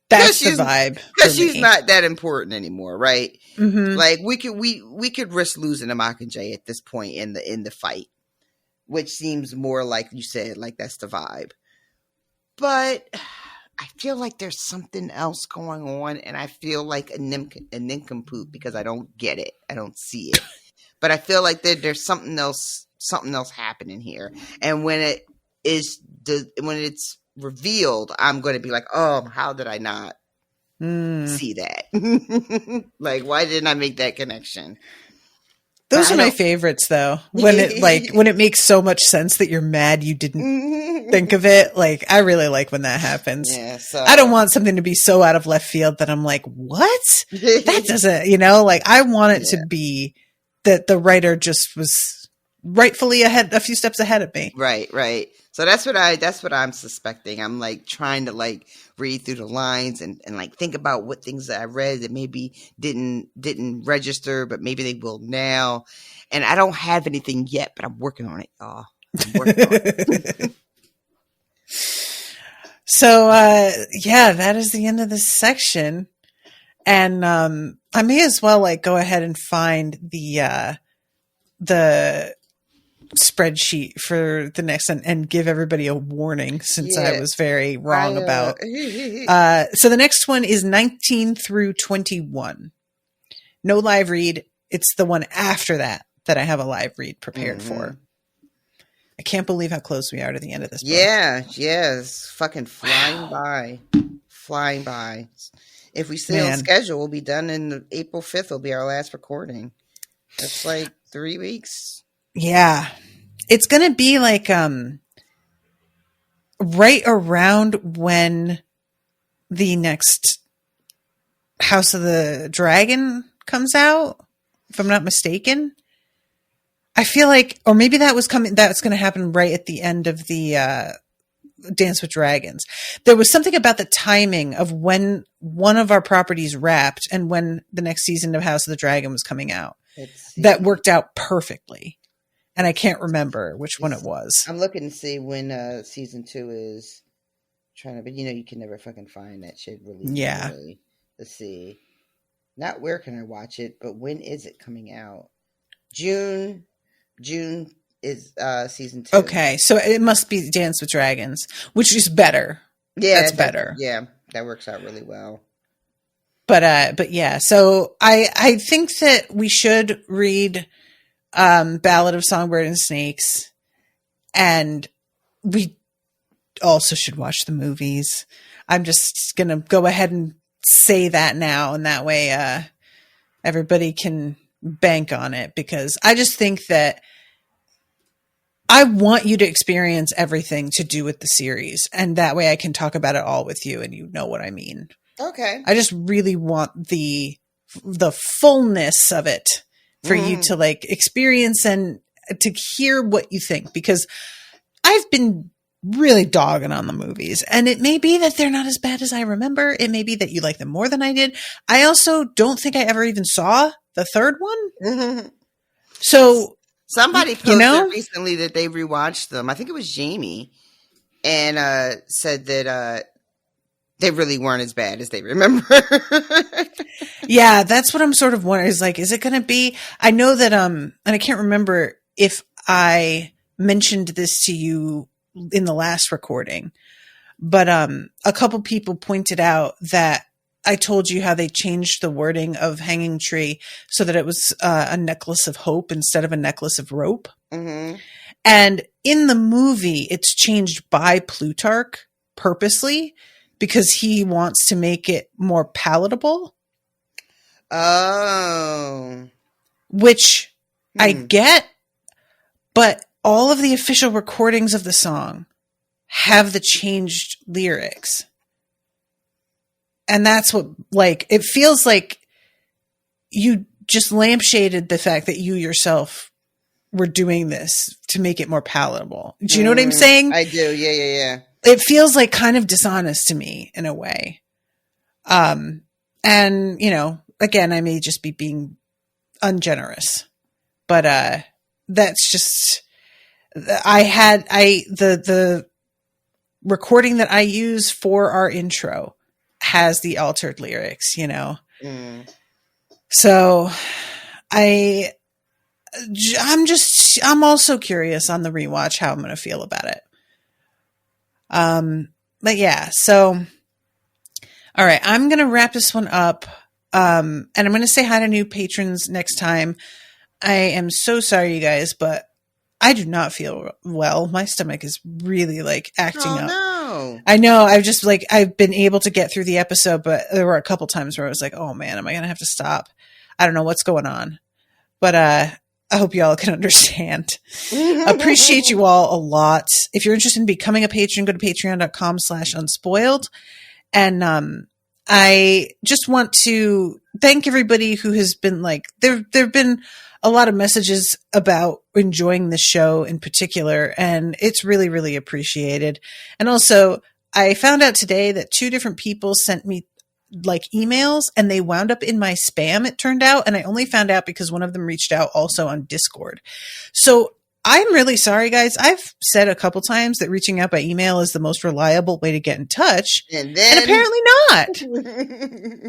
[SPEAKER 2] That's the vibe.
[SPEAKER 4] Because she's not that important anymore, right? Mm-hmm. Like we could risk losing a Mockingjay at this point in the fight, which seems more like you said, like that's the vibe. But I feel like there's something else going on, and I feel like a nincompoop because I don't get it. I don't see it. But I feel like there's something else happening here. And when it's revealed, I'm going to be like, oh, how did I not see that? Like, why didn't I make that connection?
[SPEAKER 2] Those are my favorites, though. When it makes so much sense that you're mad you didn't think of it. Like, I really like when that happens. Yeah, so I don't want something to be so out of left field that I'm like, what? That doesn't, like, I want it to be that the writer just was rightfully a few steps ahead of me.
[SPEAKER 4] Right. So that's what I'm suspecting. I'm like trying to like read through the lines and like think about what things that I read that maybe didn't register, but maybe they will now. And I don't have anything yet, but I'm working on it, y'all. I'm working on it.
[SPEAKER 2] So that is the end of this section. And I may as well like go ahead and find the spreadsheet for the next and give everybody a warning since I was very wrong about. So the next one is 19 through 21. No live read. It's the one after that I have a live read prepared for. I can't believe how close we are to the end of this book.
[SPEAKER 4] Yeah, it's fucking flying by. If we stay on schedule, we'll be done in April 5th will be our last recording. That's like 3 weeks.
[SPEAKER 2] Yeah. It's going to be like right around when the next House of the Dragon comes out, if I'm not mistaken. I feel like, or maybe that's going to happen right at the end of the Dance with Dragons. There was something about the timing of when one of our properties wrapped and when the next season of House of the Dragon was coming out that worked out perfectly. And I can't remember which one it was.
[SPEAKER 4] I'm looking to see when season 2 is but you can never fucking find that shit really. Yeah. Early. Let's see. Not where can I watch it, but when is it coming out? June is season 2.
[SPEAKER 2] Okay, so it must be Dance with Dragons, which is better.
[SPEAKER 4] Yeah,
[SPEAKER 2] that's better.
[SPEAKER 4] Yeah, that works out really well.
[SPEAKER 2] But yeah, so I think that we should read Ballad of Songbird and Snakes. And we also should watch the movies. I'm just going to go ahead and say that now. And that way, everybody can bank on it, because I just think that I want you to experience everything to do with the series. And that way I can talk about it all with you and you know what I mean.
[SPEAKER 4] Okay.
[SPEAKER 2] I just really want the fullness of it for you to like experience and to hear what you think, because I've been really dogging on the movies, and it may be that they're not as bad as I remember. It may be that you like them more than I did. I also don't think I ever even saw the third one. So
[SPEAKER 4] somebody posted recently that they rewatched them. I think it was Jamie, and said that they really weren't as bad as they remember.
[SPEAKER 2] Yeah, that's what I'm sort of wondering. Is like, is it going to be? I know that and I can't remember if I mentioned this to you in the last recording, but a couple people pointed out that I told you how they changed the wording of Hanging Tree so that it was a necklace of hope instead of a necklace of rope. Mm-hmm. And in the movie, it's changed by Plutarch purposely because he wants to make it more palatable.
[SPEAKER 4] Oh.
[SPEAKER 2] Which I get, but all of the official recordings of the song have the changed lyrics. And that's what, like, it feels like you just lampshaded the fact that you yourself were doing this to make it more palatable. Do you know what I'm saying?
[SPEAKER 4] I do. Yeah.
[SPEAKER 2] It feels like kind of dishonest to me in a way. And, you know, again, I may just be being ungenerous, but, that's just, the recording that I use for our intro has the altered lyrics, you know? So I'm also curious on the rewatch how I'm going to feel about it. But yeah, so, all right, I'm going to wrap this one up. And I'm going to say hi to new patrons next time. I am so sorry, you guys, but I do not feel well. My stomach is really like acting up.
[SPEAKER 4] No.
[SPEAKER 2] I know. I've been able to get through the episode, but there were a couple times where I was like, oh man, am I going to have to stop? I don't know what's going on, but, I hope y'all can understand. Appreciate you all a lot. If you're interested in becoming a patron, go to patreon.com/unspoiled. And, I just want to thank everybody who has been like, there've been a lot of messages about enjoying the show in particular, and it's really, really appreciated. And also, I found out today that 2 different people sent me like emails, and they wound up in my spam, it turned out, and I only found out because one of them reached out also on Discord. So I'm really sorry, guys. I've said a couple times that reaching out by email is the most reliable way to get in touch, and apparently not.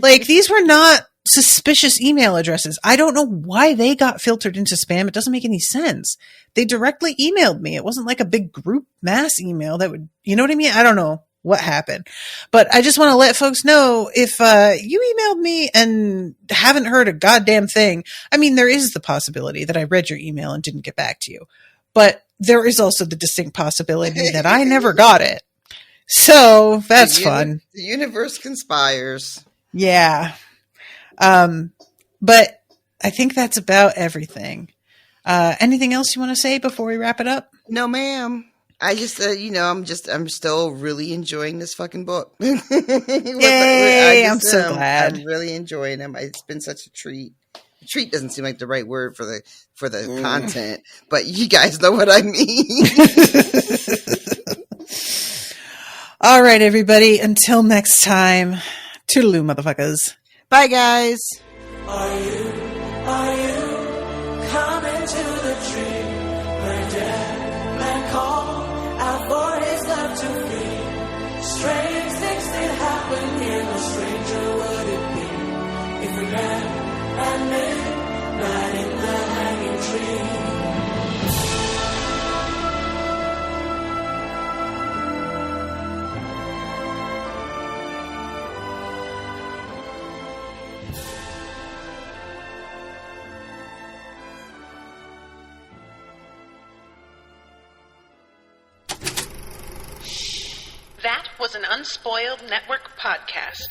[SPEAKER 2] Like, these were not suspicious email addresses. I don't know why they got filtered into spam. It doesn't make any sense. They directly emailed me. It wasn't like a big group mass email that would, you know what I mean? I don't know what happened, but I just want to let folks know if you emailed me and haven't heard a goddamn thing. I mean, there is the possibility that I read your email and didn't get back to you, but there is also the distinct possibility that I never got it. So that's fun.
[SPEAKER 4] The universe conspires.
[SPEAKER 2] Yeah. But I think that's about everything. Anything else you want to say before we wrap it up?
[SPEAKER 4] No, ma'am. I just, I'm still really enjoying this fucking book.
[SPEAKER 2] Yay! I'm so glad.
[SPEAKER 4] I'm really enjoying them. It's been such a treat. Treat doesn't seem like the right word for the content, but you guys know what I mean.
[SPEAKER 2] All right, everybody. Until next time, toodaloo, motherfuckers.
[SPEAKER 4] Bye, guys.
[SPEAKER 3] Are you coming to the tree where dead man called out for his love to free? Strange things did happen here, no stranger would it be if we met at midnight in the hanging tree.
[SPEAKER 1] Unspoiled Network podcast.